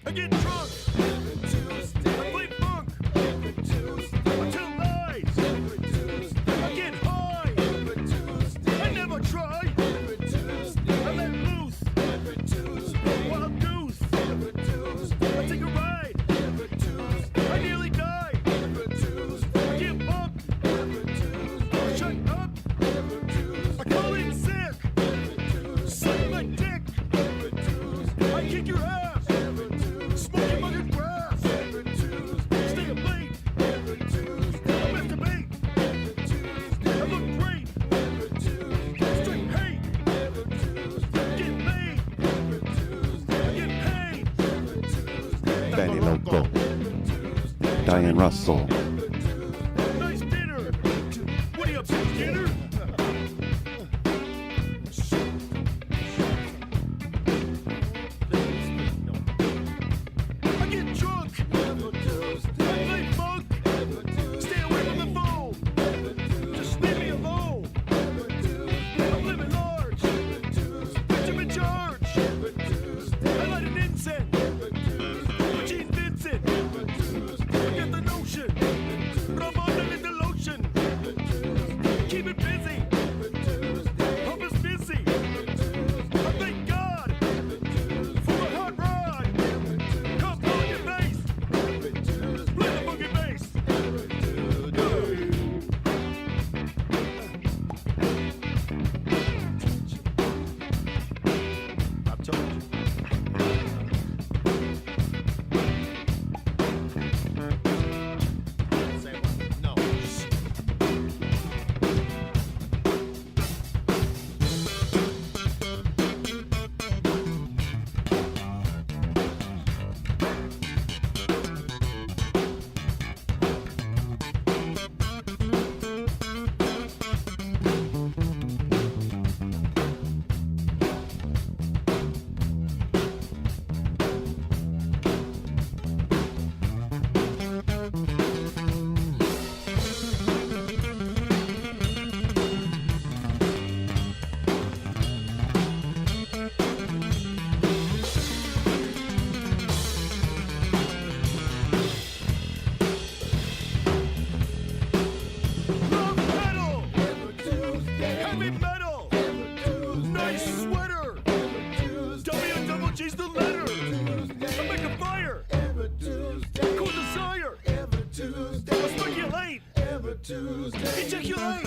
I get drunk. Every Tuesday. I play funk. Every Tuesday. I tell lies. Every Tuesday. I get high. Every Tuesday. I never try. Every Tuesday. I let loose. Every Tuesday. Wild goose. Every Tuesday. I take a ride. Every Tuesday. I nearly die. Every Tuesday. I get bumped. Every Tuesday. Shut up. Every Tuesday. I call in sick. Every Tuesday. Suck my dick. Every Tuesday. I kick your ass. Every Tuesday. Smoke your fucking grass. Every Tuesday. Stay up late. Every Tuesday. I masturbate. Every Tuesday. I look great. Every Tuesday. Straight hate. Every Tuesday. Get laid. Every Tuesday. I get paid. Every Tuesday. Benny Loco, Diane Russell. Nice dinner. What are you up to, dinner? I get drunk. I play funk. Stay away from the phone. Just leave me alone. I'm living large. Bitch, I'm in charge. I light an incense. With Gene Vincent. I get the notion. Rub on a little lotion. Keep it busy. Hope it's busy. I thank God for a hot rod. Come on your face. Play the funky bass. I told you. Say what? No. Love metal. Heavy metal. Nice sweater. W double G's the letter. I make a fire. Cool desire. I speculate. Ejaculate.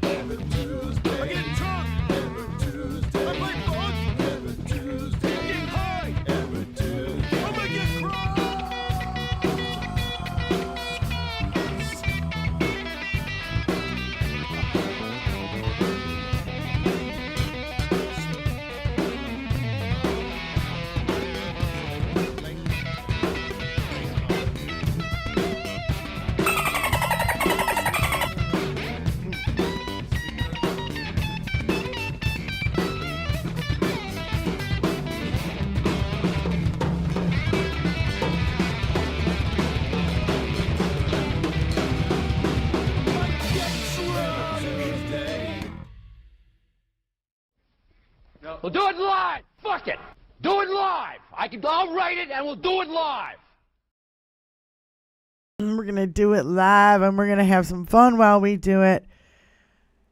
I get drunk. I play funk. I get high. I make it cry. We'll do it live. Fuck it. Do it live. I'll write it and we'll do it live. We're going to do it live and we're going to have some fun while we do it.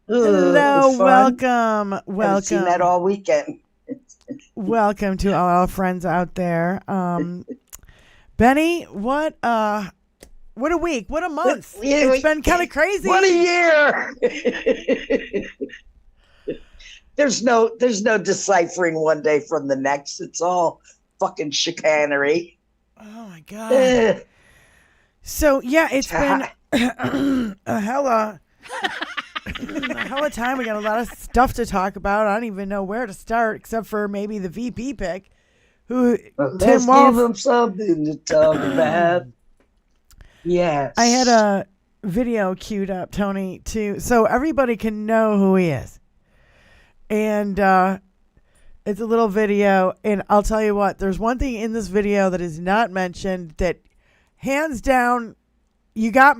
Hello, fun. welcome. I've seen that all weekend. Welcome to all our friends out there. Benny, what a week, what a month. It's been kind of crazy. What a year. There's no deciphering one day from the next. It's all fucking chicanery. Oh my God. So yeah, it's been a hella time. We got a lot of stuff to talk about. I don't even know where to start, except for maybe the VP pick. Who Let's Tim Wolf. give them something to talk about. Yes. I had a video queued up, Tony, so everybody can know who he is. And it's a little video, and I'll tell you what, there's one thing in this video that is not mentioned that hands down, you got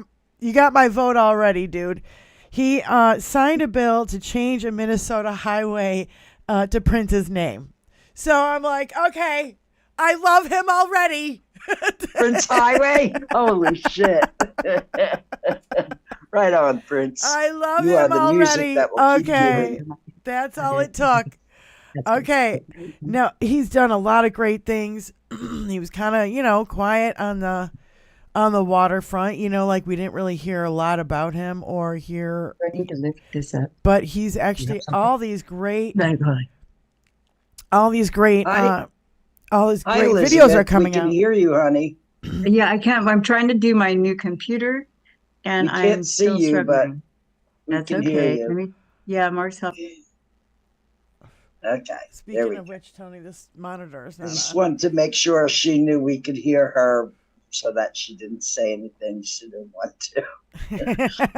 my vote already, dude. He signed a bill to change a Minnesota highway to print his name. So I'm like, okay, I love him already. Prince Highway. Holy shit! Right on, Prince. I love You are him the music already. that will keep you Okay, in. that's all it took. Okay, now he's done a lot of great things. He was kind of, quiet on the waterfront. Like we didn't really hear a lot about him or hear. I need to lift this up. But he's actually all these great Hi, videos Elizabeth. are coming We can out. hear you, honey. Yeah, I can't. I'm trying to do my new computer, and We can't I'm see still you, but struggling. we That's can hear okay. you. Yeah, Mark's helping. Okay. There Speaking we of go. which, Tony, this monitor is I not just on. wanted to make sure she knew we could hear her so that she didn't say anything she didn't want to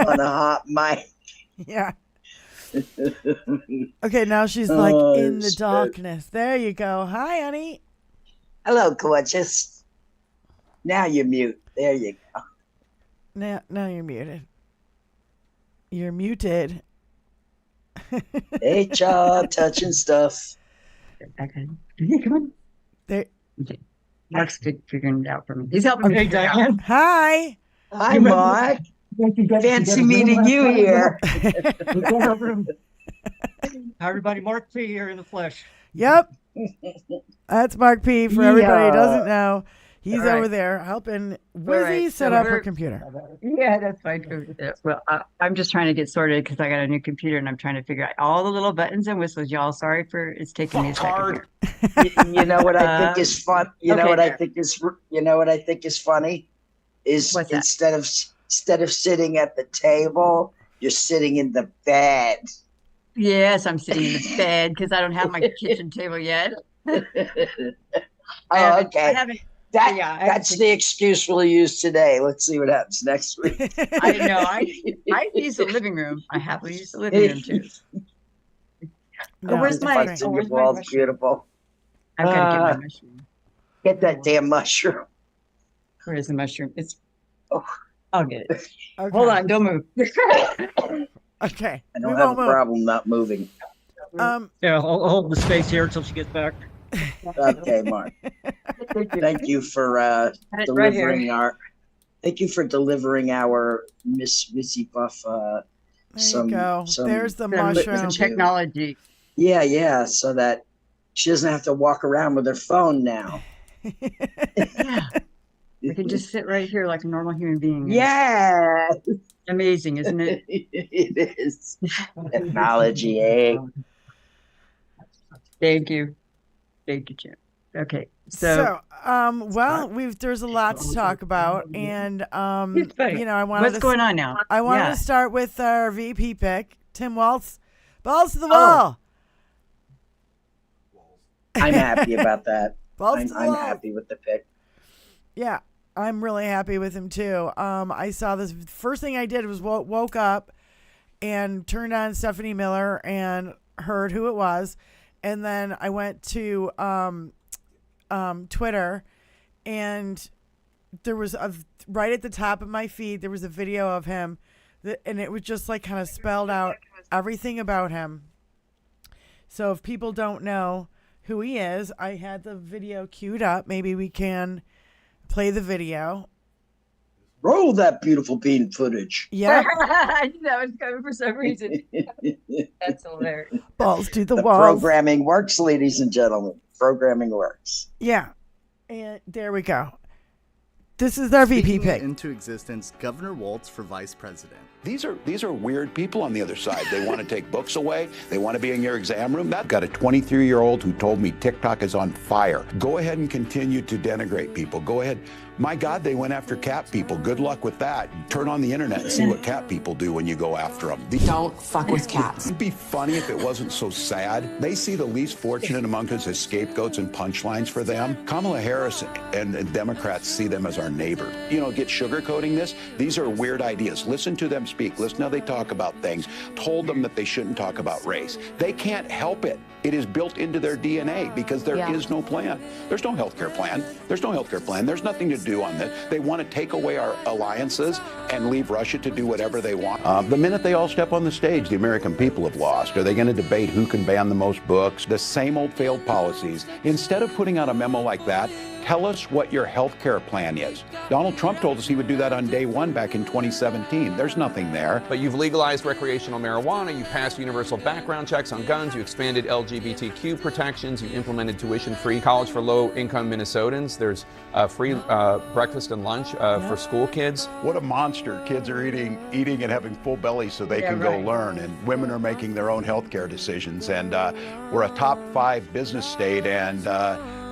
on a hot mic. Yeah. Okay, now she's like Oh, in the shit. darkness. There you go. Hi, honey. Hello, gorgeous. Now you're mute. There you go. Now you're muted. You're muted. HR touching stuff. Okay. Come on. There. Okay. Mark's figuring it out for me. He's helping me. Okay. figure it out. Hi. Hi, Mark. Fancy meeting you here. Hi, everybody. Mark P here in the flesh. Yep. That's Mark P. For everybody who doesn't know, he's All right. over there helping Wizzy right, set so up her we're- computer. Yeah, that's fine. Well, I'm just trying to get sorted because I got a new computer and I'm trying to figure out all the little buttons and whistles. Y'all, sorry for it's taking me a second. Here. You know what I think is fun? You know okay, what I there. think is funny is What's that? instead of sitting at the table, you're sitting in the bed. Yes, I'm sitting in the bed because I don't have my kitchen table yet. Oh, I okay. haven't. That yeah, I that's the excuse we'll use today. Let's see what happens next week. I know. I use the living room. I happily use the living room too. No, where's it's my- great. Butts in oh, your where's my balls, mushroom? beautiful. I've got to get my mushroom. Get that damn mushroom. Where is the mushroom? It's. Oh. I'll get it. Okay. Hold on, don't move. Okay. I We don't have won't a move. problem not moving. Yeah, I'll hold the space here until she gets back. Okay, Mark. Thank you for Right here. delivering our Miss Missy Buff. There some- you go. some- There's the Some mushroom. technology. Yeah, so that she doesn't have to walk around with her phone now. Yeah. We can just sit right here like a normal human being. Yeah, Amazing, isn't it? it is technology, eh? Thank you. Thank you, Jim. Okay. So, well, there's a lot to talk about, and It's funny. I wanted What's going on now? I wanted Yeah. to start with our VP pick, Tim Waltz, balls to the Oh. wall. I'm happy about that. Balls to the I'm wall. happy with the pick. Yeah, I'm really happy with him too. I saw this. First thing I did was woke up and turned on Stephanie Miller and heard who it was, and then I went to Twitter, and there was right at the top of my feed there was a video of him, and it was just like kind of spelled out everything about him. So if people don't know who he is, I had the video queued up. Maybe we can play the video. Roll that beautiful bean footage. Yeah, I knew that was coming for some reason. That's hilarious. balls to the The walls. programming works, ladies and gentlemen. Programming works. Yeah, and there we go. This is our VP Speaking pick. into existence, Governor Waltz for vice president. These are weird people on the other side. They want to take books away. They want to be in your exam room. I've got a 23-year-old who told me TikTok is on fire. Go ahead and continue to denigrate people. Go ahead. My God, they went after cat people. Good luck with that. Turn on the internet and see what cat people do when you go after them. Don't fuck with cats. It'd be funny if it wasn't so sad. They see the least fortunate among us as scapegoats and punchlines for them. Kamala Harris and Democrats see them as our neighbor. Get sugarcoating this. These are weird ideas. Listen to them speak. Listen how they talk about things. Told them that they shouldn't talk about race. They can't help it. It is built into their DNA because there is no plan. There's no healthcare plan. There's no healthcare plan. There's nothing to do on this. They want to take away our alliances and leave Russia to do whatever they want. The minute they all step on the stage, the American people have lost. Are they going to debate who can ban the most books? The same old failed policies. Instead of putting out a memo like that, tell us what your health care plan is. Donald Trump told us he would do that on day one back in 2017. There's nothing there. But you've legalized recreational marijuana, you passed universal background checks on guns, you expanded LGBTQ protections, you implemented tuition-free college for low-income Minnesotans. There's free breakfast and lunch for school kids. What a monster. Kids are eating and having full bellies so they can go learn, and women are making their own health care decisions. And we're a top 5 business state, and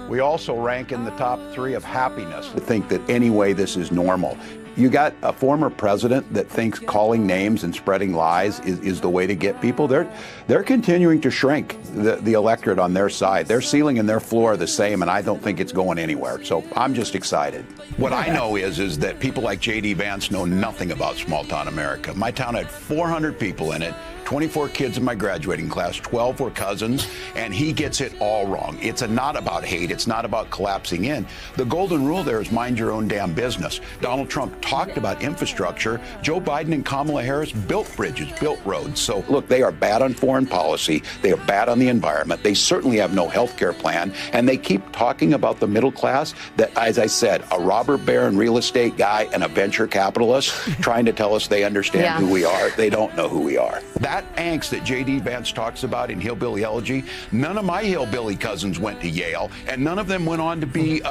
we also rank in the top 3 of happiness. To think that any way this is normal. You got a former president that thinks calling names and spreading lies is the way to get people. They're continuing to shrink the electorate on their side. Their ceiling and their floor are the same, and I don't think it's going anywhere. So I'm just excited. What I know is that people like J.D. Vance know nothing about small town America. My town had 400 people in it. 24 kids in my graduating class, 12 were cousins, and he gets it all wrong. It's not about hate. It's not about collapsing in. The golden rule there is mind your own damn business. Donald Trump talked about infrastructure. Joe Biden and Kamala Harris built bridges, built roads. So, look, they are bad on foreign policy. They are bad on the environment. They certainly have no health care plan, and they keep talking about the middle class that, as I said, a robber baron real estate guy and a venture capitalist trying to tell us they understand who we are. They don't know who we are. That angst that J.D. Vance talks about in Hillbilly Elegy, none of my hillbilly cousins went to Yale, and none of them went on to be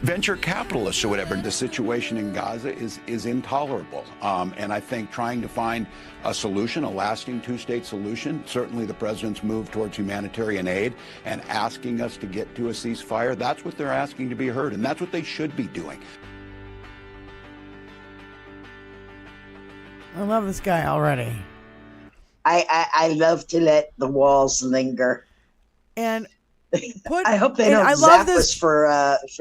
venture capitalists or whatever. The situation in Gaza is intolerable, and I think trying to find a solution, a lasting 2-state solution, certainly the president's move towards humanitarian aid and asking us to get to a ceasefire, that's what they're asking to be heard, and that's what they should be doing. I love this guy already. I love to let the walls linger. And I hope they don't zap us for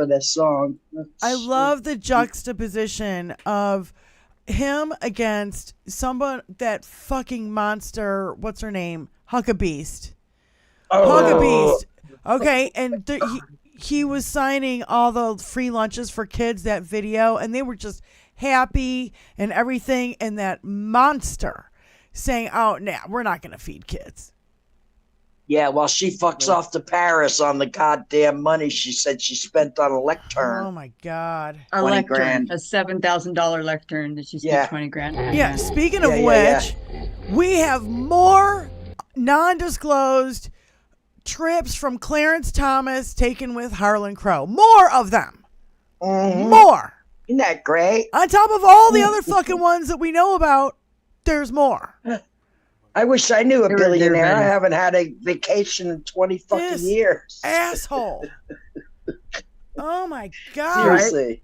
this song. I love the juxtaposition of him against someone, that fucking monster, what's her name? Huckabeast. Huckabeast. Okay, and he was signing all the free lunches for kids, that video, and they were just happy and everything, and that monster saying, oh, nah, we're not going to feed kids. Yeah, while she fucks off to Paris on the goddamn money she said she spent on a lectern. Oh, my God. A lectern, a $7,000 lectern that she spent 20 grand. Yeah, speaking of which, we have more non-disclosed trips from Clarence Thomas taken with Harlan Crow. More of them. Mm-hmm. More. Isn't that great? On top of all the other fucking ones that we know about, there's more. I wish I knew a billionaire. I haven't had a vacation in 20 fucking years. Asshole. Oh my God. Seriously.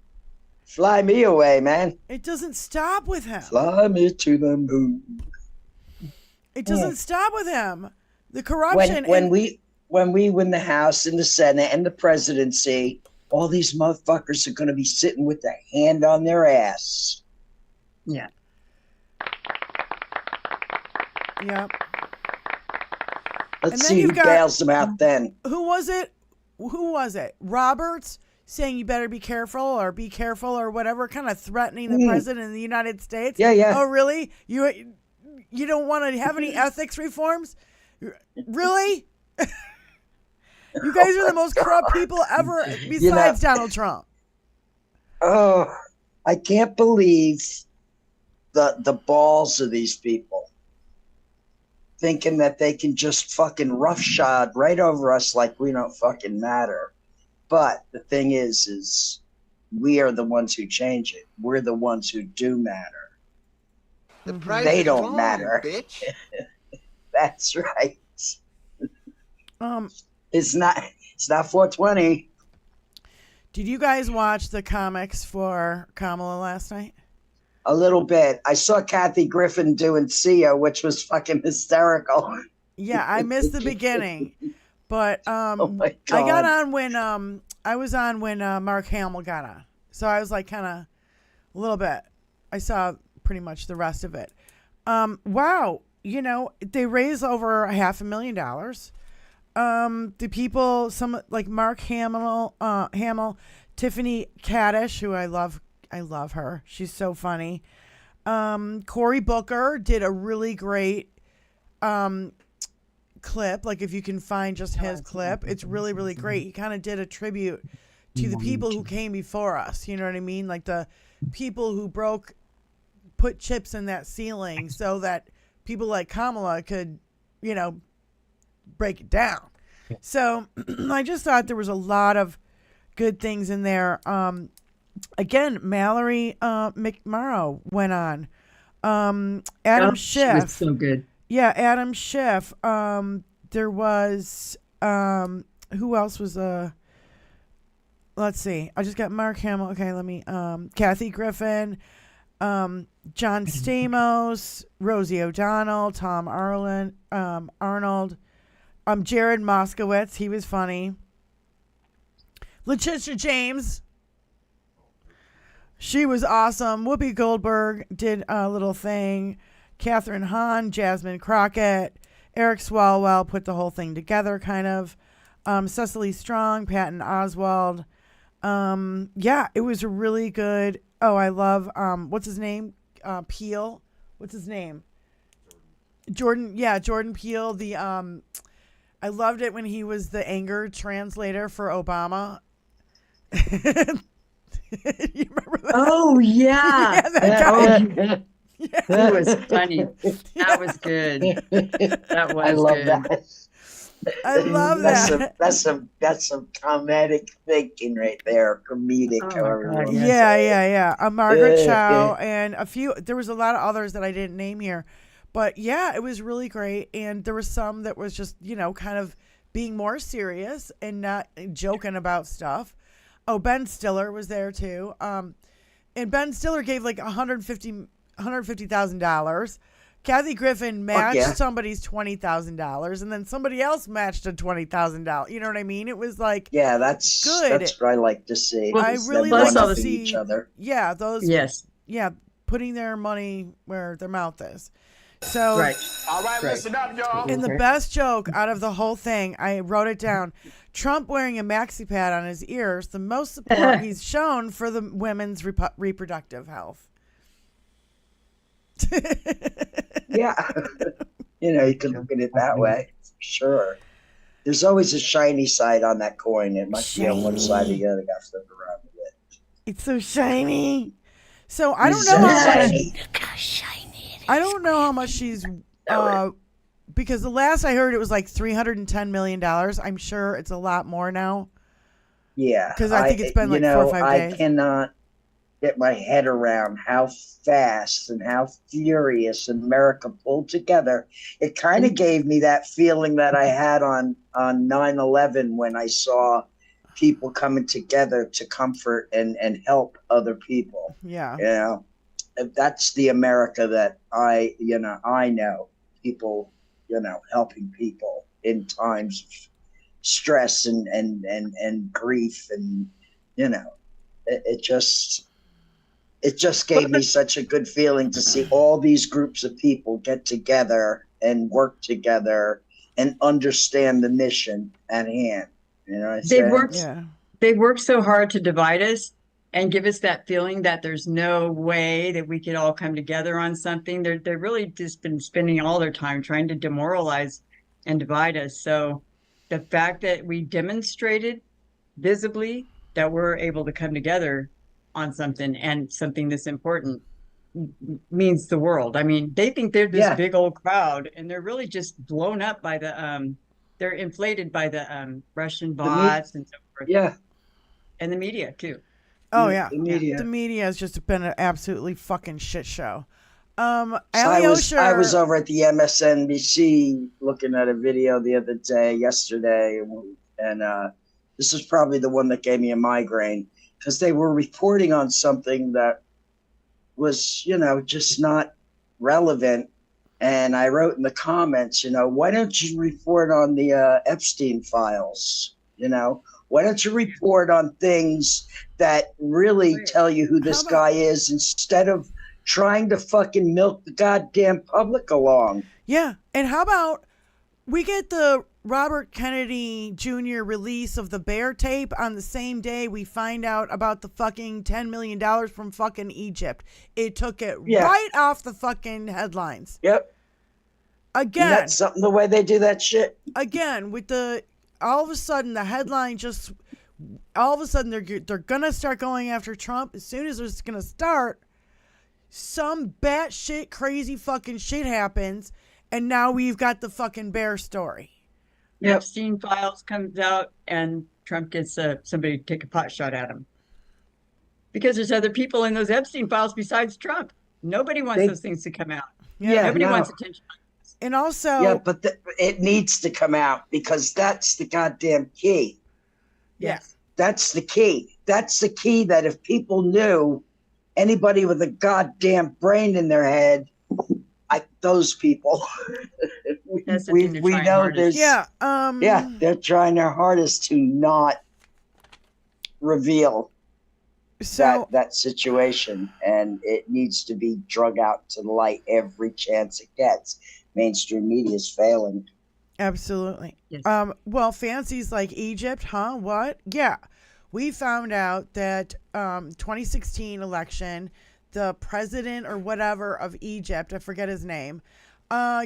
Fly me away, man. It doesn't stop with him. Fly me to the moon. It doesn't stop with him. The corruption. When we win the House and the Senate and the presidency, all these motherfuckers are going to be sitting with their hand on their ass. Yeah. Yep. Let's see who bails them out then. Who was it? Roberts saying you better be careful or whatever, kind of threatening the president of the United States. Yeah. Oh, really? You don't want to have any ethics reforms? Really? You guys are the most corrupt people ever besides Donald Trump. Oh, I can't believe the balls of these people. Thinking that they can just fucking roughshod right over us like we don't fucking matter. But the thing is we are the ones who change it. We're the ones who do matter. They don't matter. Bitch. That's right. It's not 420. Did you guys watch the comics for Kamala last night? A little bit. I saw Kathy Griffin doing Sia, which was fucking hysterical. Yeah, I missed the beginning, but oh my God. I got on when I was on when Mark Hamill got on, so I was like kind of a little bit. I saw pretty much the rest of it. Wow, they raised over $500,000. The people, some like Mark Hamill, Tiffany Haddish, who I love her. She's so funny. Cory Booker did a really great clip. Like if you can find just his clip, it's really, really great. He kind of did a tribute to the people who came before us. You know what I mean? Like the people who put chips in that ceiling so that people like Kamala could, break it down. So I just thought there was a lot of good things in there. Again, Mallory McMorrow went on. Adam Schiff. Was so good. Yeah, Adam Schiff. There was who else was let's see. I just got Mark Hamill. Okay, let me Kathy Griffin, John Stamos, Rosie O'Donnell, Tom Arnold, Jared Moskowitz, he was funny. Letitia James, she was awesome. Whoopi Goldberg did a little thing. Catherine Hahn, Jasmine Crockett, Eric Swalwell put the whole thing together, kind of. Cecily Strong, Patton Oswald. Yeah, it was a really good. Oh, I love what's his name? Peele. What's his name? Jordan. Yeah, Jordan Peele. I loved it when he was the anger translator for Obama. You remember that? Oh yeah, Yeah, that guy. That was funny. That was good. That was. I love good. that. I love that. That's some comedic thinking right there. Comedic, Oh my however. God, you wanna yes. say it. Yeah. Margaret Yeah, Chow yeah. and a few. There was a lot of others that I didn't name here, but yeah, it was really great. And there was some that was just kind of being more serious and not joking about stuff. Oh, Ben Stiller was there too. And Ben Stiller gave like $150,000. Kathy Griffin matched somebody's $20,000, and then somebody else matched a $20,000. You know what I mean? It was like that's good. That's what I like to see. Well, I Them really like to one-upping see each other. Yeah, those. Yes. Yeah, putting their money where their mouth is. So Right. All right, listen up, y'all. And the best joke out of the whole thing, I wrote it down. Trump wearing a maxi pad on his ears, the most support he's shown for the women's reproductive health. Yeah. You can look at it that way. Sure. There's always a shiny side on that coin. It must be on one side or the other. Got flipped around with it. It's so shiny. So I don't know how much. I don't know how much she's. Because the last I heard it was like $310 million. I'm sure it's a lot more now. Yeah. Because I think it's been like 4 or 5 days. I cannot get my head around how fast and how furious America pulled together. It kind of gave me that feeling that I had on 9/11 when I saw people coming together to comfort and help other people. Yeah. That's the America that I know. People, helping people in times of stress and grief, and it just gave me such a good feeling to see all these groups of people get together and work together and understand the mission at hand. They worked so hard to divide us and give us that feeling that there's no way that we could all come together on something. They're really just been spending all their time trying to demoralize and divide us. So the fact that we demonstrated visibly that we're able to come together on something and something this important means the world. I mean, they think they're this big old crowd, and they're really just blown up by they're inflated by the Russian bots and so forth. Yeah. And the media too. Oh yeah, the media has just been an absolutely fucking shit show. So I was over at the MSNBC looking at a video yesterday, and this is probably the one that gave me a migraine, because they were reporting on something that was, just not relevant. And I wrote in the comments, why don't you report on the Epstein files? Why don't you report on things that really tell you who this guy is, instead of trying to fucking milk the goddamn public along? Yeah. And how about we get the Robert Kennedy Jr. release of the bear tape, on the same day we find out about the fucking $10 million from fucking Egypt. It took it right off the fucking headlines. Yep. Again. And that's something the way they do that shit. Again, with all of a sudden the headline just, all of a sudden they're going to start going after Trump. As soon as it's going to start, some batshit crazy fucking shit happens. And now we've got the fucking bear story. Yep. Epstein files comes out and Trump gets somebody to take a pot shot at him. Because there's other people in those Epstein files besides Trump. Nobody wants those things to come out. Nobody wants attention. And also... Yeah, but it needs to come out because that's the goddamn key. Yes. That's the key. That's the key that if people knew, anybody with a goddamn brain in their head, those people, we know there's... they're trying their hardest to not reveal that situation, and it needs to be drug out to the light every chance it gets. Mainstream media is failing. Absolutely. Yes. Well, fancies like Egypt, huh? What? Yeah. We found out that 2016 election, the president or whatever of Egypt, I forget his name,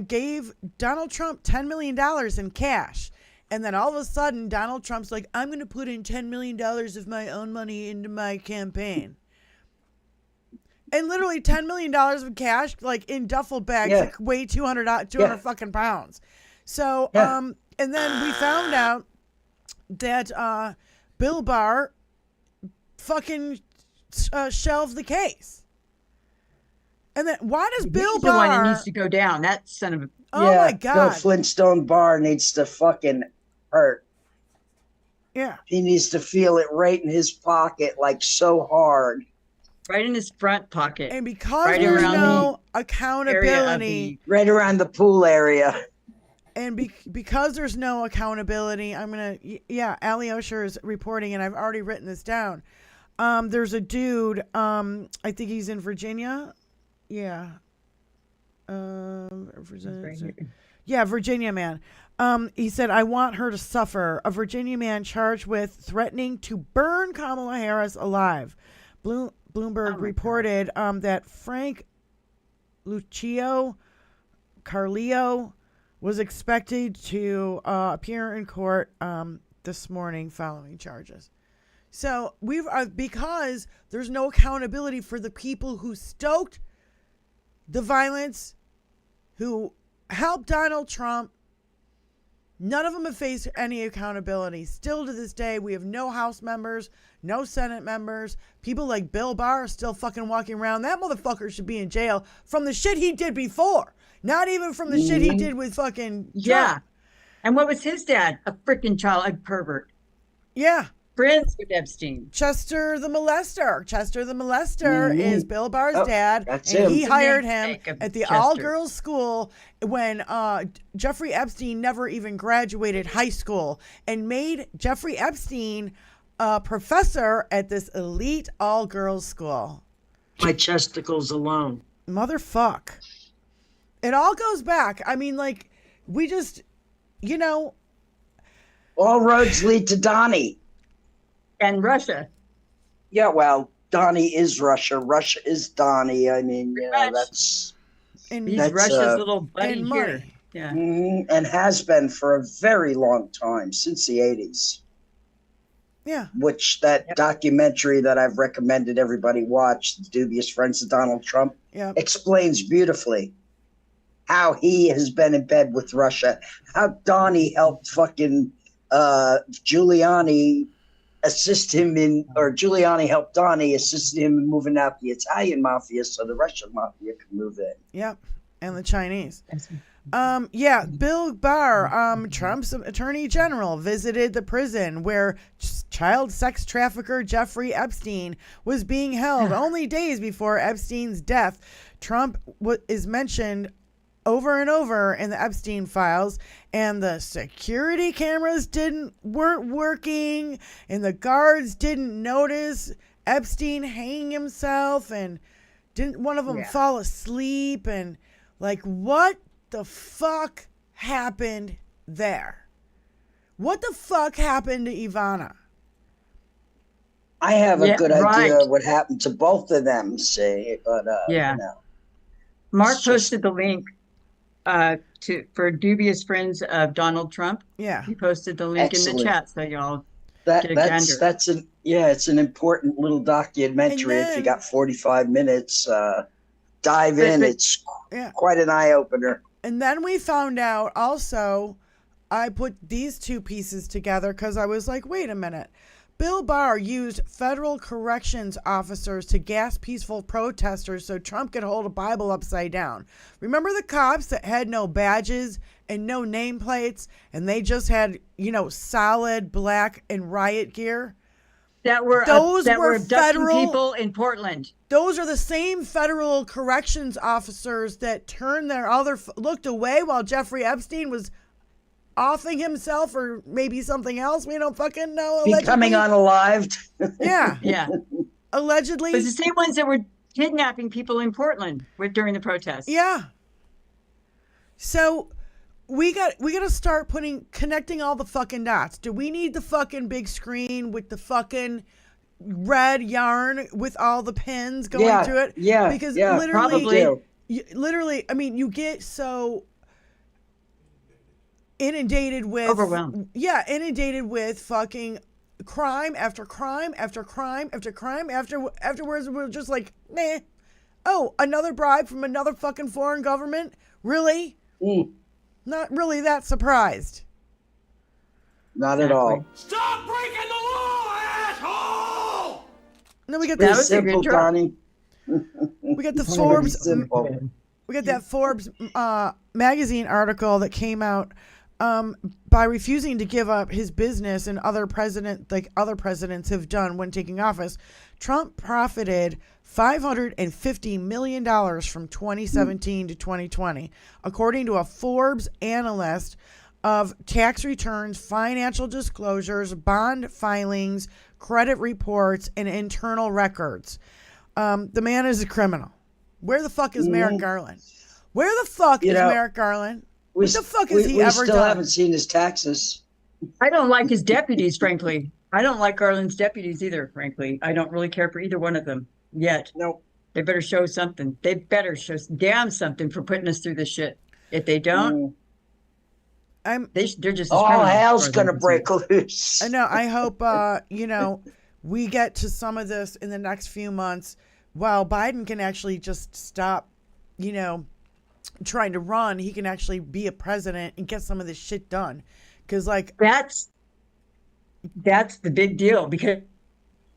gave Donald Trump $10 million in cash. And then all of a sudden, Donald Trump's like, I'm going to put in $10 million of my own money into my campaign. And literally $10 million of cash, like in duffel bags, like weigh 200 fucking pounds. So, and then we found out that Bill Barr fucking shelved the case. And then why does Bill Barr... the one that needs to go down. That son of a... Oh my God. Bill Flintstone Barr needs to fucking hurt. Yeah. He needs to feel it right in his pocket, like so hard. Right in his front pocket. And because there's no accountability... Right around the pool area. And because there's no accountability, I'm going to... Yeah, Ali Osher is reporting, and I've already written this down. There's a dude, I think he's in Virginia. Yeah. Virginia man. He said, I want her to suffer. A Virginia man charged with threatening to burn Kamala Harris alive. Bloomberg reported that Frank Lucio Carlio was expected to appear in court this morning following charges. So because there's no accountability for the people who stoked the violence, who helped Donald Trump, none of them have faced any accountability. Still to this day, we have no House members, no Senate members. People like Bill Barr are still fucking walking around. That motherfucker should be in jail from the shit he did before. Not even from the shit he did with fucking Trump. And what was his dad? A freaking child pervert. Yeah. Friends with Epstein. Chester the molester. Chester the molester is Bill Barr's dad. That's and him. He hired him at the all-girls school when Jeffrey Epstein never even graduated high school, and made Jeffrey Epstein a professor at this elite all-girls school. My chesticles alone. Motherfuck. It all goes back. I mean, like, we just, all roads lead to Donnie. And Russia. Yeah, well, Donnie is Russia. Russia is Donnie. I mean, that's... He's Russia's little buddy here. Yeah. And has been for a very long time, since the 80s. Yeah. Which that documentary that I've recommended everybody watch, The Dubious Friends of Donald Trump, explains beautifully how he has been in bed with Russia, how Donnie helped fucking Giuliani assist him or Giuliani helped Donnie assist him in moving out the Italian mafia so the Russian mafia could move in. Yep. And the Chinese. Bill Barr, Trump's attorney general, visited the prison where child sex trafficker Jeffrey Epstein was being held only days before Epstein's death. Trump is mentioned over and over in the Epstein files, and the security cameras weren't working, and the guards didn't notice Epstein hanging himself, and didn't one of them fall asleep, and like, what the fuck happened there? What the fuck happened to Ivana? I have a good idea right. what happened to both of them, see, but Yeah. you know, Mark it's just- posted the link for dubious friends of Donald Trump. Yeah. He posted the link in the Excellent. chat, so y'all get a gander. it's an important little documentary. And If you then- got 45 minutes, dive in. It's quite an eye opener. And then we found out also, I put these two pieces together because I was like, wait a minute. Bill Barr used federal corrections officers to gas peaceful protesters so Trump could hold a Bible upside down. Remember the cops that had no badges and no nameplates and they just had, solid black and riot gear? That were abducting federal people in Portland. Those are the same federal corrections officers that turned their looked away while Jeffrey Epstein was offing himself or maybe something else. We don't fucking know. Becoming unalived. Yeah. Yeah. Allegedly. It's the same ones that were kidnapping people in Portland during the protests. Yeah. So we got to start connecting all the fucking dots. Do we need the fucking big screen with the fucking red yarn with all the pins going to it? Yeah. Because literally, I mean, you get so inundated with overwhelmed. Yeah, inundated with fucking crime after crime after crime after crime. Afterwards, we're just like, meh. Oh, another bribe from another fucking foreign government? Really? Not really that surprised. Not at all. Stop breaking the law, asshole! No, we got Pretty simple, Donnie. We got the Forbes. We got that Forbes magazine article that came out by refusing to give up his business and other presidents have done when taking office. Trump profited $550 million from 2017 to 2020, according to a Forbes analyst of tax returns, financial disclosures, bond filings, credit reports, and internal records. The man is a criminal. Where the fuck is Merrick Garland? Where the fuck is Merrick Garland? What the fuck has he ever done? We still haven't seen his taxes. I don't like his deputies, frankly. I don't like Garland's deputies either, frankly. I don't really care for either one of them yet. Nope. They better show something. They better show damn something for putting us through this shit. If they don't, they're just all hell's gonna break loose. I know. I hope we get to some of this in the next few months, while Biden can actually just stop, trying to run. He can actually be a president and get some of this shit done. Because that's the big deal, because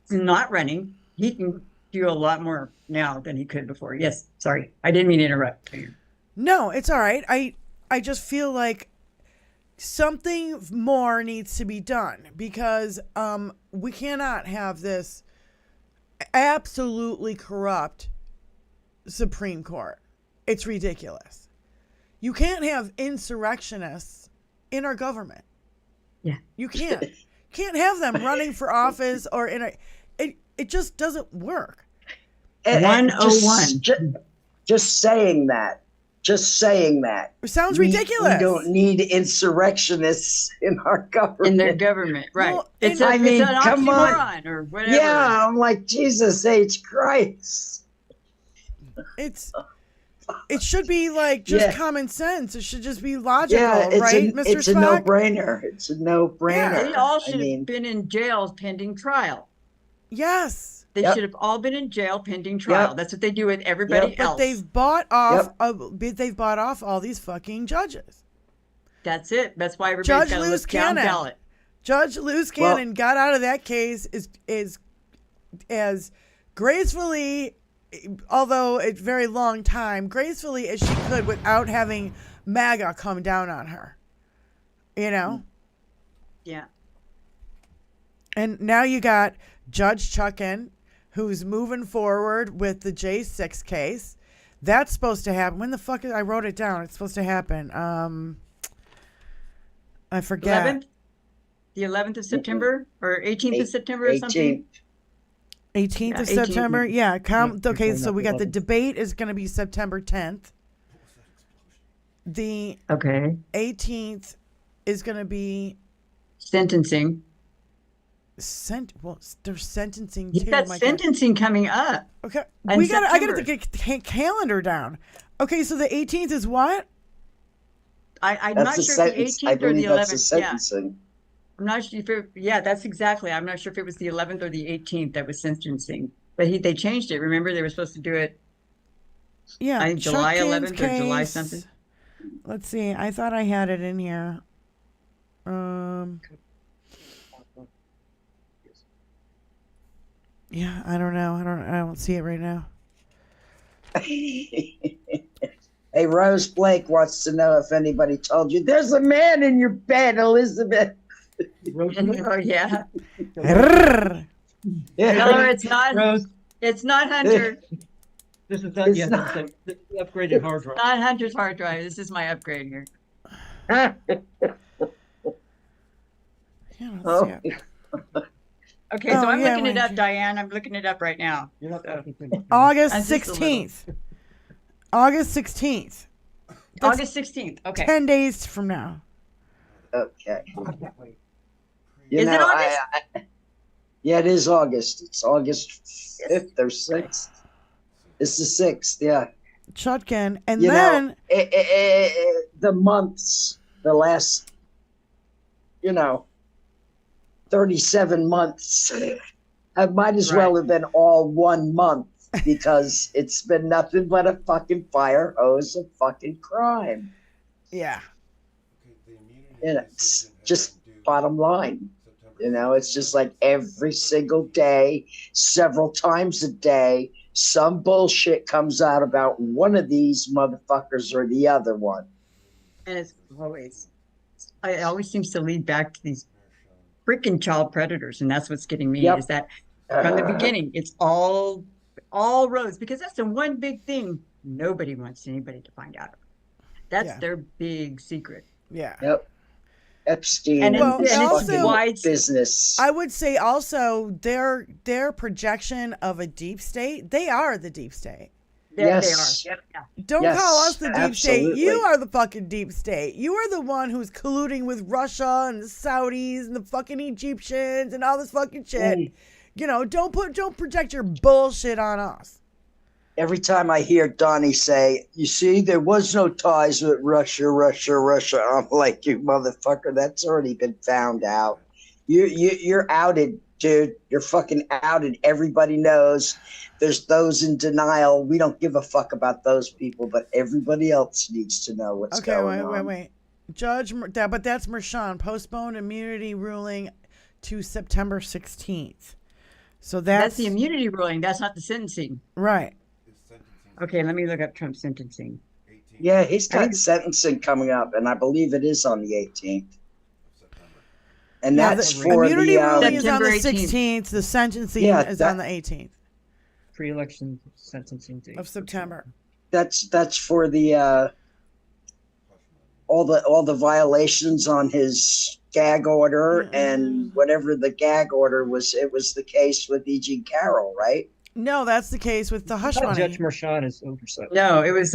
he's not running. He can do a lot more now than he could before. Yes, sorry, I didn't mean to interrupt. No, it's all right. I just feel like something more needs to be done, because we cannot have this absolutely corrupt Supreme Court. It's ridiculous. You can't have insurrectionists in our government. Yeah. You can't. Can't have them running for office or it just doesn't work. 101. Just saying that. It sounds ridiculous. We don't need insurrectionists in our government. In their government, right. Well, it's an come oxymoron on. Or whatever. Yeah, I'm like, Jesus H. Christ. It should be like just common sense. It should just be logical, right, Mr. It's Spock? a no-brainer. It's a no-brainer. Yeah, they all should have been in jail pending trial. Yes. They should have all been in jail pending trial. That's what they do with everybody else. But they've bought off all these fucking judges. That's it. That's why everybody's got to look down ballot. Judge Luce Cannon got out of that case is as gracefully, although it's a very long time, gracefully as she could without having MAGA come down on her. Yeah. And now you got Judge Chuckin, who's moving forward with the J6 case. That's supposed to happen. When the fuck I wrote it down. It's supposed to happen. I forget. 11th? The 11th of September or 18th of September or something? 18th of September. Yeah. Okay, so we got the debate is going to be September 10th. The 18th is going to be sentencing. Well, they're sentencing You've too. got my sentencing coming up. God. Okay, in I gotta September. get the calendar down. Okay, so the 18th is what? I'm That's not the sure if the sentence. I 18th or the believe that's the 11th. Yeah, sentencing. I'm not sure if that's exactly. I'm not sure if it was the 11th or the 18th that was sentencing. But they changed it. Remember, they were supposed to do it. Yeah, I think July Chutkin's 11th or July case. something. Let's see. I thought I had it in here. Yeah, I don't know. I don't see it right now. Hey, Rose Blake wants to know if anybody told you there's a man in your bed, Elizabeth. Oh yeah. Rrrr. Tell her it's not. Rose, It's not Hunter. this is not It's yet. not- This is the upgraded hard drive. Not Hunter's hard drive. This is my upgrade here. Yeah, let's Oh. see it. Okay, so Oh, I'm yeah, looking it wait. up, Diane. I'm looking it up right now. You're not So, talking to me. August That's just a little. 16th. August 16th. That's August 16th. Okay. 10 days from now. Okay. Is it August? Yeah, it is August. It's August 5th or 6th. It's the 6th, yeah. Chutkin. And You then, know, the months, the last, 37 months, might as well have been all 1 month because it's been nothing but a fucking fire hose of fucking crime. yeah. And it's just bottom line. It's just like every single day, several times a day, some bullshit comes out about one of these motherfuckers or the other one. And it always seems to lead back to these freaking child predators, and that's what's getting me. Yep. Is that from the beginning, it's all roads, because that's the one big thing nobody wants anybody to find out about. That's their big secret. Yeah. Yep. Epstein And and his it's fucking wide. business. I would say also their projection of a deep state, they are the deep state. Yes. They are. Yeah. Don't Yes, call us the deep state. absolutely. You are the fucking deep state. You are the one who's colluding with Russia and the Saudis and the fucking Egyptians and all this fucking shit. Don't project your bullshit on us. Every time I hear Donnie say, you see, there was no ties with Russia, I'm like, you motherfucker, that's already been found out. You're outed, dude. You're fucking outed. Everybody knows. There's those in denial. We don't give a fuck about those people, but everybody else needs to know what's going on. Wait. But that's Mershon. Postponed immunity ruling to September 16th. So That's the immunity ruling. That's not the sentencing. right. Okay, let me look up Trump's sentencing. Yeah, he's got sentencing coming up, and I believe it is on the 18th. And that's the for immunity the ruling is on the September 16th. The sentencing Yeah, is on the 18th Pre-election sentencing date. of September. that's for the all the violations on his gag order and whatever the gag order was. It was the case with E.G. Carroll, right? No, that's the case with the hush money. Judge Mershon is oversight. No, it was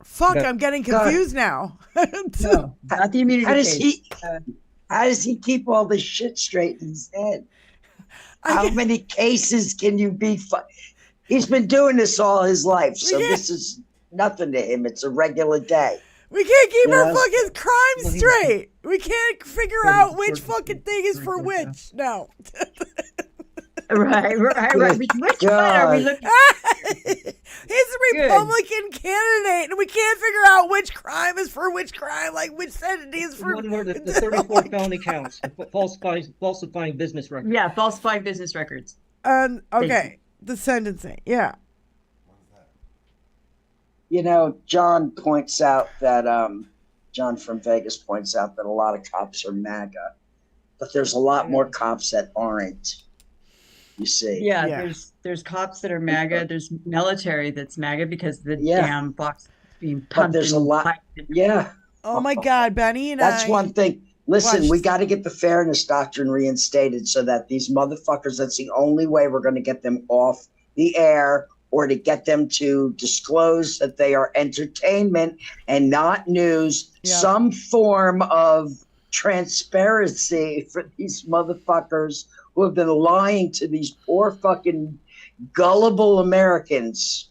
Fuck, Okay. I'm getting confused now. no, not the immunity How does case. how does he keep all this shit straight in his head? How many cases can you be? He's been doing this all his life, so this is nothing to him. It's a regular day. We can't keep You our know? fucking crime straight. We can't figure out which fucking thing is for which. No. Right. Which one are we looking? He's a Republican candidate, and we can't figure out which crime is for which crime, like which entity is for. One where the 34 felony counts, falsifying business records. Yeah, falsifying business records. Okay, the sentencing. Yeah. John points out that John from Vegas points out that a lot of cops are MAGA, but there's a lot more cops that aren't. You see? Yeah, there's cops that are MAGA. There's military that's MAGA because the damn box is being pumped. But there's a lot. Yeah. Oh my God, Benny and That's one thing. Listen, we watched- got to get the fairness doctrine reinstated so that these motherfuckers, that's the only way we're going to get them off the air or to get them to disclose that they are entertainment and not news, some form of transparency for these motherfuckers who have been lying to these poor fucking gullible Americans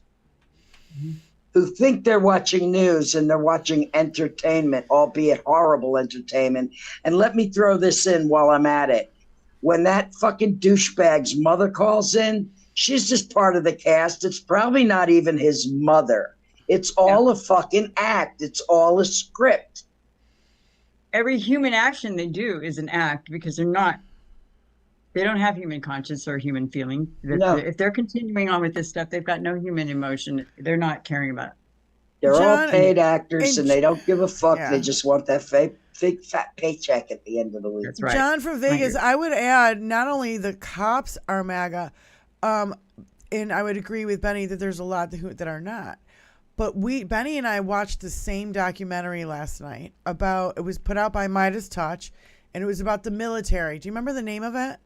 who think they're watching news and they're watching entertainment, albeit horrible entertainment. And let me throw this in while I'm at it. When that fucking douchebag's mother calls in, she's just part of the cast. It's probably not even his mother. It's all a fucking act. It's all a script. Every human action they do is an act because they don't have human conscience or human feeling. No. If they're continuing on with this stuff, they've got no human emotion. They're not caring about it. They're John, all paid actors and they don't give a fuck. Yeah. They just want that fake fat paycheck at the end of the week. That's right. John from Vegas, I would add not only the cops are MAGA, and I would agree with Benny that there's a lot that are not. But Benny and I watched the same documentary last night it was put out by Midas Touch, and it was about the military. Do you remember the name of it?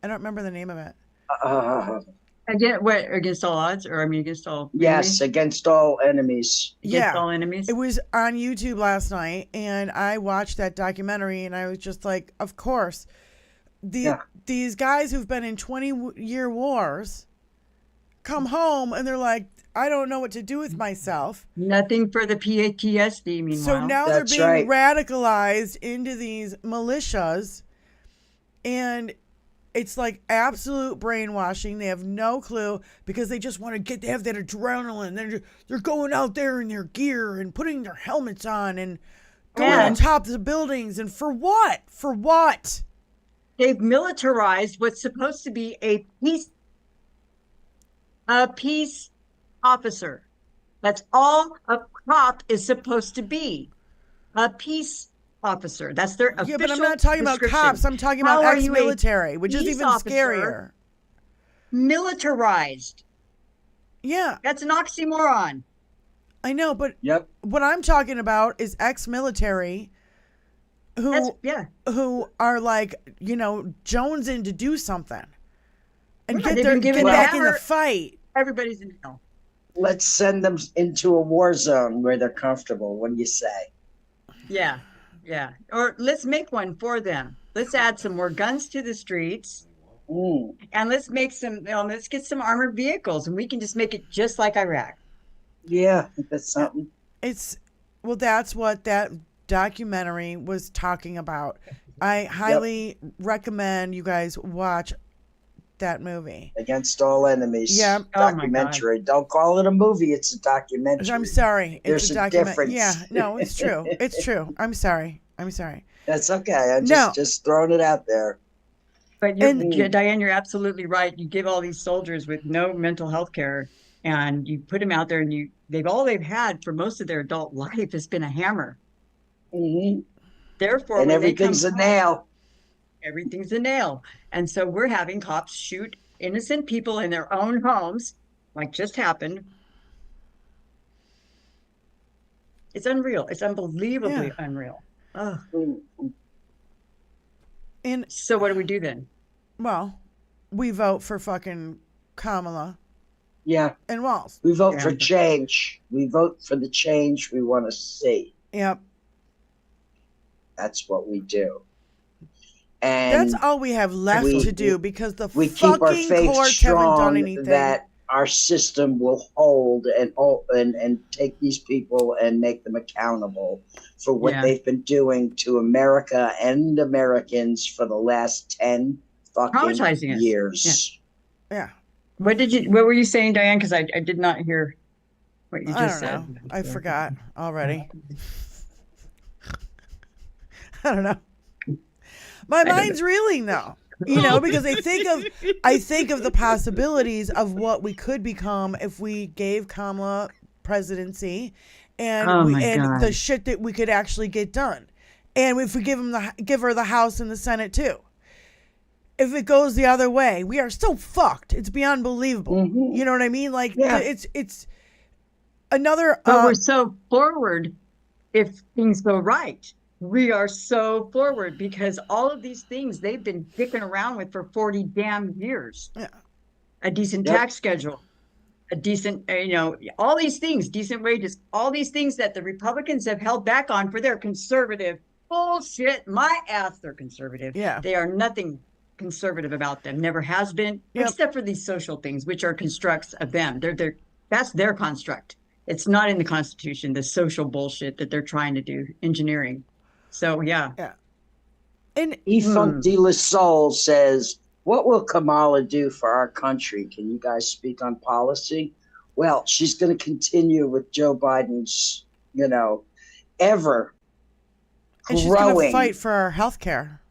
I don't remember the name of it. Against all odds, or against all enemies? Yes, against all enemies. Against all enemies. It was on YouTube last night, and I watched that documentary, and I was just like, of course, these guys who've been in 20-year wars come home, and they're like, I don't know what to do with myself. Nothing for the PTSD, meanwhile. So now they're being radicalized into these militias, and it's like absolute brainwashing. They have no clue because they just want to have that adrenaline. They're going out there in their gear and putting their helmets on and going on top of the buildings. And for what? For what? They've militarized what's supposed to be a peace officer. That's all a cop is supposed to be. A peace officer. That's their official but I'm not talking about cops. I'm talking about ex-military, which is even scarier. Militarized. Yeah. That's an oxymoron. I know, but what I'm talking about is ex-military who are like, jonesing to do something and get back in the fight. Everybody's in hell. Let's send them into a war zone where they're comfortable. What do you say? Yeah. Yeah. Or let's make one for them. Let's add some more guns to the streets. And let's make let's get some armored vehicles and we can just make it just like Iraq. Yeah, that's something. That's what that documentary was talking about. I highly recommend you guys watch that movie. Against All Enemies. Yeah. Documentary. Don't call it a movie. It's a documentary. I'm sorry. There's a difference. Yeah. No, it's true. It's true. I'm sorry. That's okay. I'm just throwing it out there. But Diane, you're absolutely right. You give all these soldiers with no mental health care and you put them out there and they've had for most of their adult life has been a hammer. Mm-hmm. Therefore, and everything's a nail. Everything's a nail. And so we're having cops shoot innocent people in their own homes, like just happened. It's unreal. It's unbelievably unreal. Oh. And so what do we do then? Well, we vote for fucking Kamala. Yeah. And Walz. We vote for change. We vote for the change we want to see. Yep. That's what we do. And that's all we have left to do because the we fucking keep our faith courts haven't done strong anything. That our system will hold and take these people and make them accountable for what they've been doing to America and Americans for the last 10 fucking years. Yeah. What were you saying, Diane? Because I did not hear what you just said. Know. I forgot already. I don't know. My mind's reeling though. Because I think of the possibilities of what we could become if we gave Kamala presidency and the shit that we could actually get done. And if we give her the House and the Senate too. If it goes the other way, we are so fucked. It's beyond believable. Mm-hmm. You know what I mean? Like it's another but we're so forward if things go right. We are so forward because all of these things they've been dicking around with for 40 damn years. Yeah. A decent tax schedule, a decent, all these things, decent wages, all these things that the Republicans have held back on for their conservative Bullshit. My ass, they're conservative. Yeah. They are nothing conservative about them. Never has been, except for these social things, which are constructs of them. That's their construct. It's not in the Constitution, the social bullshit that they're trying to do, engineering. So, yeah. Yeah. And Efunk de la Soul says, what will Kamala do for our country? Can you guys speak on policy? Well, she's going to continue with Joe Biden's, ever and she's going to growing, fight for our health care.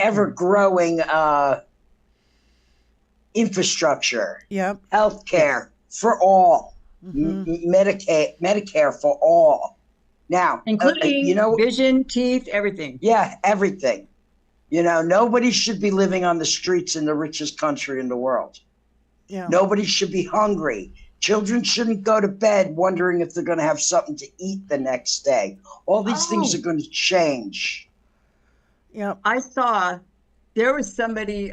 ever growing infrastructure. Yep. Health care for all. Medicare for all. Now, including vision, teeth, everything. Yeah, everything. Nobody should be living on the streets in the richest country in the world. Yeah. Nobody should be hungry. Children shouldn't go to bed wondering if they're going to have something to eat the next day. All these things are going to change. Yeah. I saw there was somebody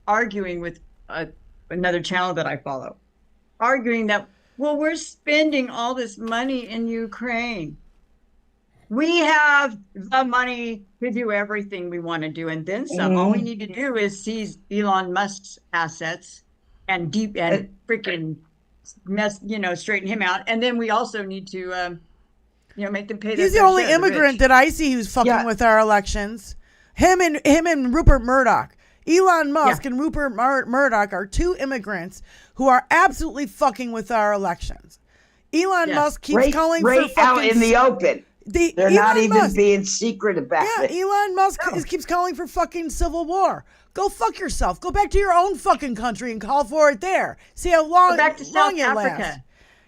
arguing with another channel that I follow, arguing that, well, we're spending all this money in Ukraine. We have the money to do everything we want to do, and then some. All we need to do is seize Elon Musk's assets and freaking straighten him out. And then we also need to, make them pay. He's the only immigrant that I see who's fucking with our elections. Him and Rupert Murdoch. Elon Musk and Rupert Murdoch are two immigrants who are absolutely fucking with our elections. Elon Musk keeps calling for fucking out in the open. They're not even being secret about it. Yeah, Elon Musk keeps calling for fucking civil war. Go fuck yourself. Go back to your own fucking country and call for it there. See how long, back to South you Africa. last.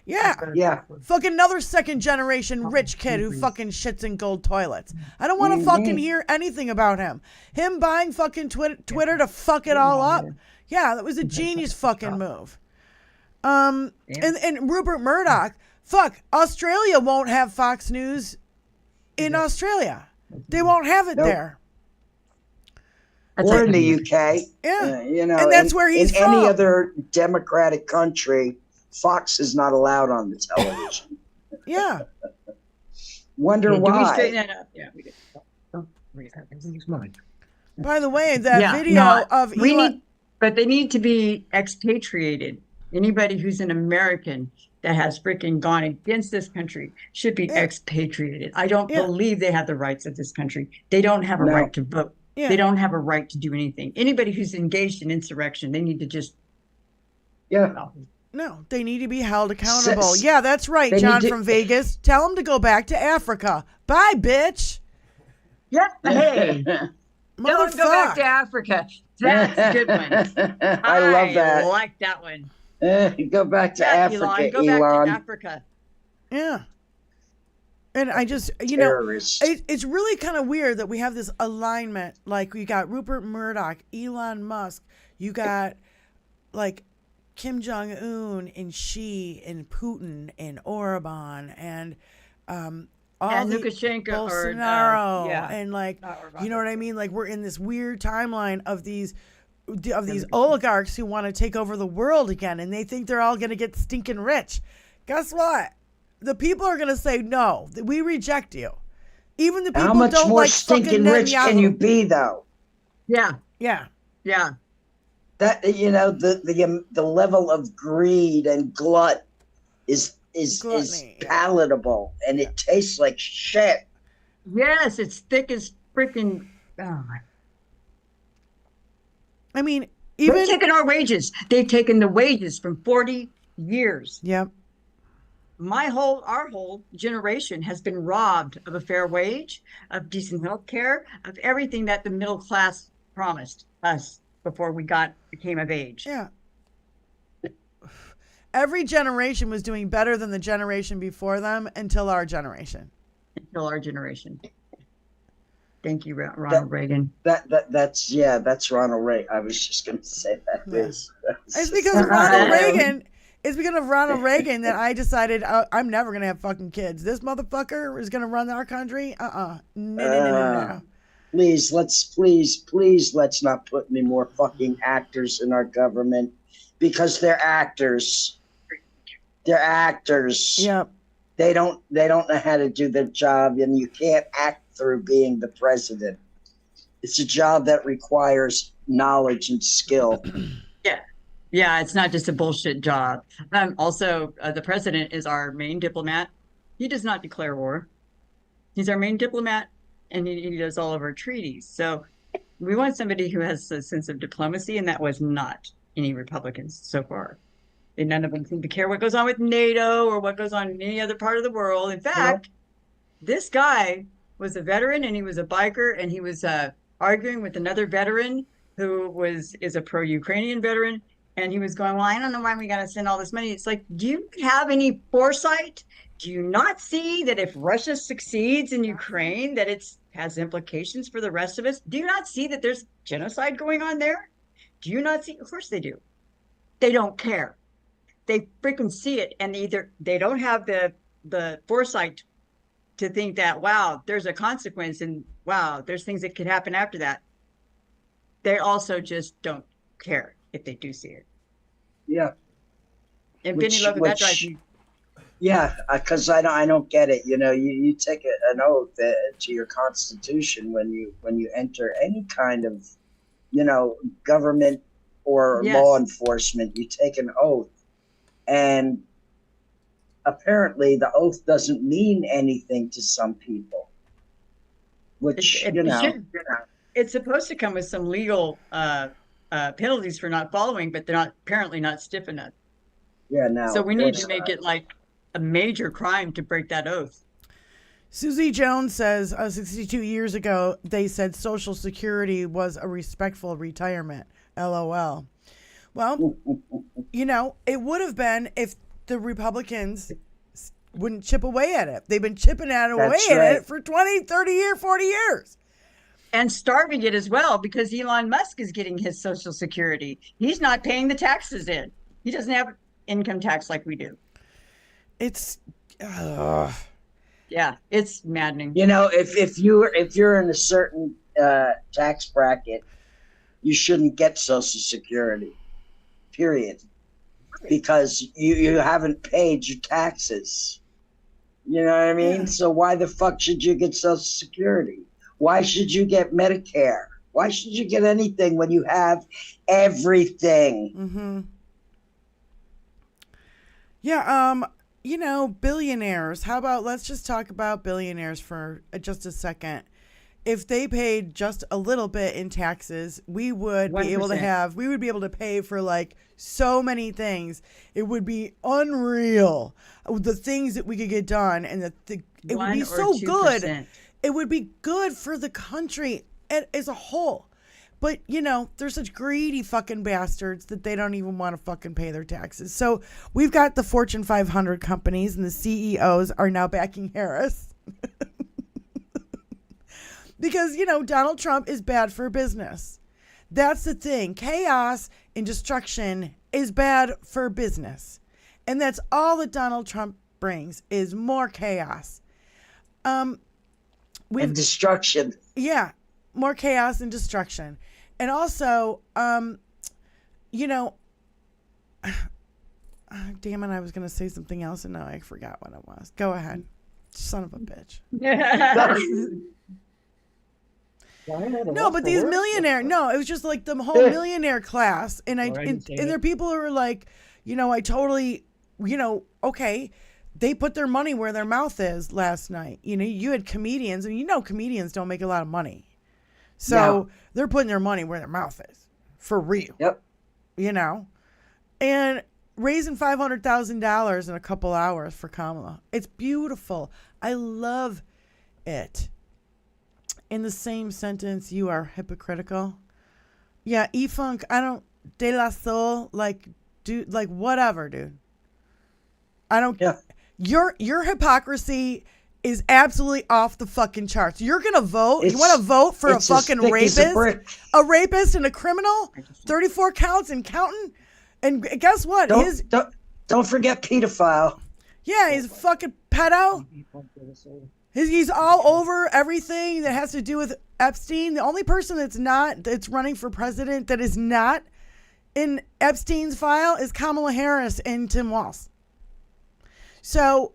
Yeah. Yeah. Fucking another second generation rich kid who fucking shits in gold toilets. I don't want to fucking hear anything about him. Him buying fucking Twitter to fuck it all up. Yeah, that was a genius fucking move. And Rupert Murdoch, fuck, Australia won't have Fox News in Australia. They won't have it there. Or in the UK. Yeah. And that's where he's from. In any other democratic country, Fox is not allowed on the television. Yeah. Wonder why. Did we straighten that up? Yeah, we did. By the way, that video of Elon... But they need to be expatriated. Anybody who's an American that has freaking gone against this country should be expatriated. I don't believe they have the rights of this country. They don't have a right to vote. Yeah. They don't have a right to do anything. Anybody who's engaged in insurrection, they need to just... No, they need to be held accountable. Yeah, that's right, John from Vegas. Tell them to go back to Africa. Bye, bitch. Yeah, hey. Don't go back to Africa. That's a good one. I love that. I like that one. Go back to Africa, Elon. Go back to Africa. Yeah. And I just, it's really kind of weird that we have this alignment. Like, we got Rupert Murdoch, Elon Musk. You got, like, Kim Jong-un and Xi and Putin and Orban and Lukashenko Bolsonaro and like, you know what I mean? Like, we're in this weird timeline of these oligarchs who want to take over the world again, and they think they're all going to get stinking rich. Guess what? The people are going to say, no, we reject you. Even the people How much don't more like stinking rich can you be, though? Yeah. Yeah. Yeah. That, the level of greed and glut is palatable, and it tastes like shit. Yes, it's thick as freaking. Oh my. I mean, they've taken our wages. They've taken the wages from 40 years. Yep. Our whole generation has been robbed of a fair wage, of decent health care, of everything that the middle class promised us before we became of age. Yeah. Every generation was doing better than the generation before them until our generation. Thank you, Ronald Reagan. That's Ronald Reagan. I was just going to say that. Yeah. It's because of Ronald Reagan. It's because of Ronald Reagan that I decided I'm never going to have fucking kids. This motherfucker is going to run our country. No. Please, let's not put any more fucking actors in our government, because they're actors. Yep. They don't know how to do their job, and you can't act through being the president. It's a job that requires knowledge and skill. Yeah, it's not just a bullshit job. Also, the president is our main diplomat. He does not declare war. He's our main diplomat, and he does all of our treaties. So we want somebody who has a sense of diplomacy, and that was not any Republicans so far. And none of them seem to care what goes on with NATO or what goes on in any other part of the world. In fact, this guy was a veteran, and he was a biker, and he was arguing with another veteran who is a pro-Ukrainian veteran. And he was going, well, I don't know why we got to send all this money. It's like, do you have any foresight? Do you not see that if Russia succeeds in Ukraine, that it has implications for the rest of us? Do you not see that there's genocide going on there? Do you not see? Of course they do. They don't care. They freaking see it. And either they don't have the foresight to think that, wow, there's a consequence, and wow, there's things that could happen after that. They also just don't care if they do see it. Yeah. And Vinny, look, that drives me. Yeah, because I don't get it. You know, you take an oath to your Constitution when you enter any kind of, you know, government or law enforcement. You take an oath, and apparently the oath doesn't mean anything to some people. Which It's supposed to come with some legal penalties for not following, but they're apparently not stiff enough. Yeah, no. So we need to make it like a major crime to break that oath. Susie Jones says 62 years ago, they said Social Security was a respectful retirement. LOL. Well, you know, it would have been if the Republicans wouldn't chip away at it. They've been chipping at it for 20, 30 years, 40 years. And starving it as well, because Elon Musk is getting his Social Security. He's not paying the taxes in. He doesn't have income tax like we do. It's yeah, it's maddening. You know, if you're in a certain tax bracket, you shouldn't get Social Security. Period. Because you haven't paid your taxes. You know what I mean? Yeah. So why the fuck should you get Social Security? Why should you get Medicare? Why should you get anything when you have everything? Mm-hmm. Yeah, you know, billionaires. How about let's just talk about billionaires for just a second. If they paid just a little bit in taxes, we would 1%. We would be able to pay for like so many things. It would be unreal. The things that we could get done, and it would be so 2%. Good. It would be good for the country as a whole. But, you know, they're such greedy fucking bastards that they don't even want to fucking pay their taxes. So we've got the Fortune 500 companies, and the CEOs are now backing Harris. Because, you know, Donald Trump is bad for business. That's the thing. Chaos and destruction is bad for business. And that's all that Donald Trump brings is more chaos. And destruction. Yeah, more chaos and destruction. And also, you know, damn it, I was going to say something else, and now I forgot what it was. Go ahead. Son of a bitch. No, but these millionaire. No, it was just like the whole millionaire class, and and there are people who are like, you know, I totally, you know, okay, they put their money where their mouth is last night. You know, you had comedians, and you know, comedians don't make a lot of money, so they're putting their money where their mouth is, for real. Yep. You know, and raising $500,000 in a couple hours for Kamala. It's beautiful. I love it. In the same sentence, you are hypocritical. Yeah, E-Funk, I don't, De La Soul, like, dude, like, whatever, dude. I don't, your hypocrisy is absolutely off the fucking charts. You're going to vote? You want to vote for a fucking rapist? A rapist and a criminal? 34 counts and counting? And guess what? Don't forget pedophile. Yeah, he's a fucking pedo. He's all over everything that has to do with Epstein. The only person that's running for president that is not in Epstein's file is Kamala Harris and Tim Walz. So,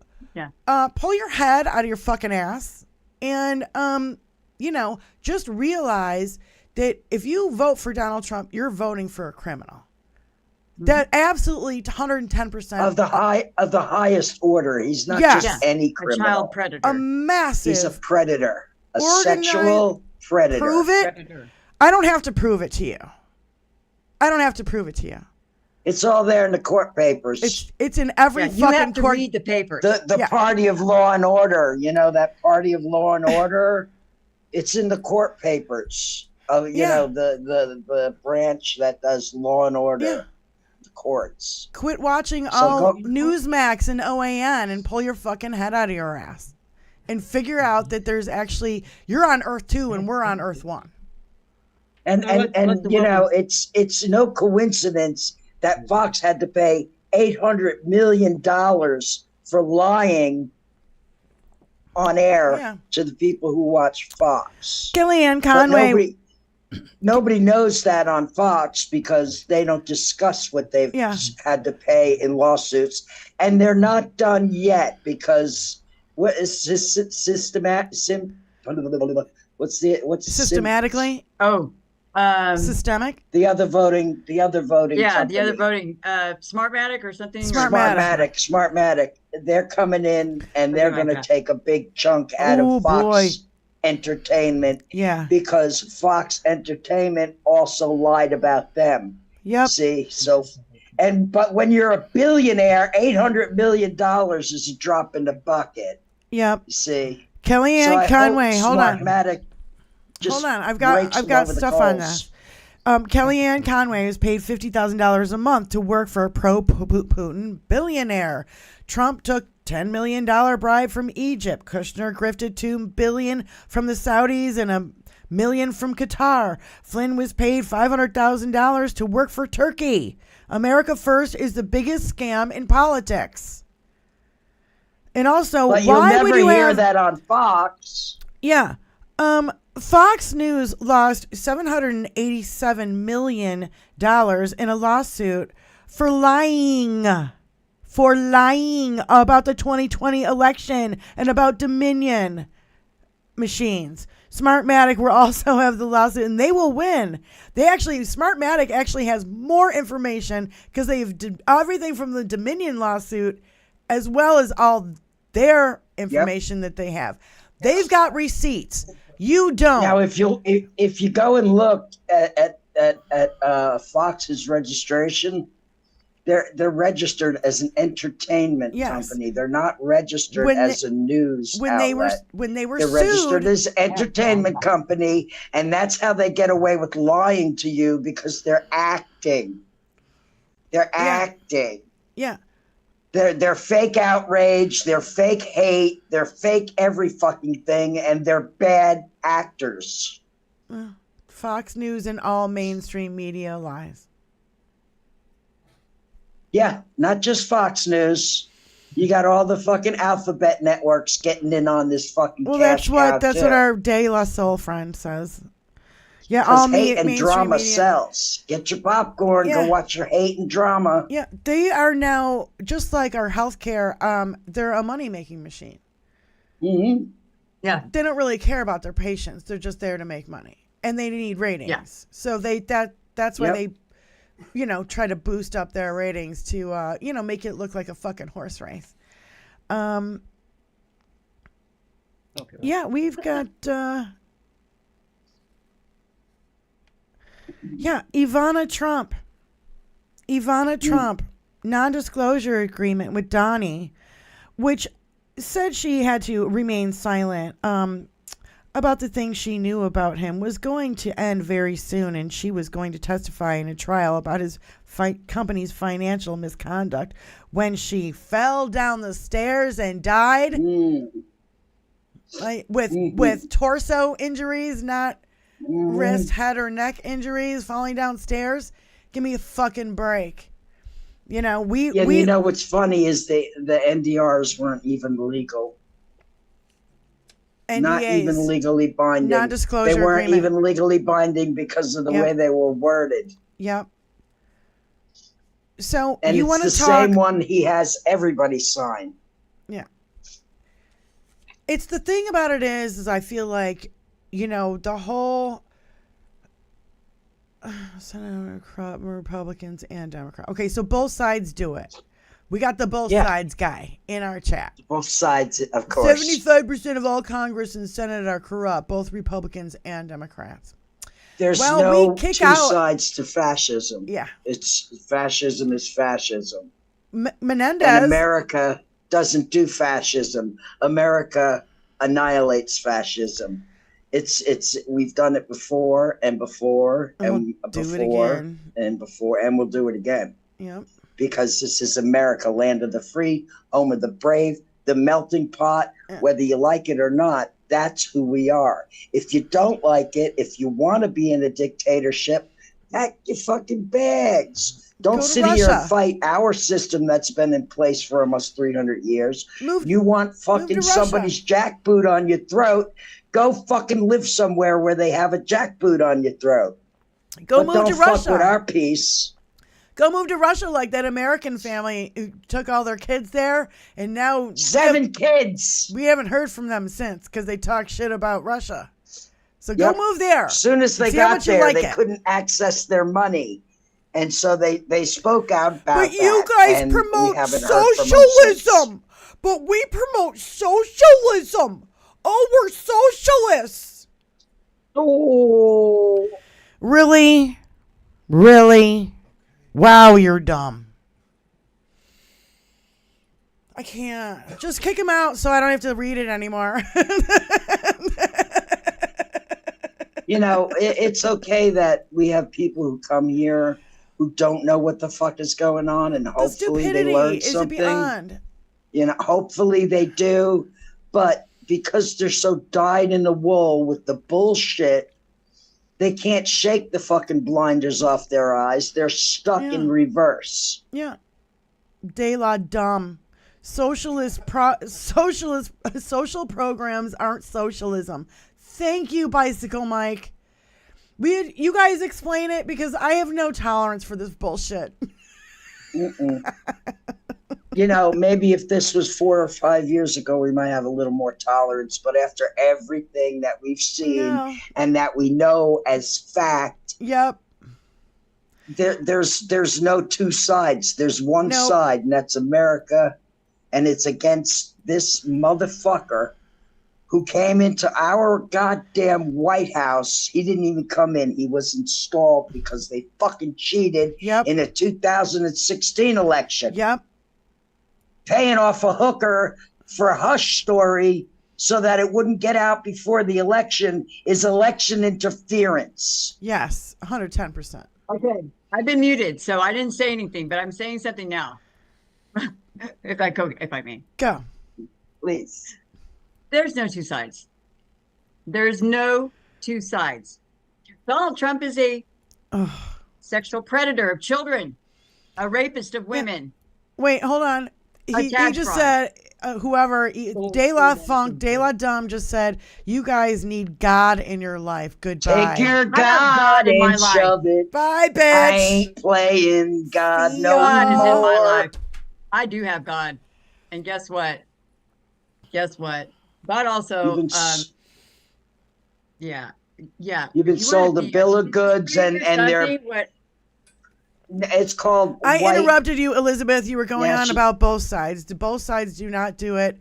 pull your head out of your fucking ass. And, just realize that if you vote for Donald Trump, you're voting for a criminal. That absolutely 110% of the highest order. He's not just any criminal. A child predator. A massive. He's a predator. A organized sexual predator. Prove it. Predator. I don't have to prove it to you. It's all there in the court papers. It's in every fucking you have to court. read the papers. The party of law and order. You know that party of law and order. It's in the court papers. The branch that does law and order. Yeah. The courts. Quit watching all Newsmax and OAN and pull your fucking head out of your ass, and figure out that there's actually you're on Earth 2 and we're on Earth 1. And it's no coincidence that Fox had to pay $800 million for lying on air to the people who watch Fox. Kellyanne Conway. Nobody knows that on Fox because they don't discuss what they've had to pay in lawsuits, and they're not done yet because what is systematically? Systemic. The other voting. Yeah, company. the other voting. Smartmatic or something. Smartmatic. They're coming in and they're going to take a big chunk out of Fox Entertainment. Yeah. Because Fox Entertainment also lied about them. Yep. See, but when you're a billionaire, $800 million is a drop in the bucket. Yep. See. Kellyanne Conway, hold on. Smartmatic. Hold on, I've got stuff on this. Kellyanne Conway is paid $50,000 a month to work for a pro-Putin billionaire. Trump took $10 million bribe from Egypt. Kushner grifted $2 billion from the Saudis and $1 million from Qatar. Flynn was paid $500,000 to work for Turkey. America First is the biggest scam in politics. And also, but why would you hear that on Fox? Yeah. Fox News lost $787 million in a lawsuit for lying about the 2020 election and about Dominion machines. Smartmatic will also have the lawsuit, and they will win. Smartmatic actually has more information because they've did everything from the Dominion lawsuit as well as all their information that they have. They've got receipts. You don't. Now, if you go and look at Fox's registration, they're registered as an entertainment company. They're not registered as a news outlet. They're sued, registered as an entertainment company, and that's how they get away with lying to you because they're acting. They're acting. Yeah. They're fake outrage, they're fake hate, they're fake every fucking thing, and they're bad actors. Fox News and all mainstream media lies. Yeah, not just Fox News. You got all the fucking alphabet networks getting in on this fucking. Well, that's what our De La Soul friend says. Yeah, all hate and drama media sells. Get your popcorn. Go watch your hate and drama. Yeah, they are now just like our healthcare. They're a money making machine. Mm-hmm. Yeah, they don't really care about their patients. They're just there to make money, and they need ratings. Yeah. So that's why they, try to boost up their ratings to make it look like a fucking horse race. Okay. Yeah, we've got. Ivana Trump, non-disclosure agreement with Donnie, which said she had to remain silent about the things she knew about him, was going to end very soon, and she was going to testify in a trial about his company's financial misconduct when she fell down the stairs and died with torso injuries, not wrist, head, or neck injuries, falling downstairs. Give me a fucking break. You know what's funny is the NDRs weren't even legal. NDAs, not even legally binding. Non-disclosure They weren't agreement. even legally binding because of the way they were worded. Yep. So and you want to talk? talk? The same one he has everybody sign. Yeah. It's the thing about it is I feel like, you know, the whole Senate Republicans and Democrats. Okay, so both sides do it. We got the both sides guy in our chat. Both sides, of course. 75% of all Congress and Senate are corrupt, both Republicans and Democrats. There's no two sides to fascism. Yeah. Fascism is fascism. Menendez. And America doesn't do fascism. America annihilates fascism. We've done it before and before and before and before, and we'll do it again. Yep. Because this is America, land of the free, home of the brave, the melting pot. Whether you like it or not, that's who we are. If you don't like it, if you want to be in a dictatorship, pack your fucking bags. Don't sit here and fight our system that's been in place for almost 300 years. You want fucking somebody's jackboot on your throat, go fucking live somewhere where they have a jackboot on your throat. Go move to Russia. Don't fuck with our peace. Go move to Russia like that American family who took all their kids there, and now 7 kids. We haven't heard from them since because they talk shit about Russia. So go move there. As soon as they got there, they couldn't access their money, and so they spoke out about that. But you guys promote socialism. But we promote socialism. Oh, we're socialists. Oh, really, really. Wow, you're dumb. I can't. Just kick him out so I don't have to read it anymore. You know, it's okay that we have people who come here who don't know what the fuck is going on, and hopefully they learn something. Beyond. You know, hopefully they do. But because they're so dyed in the wool with the bullshit, they can't shake the fucking blinders off their eyes. They're stuck in reverse. Yeah. De la dumb. Social programs aren't socialism. Thank you, Bicycle Mike. You guys explain it because I have no tolerance for this bullshit. You know, maybe if this was 4 or 5 years ago, we might have a little more tolerance. But after everything that we've seen and that we know as fact, there's no two sides. There's one side, and that's America, and it's against this motherfucker who came into our goddamn White House. He didn't even come in. He was installed because they fucking cheated in the 2016 election. Paying off a hooker for a hush story so that it wouldn't get out before the election is election interference. Yes, 110%. Okay, I've been muted, so I didn't say anything, but I'm saying something now. if I may. Go. Please. There's no two sides. There's no two sides. Donald Trump is a sexual predator of children, a rapist of women. Wait, hold on. He just said, whoever, De La Dumb just said, you guys need God in your life. Goodbye. Take your God and shove it. Bye, bitch. I ain't playing God no God more. is in my life. I do have God. And guess what? God also, You've been sold a bill of goods and they're... It's called. I interrupted you, Elizabeth. You were going on about both sides. Both sides do not do it.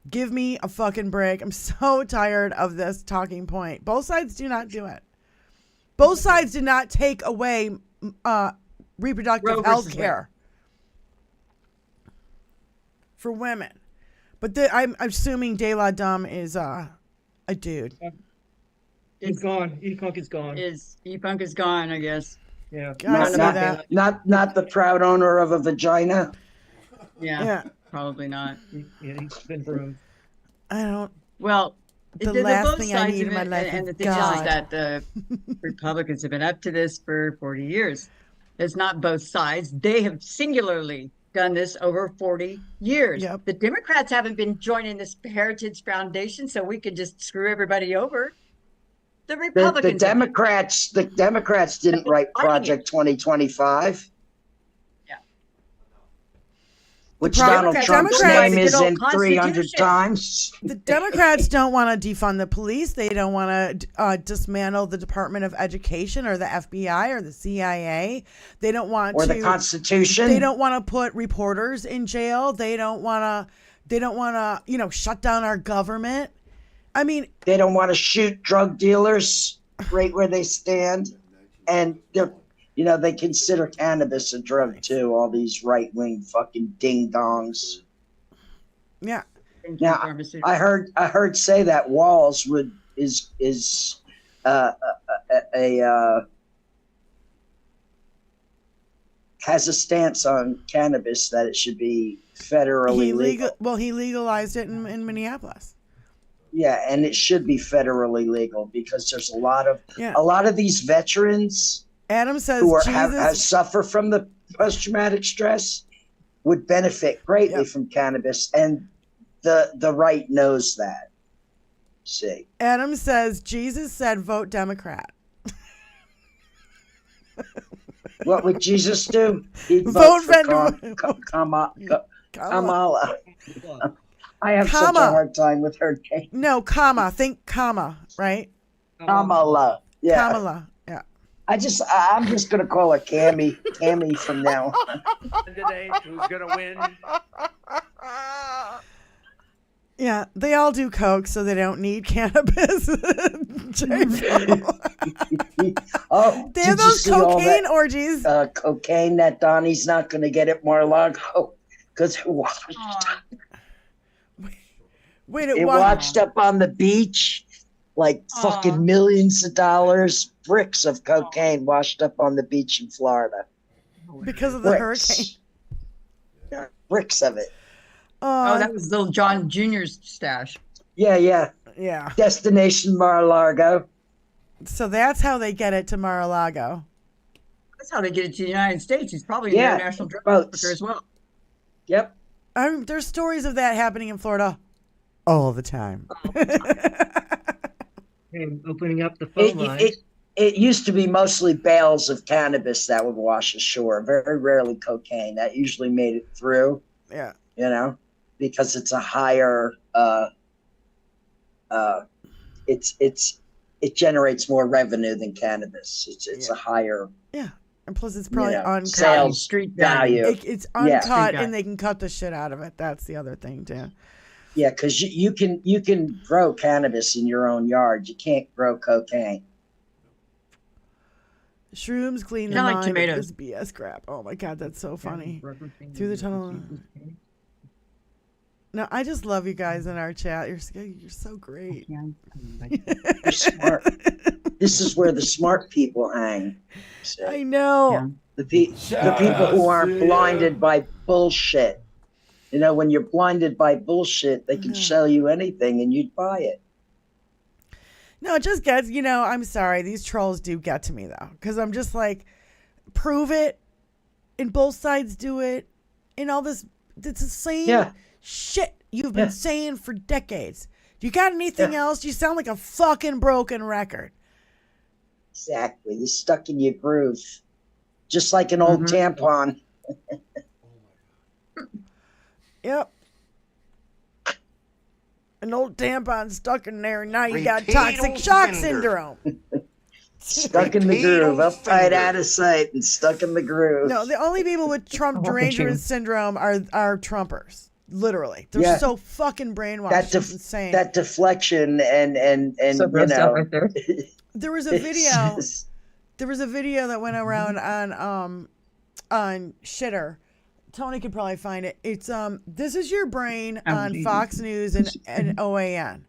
Give me a fucking break. I'm so tired of this talking point. Both sides do not do it. Both sides did not take away reproductive health care for women. But I'm assuming De La Dumb is a dude. He's gone. E-Punk is gone. E-Punk is gone, I guess. Yeah. Not the proud owner of a vagina. Yeah. Probably not. Yeah, he's been groomed. I don't. Well, the last thing I need in my life and is the thing God. is that the Republicans have been up to this for 40 years. It's not both sides. They have singularly done this over 40 years. Yep. The Democrats haven't been joining this Heritage Foundation so we could just screw everybody over. The Republicans. The Democrats didn't write Project 2025. Yeah. which Donald Trump's name is in 300 times. The Democrats don't want to defund the police. They don't want to dismantle the Department of Education or the FBI or the CIA. They don't want or the Constitution. They don't want to put reporters in jail. They don't want to, shut down our government. I mean, they don't want to shoot drug dealers right where they stand, and they consider cannabis a drug too. All these right-wing fucking ding-dongs. Yeah. Now, I heard say that Walls is has a stance on cannabis that it should be federally legal. He legalized it in Minneapolis. Yeah, and it should be federally legal because there's a lot of these veterans. Adam says who have suffer from the post-traumatic stress would benefit greatly from cannabis, and the right knows that. See, Adam says Jesus said, "Vote Democrat." What would Jesus do? He'd vote for Kamala. I have such a hard time with her name. No, think comma, right? Kamala. Yeah. Kamala. Yeah. I'm just gonna call her Cammy from now on. Candidate who's gonna win. Yeah, they all do coke, so they don't need cannabis. They have those cocaine orgies. Cocaine that Donnie's not going to get at Mar-a-Lago because it washed up on the beach, like fucking millions of dollars, bricks of cocaine washed up on the beach in Florida because of the hurricane. Yeah, bricks of it. That was little John Jr.'s stash. Yeah. Destination Mar-a-Lago. So that's how they get it to Mar-a-Lago. That's how they get it to the United States. He's probably an international drug trafficker as well. Yep. There's stories of that happening in Florida all the time. And opening up the phone lines. It used to be mostly bales of cannabis that would wash ashore. Very rarely cocaine. That usually made it through. Yeah. Because it's a higher, it generates more revenue than cannabis. It's a higher. Yeah, and plus it's probably uncut. Sales street value. It's uncut, and they can cut the shit out of it. That's the other thing too. Yeah, because you can grow cannabis in your own yard. You can't grow cocaine. Shrooms clean the mind. Like tomatoes. This BS crap. Oh my god, that's so funny. Through the tunnel. No, I just love you guys in our chat. You're so great. You're smart. This is where the smart people hang. So, I know. The people who aren't blinded by bullshit. When you're blinded by bullshit, they can sell you anything and you'd buy it. No, it just gets, I'm sorry. These trolls do get to me, though. Because I'm just like, prove it. And both sides do it. And all this, it's the same shit you've been saying for decades. You got anything else? You sound like a fucking broken record. Exactly. You're stuck in your groove. Just like an old tampon. Yep. An old tampon stuck in there, and now you got toxic shock syndrome. Stuck in the groove, uptight out of sight, and stuck in the groove. No, the only people with Trump derangement syndrome are Trumpers. Literally, they're so fucking brainwashed. It's insane. That deflection and so right there. There was a video. There was a video that went around on Shitter. Tony could probably find it. It's This Is Your Brain on Fox News and OAN,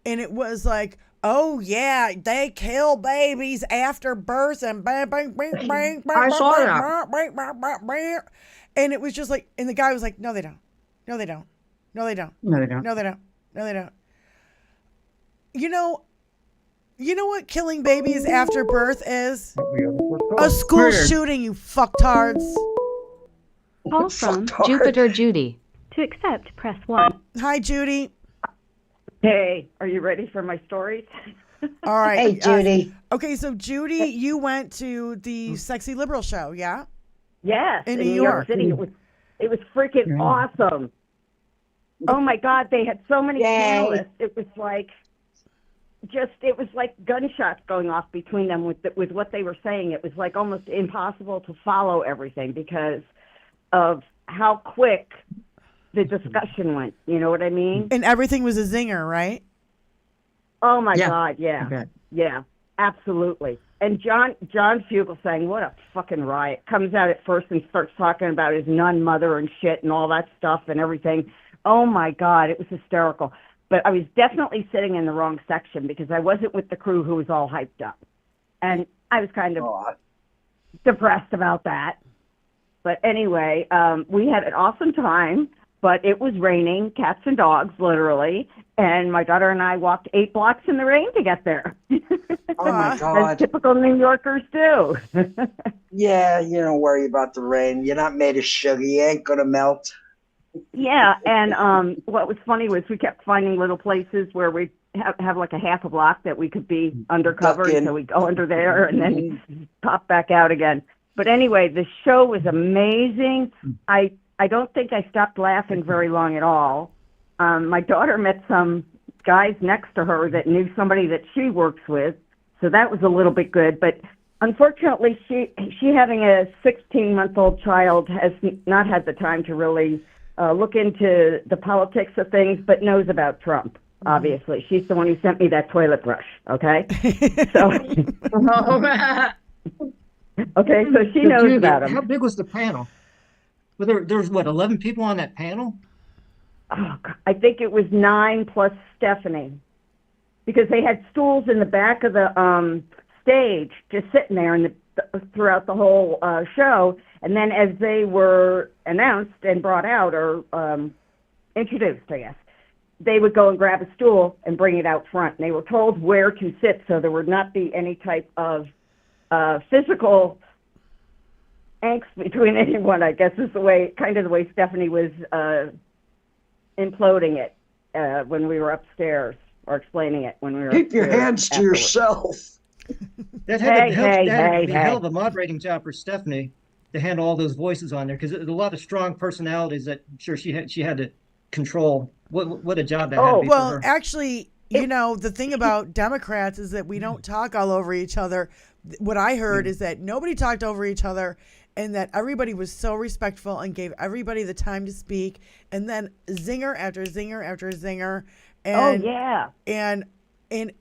and it was like, oh yeah, they kill babies after birth and bang bang bang bang. I saw that. And it was just like, and the guy was like, no, they don't. No, they don't. No, they don't. No, they don't. No, they don't. No, they don't. You know what killing babies after birth is? A school shooting, you fucktards. Call from Jupiter Judy. To accept, press 1. Hi, Judy. Hey, are you ready for my stories? All right. Hey, Judy. Okay, so Judy, you went to the Sexy Liberal show, yeah? Yes, in New York City. It was freaking awesome. Oh my God, they had so many panelists. It was like gunshots going off between them with what they were saying. It was like almost impossible to follow everything because of how quick the discussion went. You know what I mean? And everything was a zinger, right? Oh my God, yeah. Okay. Yeah, absolutely. And John Fugelsang, what a fucking riot. Comes out at first and starts talking about his nun mother and shit and all that stuff and everything. Oh my God, it was hysterical. But I was definitely sitting in the wrong section because I wasn't with the crew who was all hyped up. And I was kind of depressed about that. But anyway, we had an awesome time, but it was raining, cats and dogs, literally. And my daughter and I walked 8 blocks in the rain to get there. Oh my God. As typical New Yorkers do. Yeah, you don't worry about the rain. You're not made of sugar. You ain't going to melt. Yeah, and what was funny was we kept finding little places where we have like a half a block that we could be undercover, so we go under there and then pop back out again. But anyway, the show was amazing. I don't think I stopped laughing very long at all. My daughter met some guys next to her that knew somebody that she works with, so that was a little bit good. But unfortunately, she having a 16-month-old child has not had the time to really look into the politics of things, but knows about Trump, obviously. She's the one who sent me that toilet brush, okay? So, okay, so she knows about him. How big was the panel? Well, there was, what, 11 people on that panel? Oh, I think it was 9 plus Stephanie, because they had stools in the back of the stage just sitting there throughout the whole show. And then as they were announced and brought out or introduced, I guess, they would go and grab a stool and bring it out front. And they were told where to sit so there would not be any type of physical angst between anyone, I guess is the way Stephanie was imploding it when we were upstairs, or explaining it when we were Keep your upstairs hands to afterwards. yourself. That had to be a hell of a moderating job for Stephanie to handle all those voices on there, because there's a lot of strong personalities that I'm sure she had to control. What a job that had to be for her. Actually, you know, the thing about Democrats is that we don't talk all over each other. What I heard is that nobody talked over each other, and that everybody was so respectful and gave everybody the time to speak, and then zinger after zinger after zinger. And, and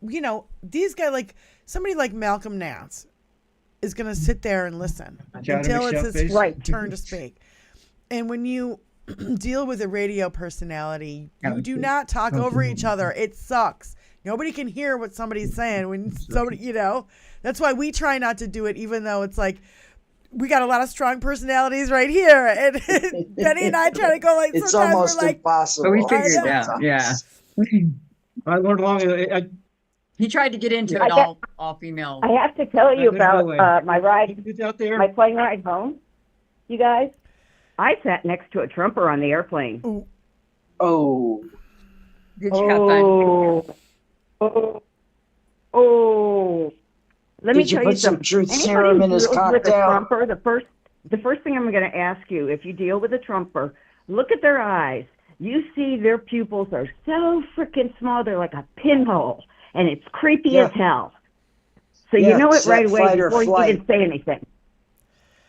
you know, these guys, like somebody like Malcolm Nance is going to sit there and listen until it's his turn to speak. And when you deal with a radio personality, you do not talk over each other. It sucks. Nobody can hear what somebody's saying when somebody, you know, that's why we try not to do it, even though it's like, we got a lot of strong personalities right here. And Benny and I try to go like, it's almost like, impossible. But we figured it out. Yeah. I learned along. He tried to get into it all female. I have to tell you about my plane ride home. You guys, I sat next to a Trumper on the airplane. Oh. Did you have fun? Oh. Let me tell you some truth serum in his cocktail? Trumper, the first thing I'm going to ask you, if you deal with a Trumper, look at their eyes. You see their pupils are so freaking small, they're like a pinhole, and it's creepy as hell. So you know it right away before you even say anything.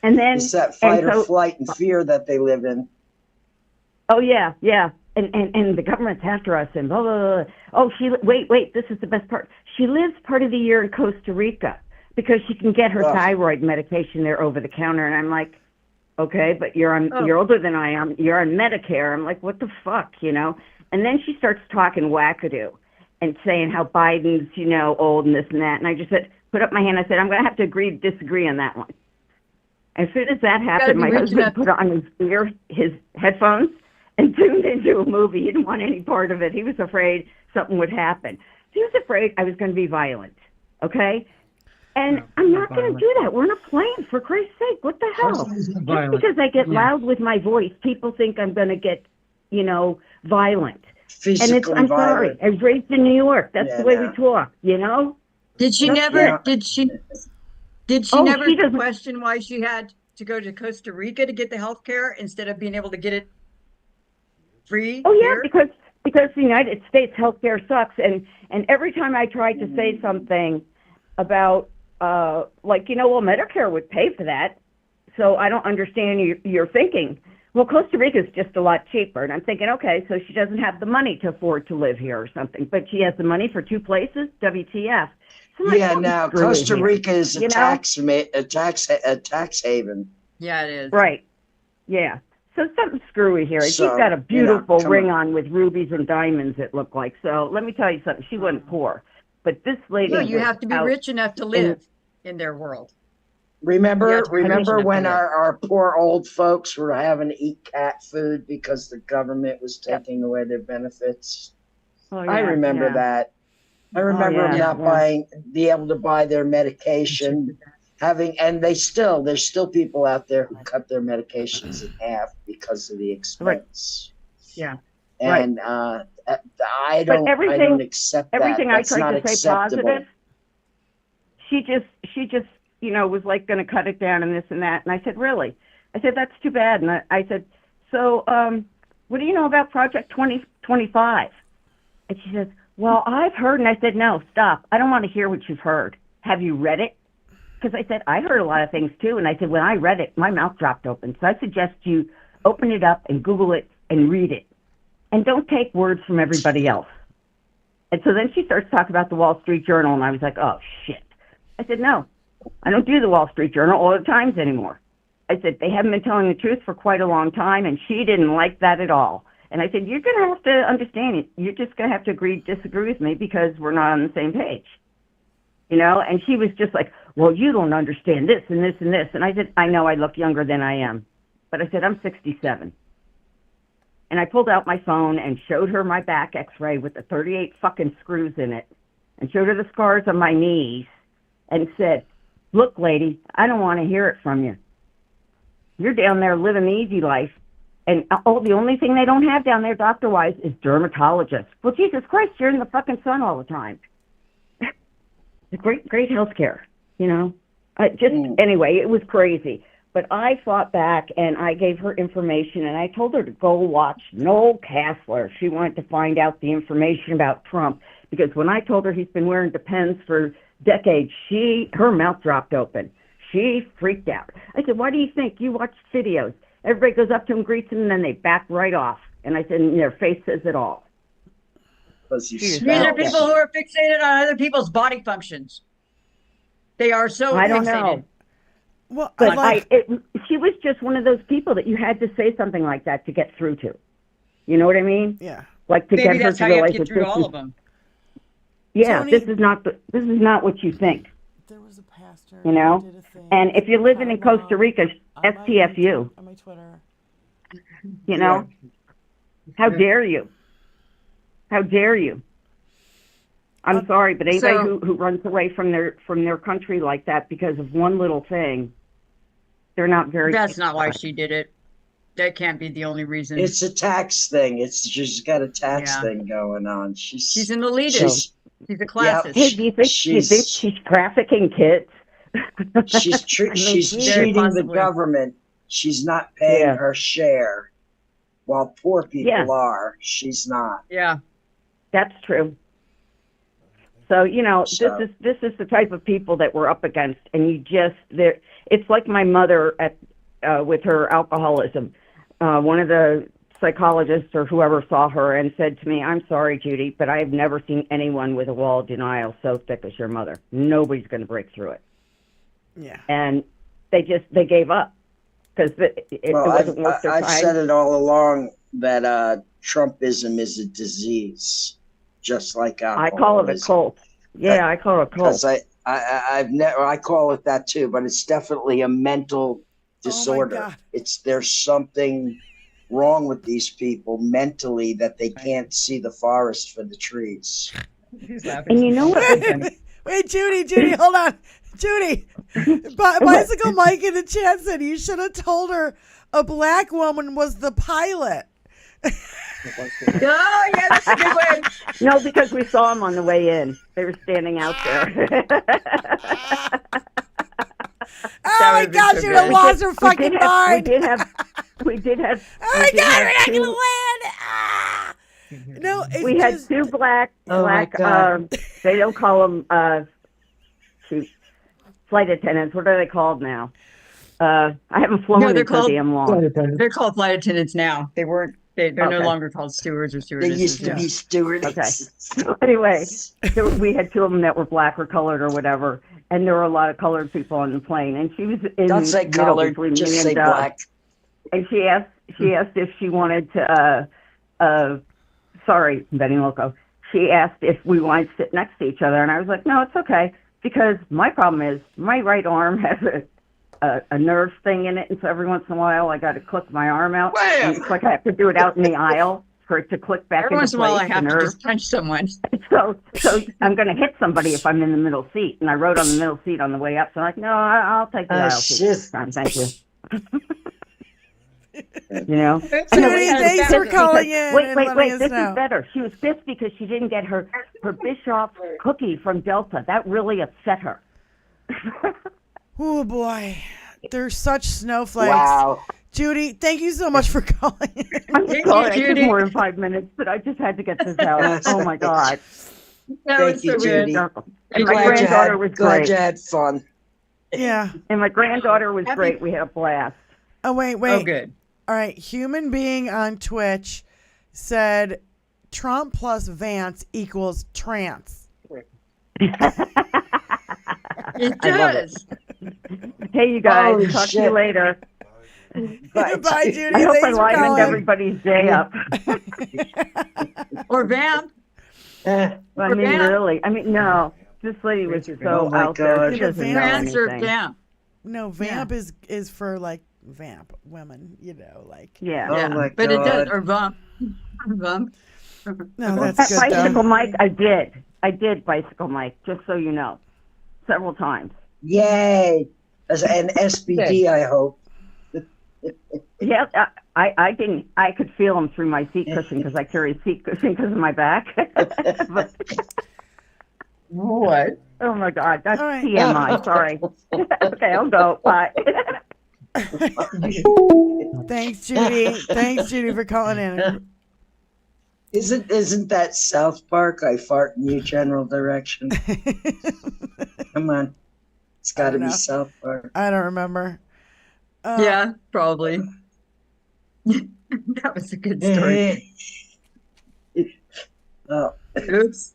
And then it's that fight or flight and fear that they live in. Oh yeah. And the government's after us and blah, blah, blah. Oh, wait, this is the best part. She lives part of the year in Costa Rica because she can get her thyroid medication there over the counter. And I'm like, okay, but you're older than I am. You're on Medicare. I'm like, what the fuck, you know? And then she starts talking wackadoo and saying how Biden's, you know, old and this and that. And I just said, put up my hand. I said, I'm going to have to disagree on that one. As soon as that happened, my husband put on his headphones and tuned into a movie. He didn't want any part of it. He was afraid something would happen. He was afraid I was going to be violent, okay? And I'm not going to do that. We're on a plane, for Christ's sake. What the hell? Just because I get loud with my voice, people think I'm going to get, you know, violent. I'm sorry. I was raised in New York. That's the way we talk, you know? Did she never question why she had to go to Costa Rica to get the health care instead of being able to get it free? Oh yeah, here? because the United States healthcare sucks, and every time I tried to say something about like, you know, well, Medicare would pay for that, so I don't understand your thinking. Well, Costa Rica is just a lot cheaper, and I'm thinking, okay, so she doesn't have the money to afford to live here or something, but she has the money for 2 places. WTF? So I'm Yeah, now Costa Rica is a you know? tax haven. Yeah, it is. Right. Yeah. So something screwy here. She's So, got a beautiful come ring on. on with rubies and diamonds, it looked like. So let me tell you something. She wasn't poor. But this lady. No, you was have to be out rich enough to live in their world. Remember enough when to live. our poor old folks were having to eat cat food because the government was taking away their benefits? Oh, I yeah, remember yeah. that. I remember yeah, not be able to buy their medication, and there's still people out there who cut their medications in half because of the expense. Yeah. And I don't accept that. Everything That's I tried not to say acceptable. positive, she just, you know, was like going to cut it down and this and that. And I said, really? I said, that's too bad. And I said, so what do you know about Project 2025? And she says, well, I've heard. And I said, no, stop. I don't want to hear what you've heard. Have you read it? Because I said, I heard a lot of things too. And I said, when I read it, my mouth dropped open. So I suggest you open it up and Google it and read it. And don't take words from everybody else. And so then she starts talking about the Wall Street Journal. And I was like, oh, shit. I said, no, I don't do the Wall Street Journal all the times anymore. I said, they haven't been telling the truth for quite a long time. And she didn't like that at all. And I said, you're going to have to understand it. You're just going to have to disagree with me because we're not on the same page. You know, and she was just like, well, you don't understand this and this and this. And I said, I know I look younger than I am. But I said, I'm 67. And I pulled out my phone and showed her my back x-ray with the 38 fucking screws in it and showed her the scars on my knees and said, look, lady, I don't want to hear it from you. You're down there living the easy life. And the only thing they don't have down there doctor-wise is dermatologists. Well, Jesus Christ, you're in the fucking sun all the time. Great health care, you know. Anyway, it was crazy. But I fought back, and I gave her information, and I told her to go watch Noel Castler. She wanted to find out the information about Trump, because when I told her he's been wearing Depends for decades, her mouth dropped open. She freaked out. I said, why do you think? You watch videos. Everybody goes up to him, greets him, and then they back right off. And I said, their face says it all. These are people who are fixated on other people's body functions. They are so I don't fixated. know. Well, but she was just one of those people that you had to say something like that to get through to. You know what I mean? Yeah. Like to Maybe get her that's to how you have realize to get that through to this all is, of them. yeah, Tony, this is not what you think. There was a pastor. You know, who did a thing and if you're living in Costa Rica, STFU. On my Twitter. You know, how dare you? How dare you? I'm sorry, but anybody who runs away from their country like that because of one little thing, they're not very. That's not why she did it. That can't be the only reason. It's a tax thing. She's got a tax thing going on. She's an elitist. She's a classist. Hey, do you think she's trafficking kids? She's cheating the government. She's not paying her share, while poor people are. She's not. Yeah, that's true. So you know, this is the type of people that we're up against, and it's like my mother with her alcoholism. One of the psychologists or whoever saw her and said to me, I'm sorry, Judy, but I have never seen anyone with a wall of denial so thick as your mother. Nobody's going to break through it. Yeah. And they gave up because it wasn't worth their time. I've said it all along that Trumpism is a disease, just like alcoholism. I call it a cult. Yeah, I call it a cult. Because I call it that too, but it's definitely a mental disorder. There's something wrong with these people mentally that they can't see the forest for the trees. And you know what? Wait, Judy, hold on. Judy, Bicycle Mike in the chat said you should have told her a black woman was the pilot. Oh, yeah, that's a good one. No, because we saw them on the way in. They were standing out there. Oh my gosh, you'd have lost her fucking mind. We did have. Oh my God, we're not gonna win. Ah! No, it's We had two black. They don't call them flight attendants. What are they called now? I haven't flown in so damn long. They're called flight attendants now. They weren't. They're no longer called stewards or stewardesses. They used to be stewards. Okay. So anyway, we had two of them that were black or colored or whatever, and there were a lot of colored people on the plane. And she was in Don't say colored, just say black. And she asked if she wanted to. Sorry, Benny Loco. She asked if we wanted to sit next to each other, and I was like, no, it's okay, because my problem is my right arm has a nerve thing in it, and so every once in a while I got to click my arm out. And it's like I have to do it out in the aisle for it to click back every into once in a while place. I have to just punch someone. So I'm going to hit somebody if I'm in the middle seat, and I rode on the middle seat on the way up. So I'm like, no, I'll take the aisle seat this time. Thank you. You know? Thanks for calling in. Wait. This is better. She was pissed because she didn't get her Bischoff cookie from Delta. That really upset her. Oh boy, they're such snowflakes. Wow. Judy, thank you so much for calling in. I'm sorry, it took more than 5 minutes, but I just had to get this out. Oh my God. Thank you, Judy. And my granddaughter was glad great. you had fun. Yeah. And my granddaughter was great. We had a blast. Oh, wait. Oh, good. All right. Human Being on Twitch said Trump plus Vance equals trance. It does. Hey, you guys. Holy Talk to shit. you later. Bye, Judy. I hope I Thanks for livened calling. everybody's day up. Or Vamp. I mean, really. I mean, no. This lady was so out there. She doesn't know Vance or anything. Vamp. No, Vamp is for like vamp women, you know, like. Yeah. Oh my God. But it does. Or Vamp. Vamp. No, that's good Bicycle though. Mike, I did Bicycle Mike, just so you know. Several times. Yay. As an SBD, I hope. Yeah, I didn't. I could feel them through my seat cushion because I carry a seat cushion because of my back. But, What? oh my God, that's All right. TMI. Sorry. Okay, I'll go. Bye. Thanks, Judy. Thanks, Judy, for calling in. Isn't that South Park? I fart in your general direction. Come on. It's got to be South Park. I don't remember. Yeah, probably. That was a good story. Oh. Oops.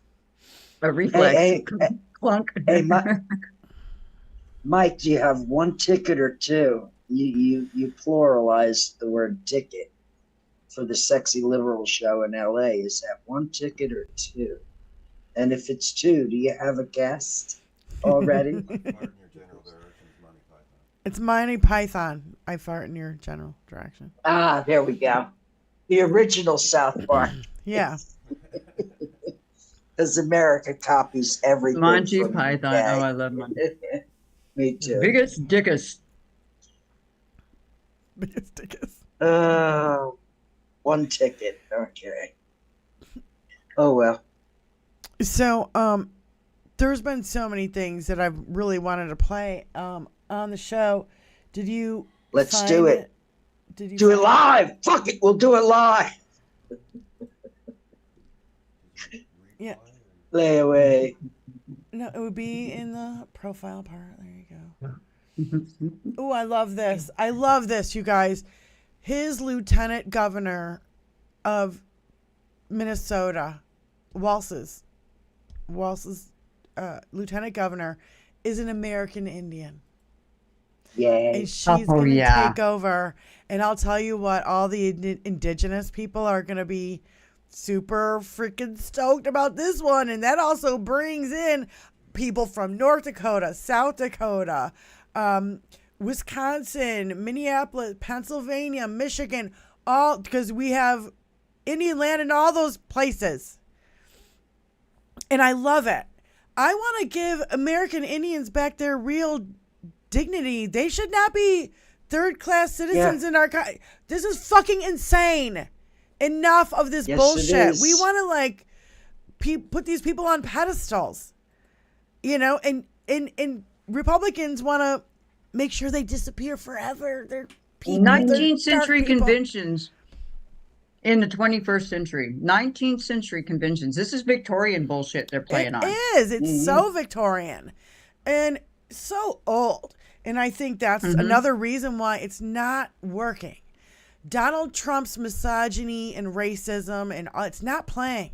A reflex. Hey, Clunk. Hey, Mike, do you have one ticket or two? You pluralized the word ticket for the Sexy Liberal show in LA. Is that one ticket or two? And if it's two, do you have a guest already? It's Monty Python. I fart in your general direction. Ah, there we go. The original South Park. Yeah. Because America copies everything. Monty from Python. the Oh, I love Monty. Me too. Biggest dickus. Biggest dickus. One ticket. Okay. Oh well. So, there's been so many things that I've really wanted to play on the show. Did you? Let's find do it. Did you do it live? Fuck it, we'll do it live. Yeah. Lay away. No, it would be in the profile part. There you go. Oh, I love this. I love this, you guys. His lieutenant governor of Minnesota, Walz's lieutenant governor, is an American Indian. Yay. And she's going to take over. And I'll tell you what, all the indigenous people are going to be super freaking stoked about this one. And that also brings in people from North Dakota, South Dakota, Wisconsin, Minneapolis, Pennsylvania, Michigan, all because we have Indian land in all those places. And I love it. I want to give American Indians back their real dignity. They should not be third-class citizens in our country. This is fucking insane. Enough of this bullshit. We want to like put these people on pedestals, you know, and Republicans want to make sure they disappear forever. They're people. 19th century people. conventions in the 21st century. 19th century conventions. This is Victorian bullshit they're playing on. It is. It's so Victorian and so old. And I think that's another reason why it's not working. Donald Trump's misogyny and racism and it's not playing.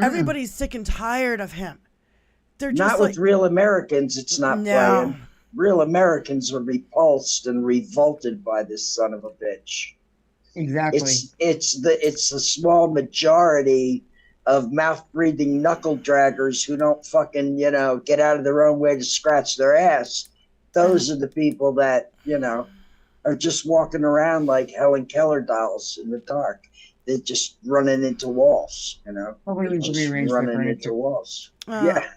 Everybody's sick and tired of him. They're just not with real Americans. It's not playing. Real Americans are repulsed and revolted by this son of a bitch. Exactly. It's the small majority of mouth-breathing knuckle draggers who don't fucking, get out of their own way to scratch their ass. Those are the people that, are just walking around like Helen Keller dolls in the dark. They're just running into walls, running into walls. Yeah.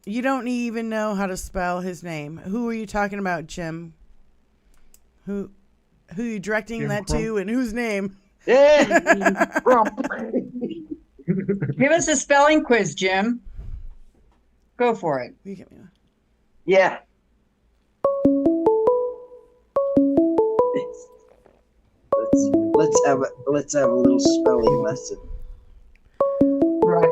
You don't even know how to spell his name. Who are you talking about, Jim? Who are you directing Jim that Crump. To, and whose name? Give us a spelling quiz, Jim. Go for it. Yeah. Let's have a little spelling lesson. Right.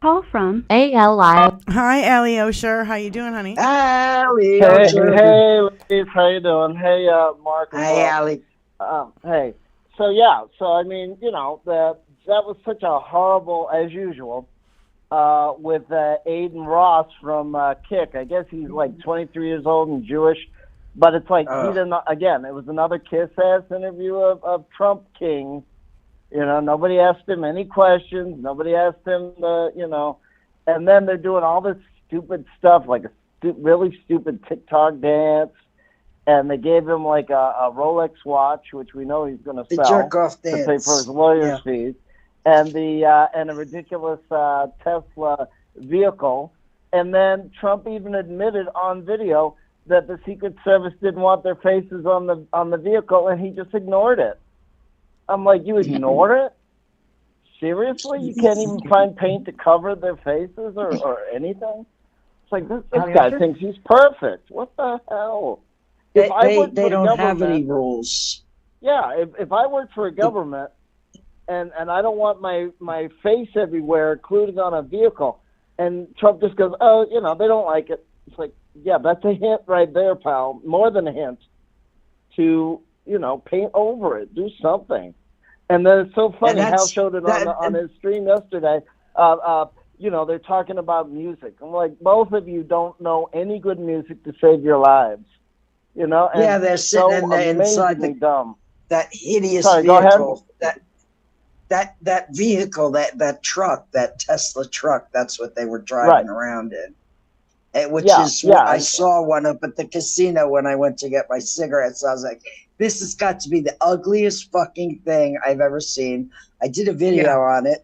Call from ALI. Hi, Allie Osher. How you doing, honey? Allie Osher. Hey, Louise. How you doing? Hey, Mark. Hi, Allie. Hey. So, yeah. So, I mean, that was such a horrible, as usual, with Aiden Ross from Kick. I guess he's like 23 years old and Jewish. But it's like, he didn't, again, it was another kiss-ass interview of Trump King. Nobody asked him any questions. Nobody asked him, and then they're doing all this stupid stuff, like a really stupid TikTok dance. And they gave him like a Rolex watch, which we know he's going to sell jerk-off dance. To pay for his lawyer's fees. And and a ridiculous Tesla vehicle. And then Trump even admitted on video that the Secret Service didn't want their faces on the vehicle, and he just ignored it. I'm like, you ignored it? Seriously? You can't even find paint to cover their faces or anything? It's like, this guy thinks he's perfect. What the hell? They don't have any rules. Yeah, if I worked for a government and I don't want my face everywhere, including on a vehicle, and Trump just goes, they don't like it. It's like, yeah, that's a hint right there, pal. More than a hint to, paint over it. Do something. And then it's so funny. Hal showed it on his stream yesterday. They're talking about music. I'm like, both of you don't know any good music to save your lives. And they're sitting inside dumb. That hideous vehicle. That vehicle, that truck, that Tesla truck. That's what they were driving around in. I saw one up at the casino when I went to get my cigarettes. I was like, this has got to be the ugliest fucking thing I've ever seen. I did a video on it.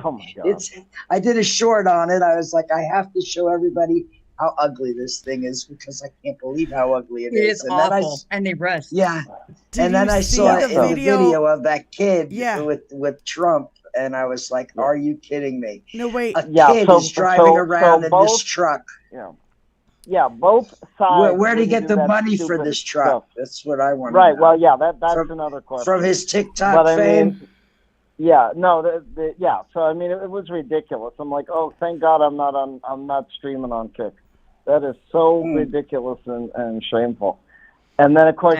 Oh my God. I did a short on it. I was like, I have to show everybody how ugly this thing is because I can't believe how ugly it is. It's awful. And they rest. Yeah. And then I saw the video of that kid with Trump. And I was like, are you kidding me? No, wait. A kid is driving around in this truck. Yeah, both sides. Where did he get the money for this truck? Stuff. That's what I want to know. Well, yeah, that's another question. From his TikTok fame? So, I mean, it was ridiculous. I'm like, oh, thank God I'm not streaming on Kick. That is so ridiculous and shameful. And then, of course,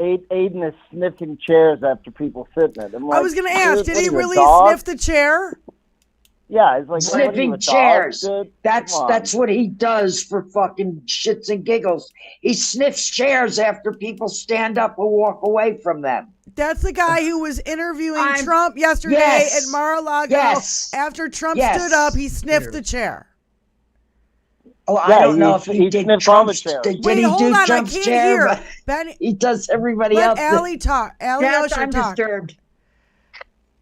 Aiden is sniffing chairs after people sit in it. Like, I was going to ask, did he really sniff the chair? Yeah, it's like sniffing chairs. That's what he does for fucking shits and giggles. He sniffs chairs after people stand up or walk away from them. That's the guy who was interviewing Trump yesterday at Mar-a-Lago. After Trump stood up, he sniffed the chair. Oh, I don't know if he did Trump's chair. Did he do Trump's chair? He does everybody else. Let Allie talk. Allie Osher talk. Disturbed.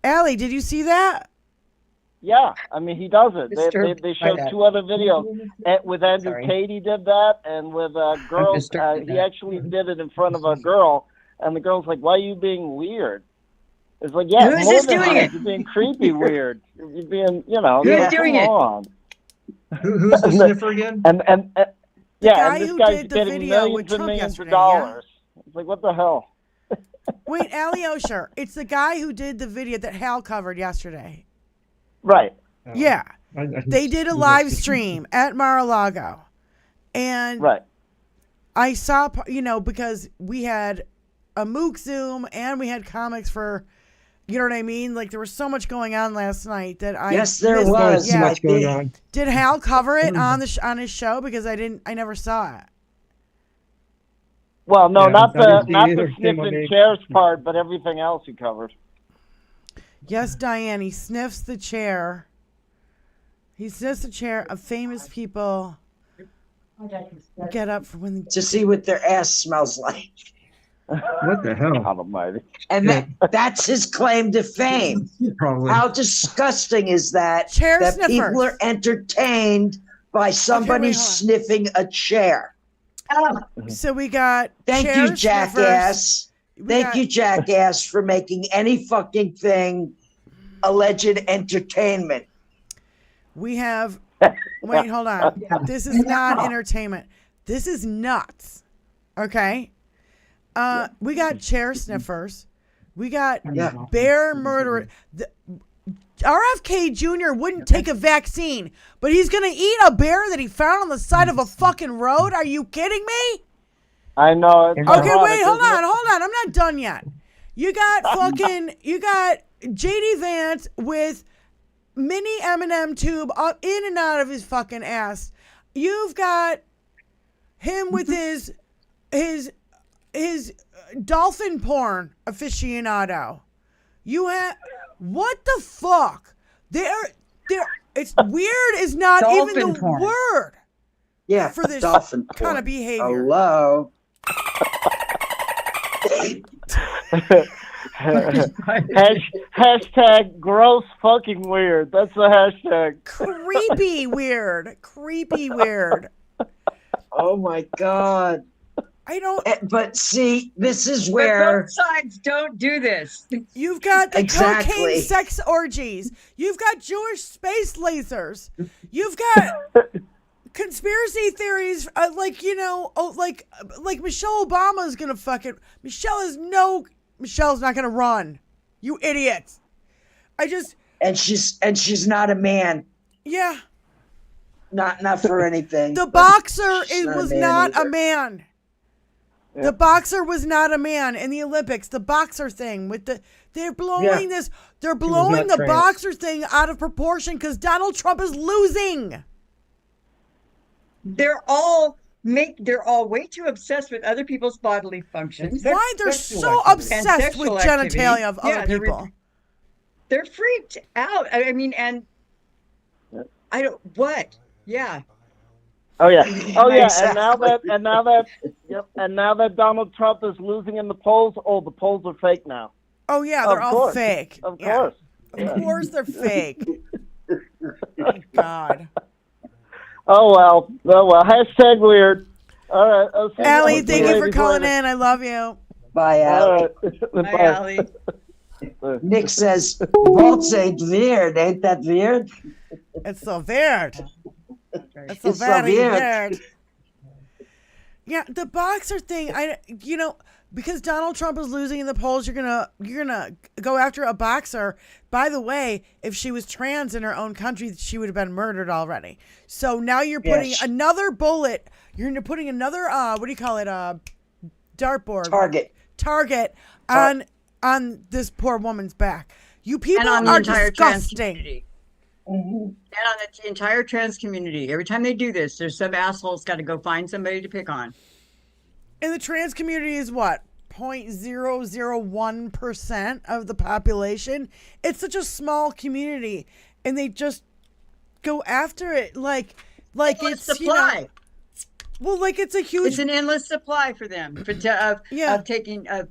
Allie, did you see that? Yeah, I mean, he does it. They showed two other videos. With Andrew Tate, he did that, and with girls, he actually did it in front of a girl, and the girl's like, why are you being weird? It's like, yeah, who's this doing it? You're being creepy weird. You're being, who's doing it? Who's the sniffer again? And Yeah, and guy this who guy's did the getting video with millions and Trump millions yesterday, of dollars. It's like, what the hell? Wait, Ali Osher. It's the guy who did the video that Hal covered yesterday. Right. Yeah. They did a live stream at Mar-a-Lago. And right. I saw, because we had a MOOC Zoom and we had comics for, you know what I mean? Like, there was so much going on last night that I Yes, there missed. was. So much going on. Did Hal cover it on his show? Because I never saw it. Well, no, Yeah, not I the didn't see either. sniffing chairs part, but everything else he covered. Yes, Diane, he sniffs the chair. He sniffs the chair of famous people get up for when to see what their ass smells like. What the hell? God almighty. And that's his claim to fame. Probably. How disgusting is that? Chair that sniffers. people are entertained by somebody wait, hold on. sniffing a chair. So we got Thank chair you, jackass. sniffers. Thank you, jackass, for making any fucking thing alleged entertainment. We have wait, hold on. This is not entertainment. This is nuts. Okay? We got chair sniffers. We got bear murderer. RFK Jr. wouldn't take a vaccine, but he's going to eat a bear that he found on the side of a fucking road? Are you kidding me? I know. It's Okay, ironic, wait, hold isn't it? on. I'm not done yet. You got JD Vance with mini M&M tube up in and out of his fucking ass. You've got him with his dolphin porn aficionado. You have what the fuck? It's weird is not Dolphin even the porn. word. Yeah, for this dolphin kind of behavior. Hello. Hashtag gross fucking weird. That's the hashtag. Creepy weird. Creepy weird. Oh my God. I don't. But see, this is But where both sides don't do this. You've got the Exactly. cocaine sex orgies. You've got Jewish space lasers. You've got conspiracy theories like Michelle Obama is gonna fucking. Michelle's not gonna run. You idiots. and she's not a man. Yeah. Not for anything. The boxer was not a either. man. The boxer was not a man in the Olympics. The boxer thing they're blowing they're blowing the trans. boxer thing out of proportion because Donald Trump is losing. They're all way too obsessed with other people's bodily functions. Why they're Sexual so activity. And obsessed with sexual activity. genitalia of Yeah, other people. They're freaked out. I mean, and I don't what? Yeah. Oh yeah. Oh yeah. Exactly. And now that Donald Trump is losing in the polls, the polls are fake now. Oh yeah, they're Of all course. fake. Of Yeah. course. Of course they're fake. God. Oh well. Hashtag weird. All right. I'll see Allie, thank you for ladies calling later. in. I love you. Bye, Al. All right. Hi, Allie. Nick says, "Volts ain't weird. Ain't that weird?" It's so weird. It's so It's so very weird. weird. Yeah, the boxer thing, because Donald Trump is losing in the polls, you're gonna go after a boxer. By the way, if she was trans in her own country, she would have been murdered already. So now you're putting Yes. another bullet. You're putting another what do you call it? Dartboard target on this poor woman's back. You people And on the are entire trans disgusting. community. And on the entire trans community. Every time they do this, there's some asshole's got to go find somebody to pick on. And the trans community is what? 0.001% of the population. It's such a small community, and they just go after it like it's supply. It's a huge. It's an endless supply for them of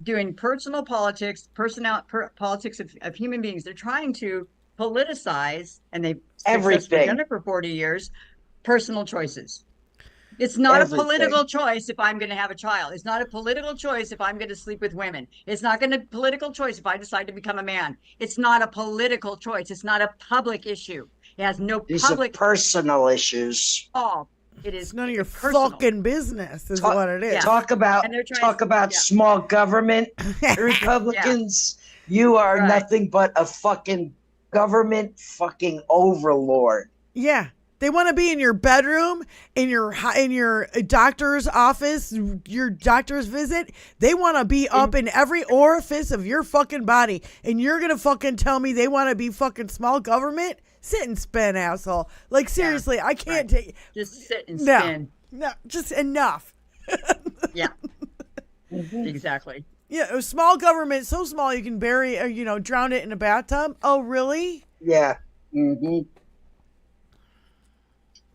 doing personal politics, politics of human beings. They're trying to politicize, and they've successfully Everything. done it for 40 years. Personal choices. It's not Everything. a political choice if I'm going to have a child. It's not a political choice if I'm going to sleep with women. It's not going to political choice if I decide to become a man. It's not a political choice. It's not a public issue. It has no These public. are personal issues. Oh, It is It's none of your personal. fucking business, is what it is. Yeah. Talk about And they're trying small government, Republicans. You are Right. nothing but a fucking government fucking overlord. Yeah. They want to be in your bedroom, in your doctor's office, your doctor's visit. They want to be up in every orifice of your fucking body. And you're going to fucking tell me they want to be fucking small government? Sit and spin, asshole. Like, seriously, I can't take... Just sit and spin. No, just enough. Yeah. Exactly. Yeah, a small government, so small you can bury, drown it in a bathtub. Oh, really? Yeah. Mm-hmm.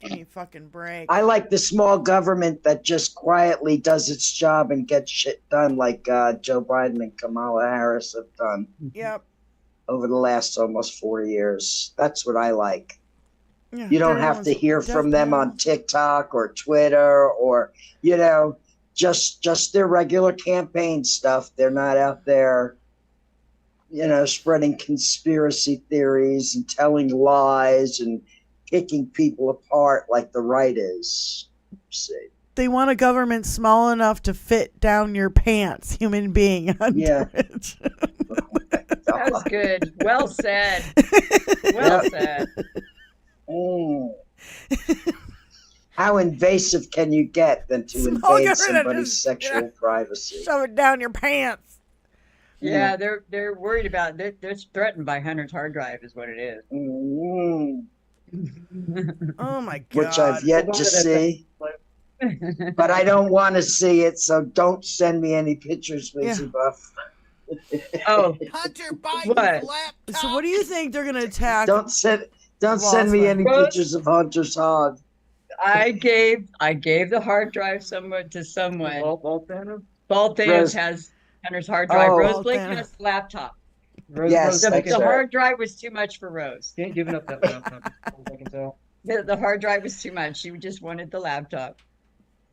Give me a fucking break. I like the small government that just quietly does its job and gets shit done, like Joe Biden and Kamala Harris have done. Yep. Over the last almost 4 years. That's what I like. Yeah, you don't have to hear from them on TikTok or Twitter or, just their regular campaign stuff. They're not out there, spreading conspiracy theories and telling lies and picking people apart like the right is. See. They want a government small enough to fit down your pants, human being. Yeah. That was good. Well said. Well said. How invasive can you get than to invade somebody's sexual privacy? Shove it down your pants. Yeah, they're worried about it. They're threatened by Hunter's hard drive is what it is. Oh my God. Which I've yet to see. But I don't want to see it, so don't send me any pictures, Lizzie Buff. Oh, Hunter Biden's what? laptop. So what do you think they're gonna attack? Don't send me any pictures of Hunter's hog. I gave the hard drive to someone. Balt Thanos has Hunter's hard drive. Oh. Rose Blake has the laptop. Yes, the that's right. hard drive was too much for Rose. She ain't giving up that laptop. I can tell. The hard drive was too much. She just wanted the laptop.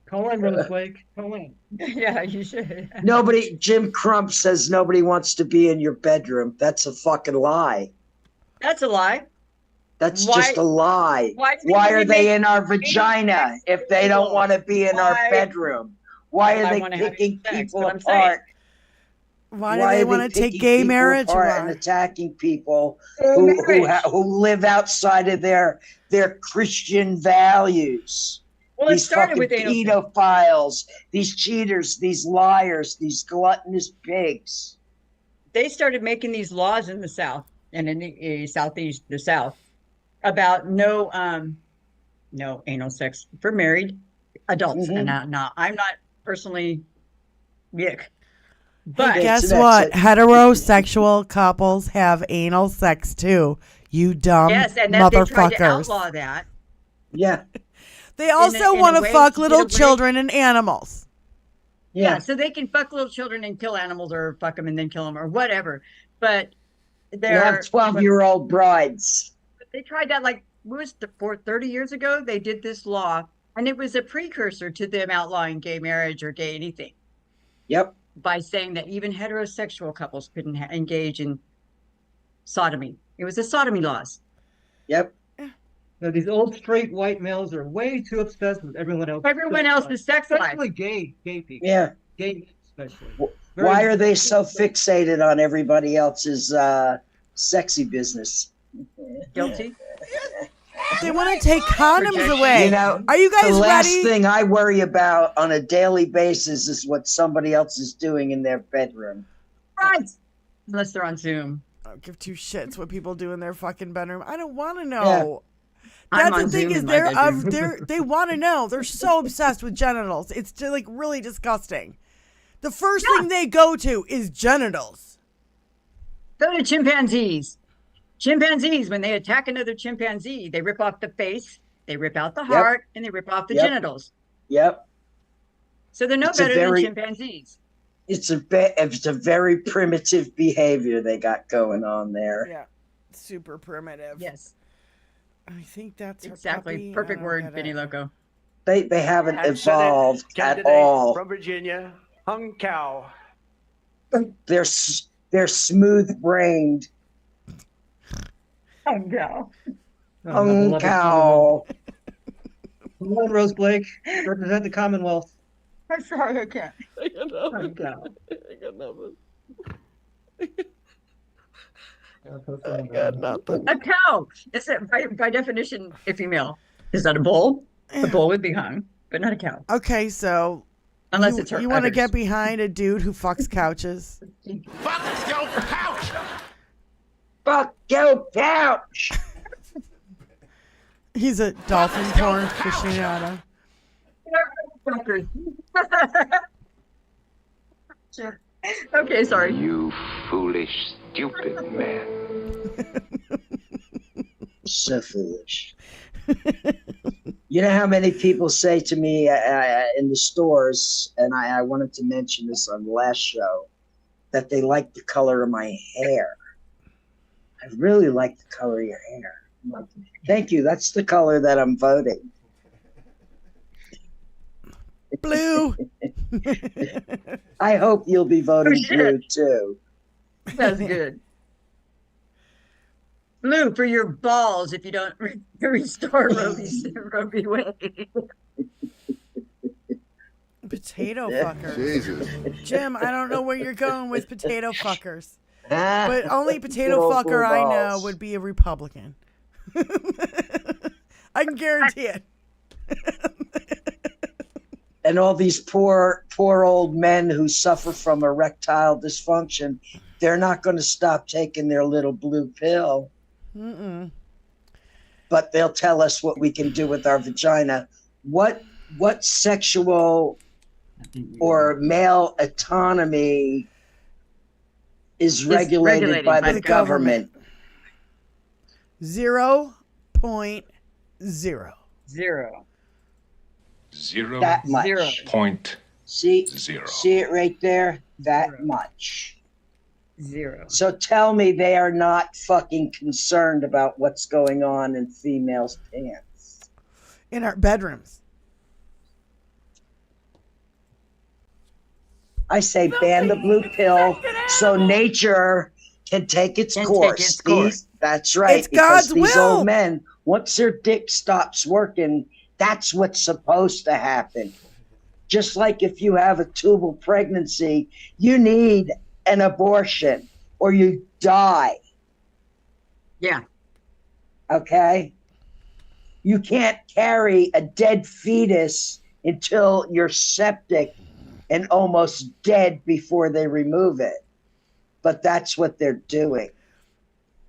Call in, Rose Blake. Call in. Yeah, you should. Jim Crump says nobody wants to be in your bedroom. That's a fucking lie. That's a lie. That's just a lie. Why are they in our vagina if they don't want to be in our bedroom? Why are they picking people apart? Why do they want to take gay marriage and attacking people who live outside of their Christian values? Well, it These started fucking with pedophiles, these cheaters, these liars, these gluttonous pigs. They started making these laws in the South and in the South, about no anal sex for married adults. And now I'm not personally yuck. But hey, guess what? Heterosexual couples have anal sex too. You dumb yes, and motherfuckers. They tried to outlaw that. Yeah. They also want to fuck little children and animals. Yeah, so they can fuck little children and kill animals, or fuck them and then kill them, or whatever. But they have 12-year-old brides. They tried that 30 years ago. They did this law, and it was a precursor to them outlawing gay marriage or gay anything. Yep. By saying that even heterosexual couples couldn't engage in sodomy. It was the sodomy laws. Yep. Now, these old straight white males are way too obsessed with everyone else. Everyone else's sex life. Especially gay people. Yeah. Gay especially. Why are they so fixated on everybody else's sexy business? Guilty. They want to take condoms away. Are you guys ready? The last thing I worry about on a daily basis is what somebody else is doing in their bedroom. Right. Unless they're on Zoom. I don't give two shits what people do in their fucking bedroom. I don't want to know. Yeah. That's the thing is they want to know. They're so obsessed with genitals. It's really disgusting. The first thing they go to is genitals. Go to chimpanzees. Chimpanzees, when they attack another chimpanzee, they rip off the face, they rip out the heart, and they rip off the genitals. Yep. So they're no better than chimpanzees. It's a very primitive behavior they got going on there. Yeah. Super primitive. Yes. I think that's exactly perfect word, Benny Loco. They haven't evolved at all. From Virginia, Hung Cow. They're smooth-brained. Hung Cow. Hung Cow. Come on, Rose Blake. Represent the Commonwealth. I'm sorry, I can't. I got nothing. Oh, I got nothing. I got nothing. A cow. Is it by definition a female? Is that a bull? A bull would be hung, but not a cow. Okay, so Unless it's her. You want to get behind a dude who fucks couches? Fuck your couch! Fuck your couch! He's a dolphin porn aficionado. Okay, sorry. You foolish, stupid man. So foolish. You know how many people say to me in the stores, and I wanted to mention this on the last show, that they like the color of my hair. I really like the color of your hair. I'm like, thank you. That's the color that I'm voting. Blue. I hope you'll be voting blue too. That's good. Blue for your balls if you don't restore Roe Wade. Potato fuckers. Jesus. Jim, I don't know where you're going with potato fuckers. Ah, But only potato good old fucker blue I know balls. would be a Republican. I can guarantee it. And all these poor old men who suffer from erectile dysfunction, they're not going to stop taking their little blue pill. Mm-mm. But they'll tell us what we can do with our vagina. What sexual or male autonomy is regulated by the government? 0.0. Zero. That much. Zero. Point. See Zero. See it right there? That much. Zero. So tell me they are not fucking concerned about what's going on in females' pants. In our bedrooms. I say ban the blue pill so nature can take its course. That's right. It's God's these will. old men, once their dick stops working, that's what's supposed to happen. Just like if you have a tubal pregnancy, you need an abortion or you die. Yeah. Okay? You can't carry a dead fetus until you're septic and almost dead before they remove it. But that's what they're doing.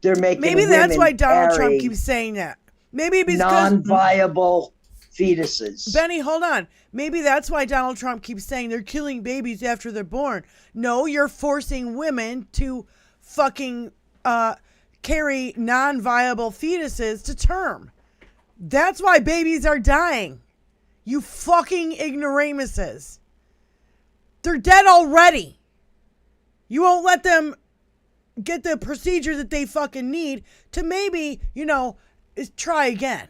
They're making Maybe that's women why Donald Trump carry keeps saying that. Maybe because non-viable fetuses. Benny, hold on. Maybe that's why Donald Trump keeps saying they're killing babies after they're born. No, you're forcing women to fucking carry non-viable fetuses to term. That's why babies are dying. You fucking ignoramuses. They're dead already. You won't let them get the procedure that they fucking need to maybe, try again.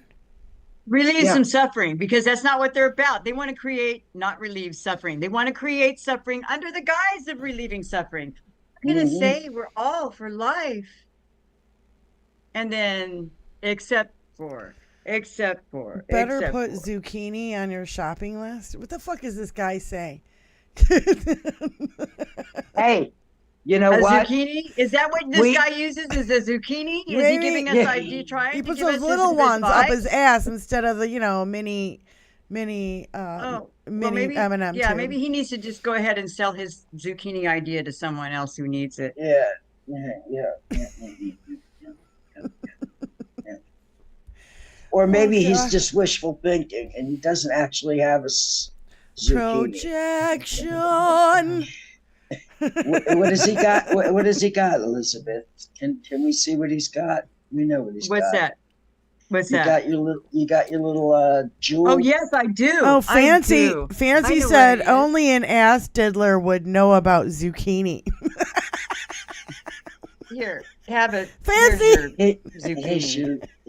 Relieve some suffering, because that's not what they're about. They want to create, not relieve suffering. They want to create suffering under the guise of relieving suffering. I'm going to say we're all for life. And then, except for. Better put zucchini on your shopping list. What the fuck is this guy saying? Hey, you know a what? Zucchini? Is that what this guy uses? Is a zucchini? Is he giving us idea? Trying He to puts give those us little his ones up advice? his ass instead of the, mini Maybe, M&M. yeah, tube. maybe he needs to just go ahead and sell his zucchini idea to someone else who needs it. Yeah. Or maybe he's just wishful thinking and he doesn't actually have a zucchini. Projection. What has he got? What has he got, Elizabeth? Can we see what he's got? We know what he's got. What's that? What's you that? You got your little jewel. Oh yes, I do. Oh, Fancy. I do. Fancy I know said what it is. only an ass diddler would know about zucchini. Here, have it. Fancy.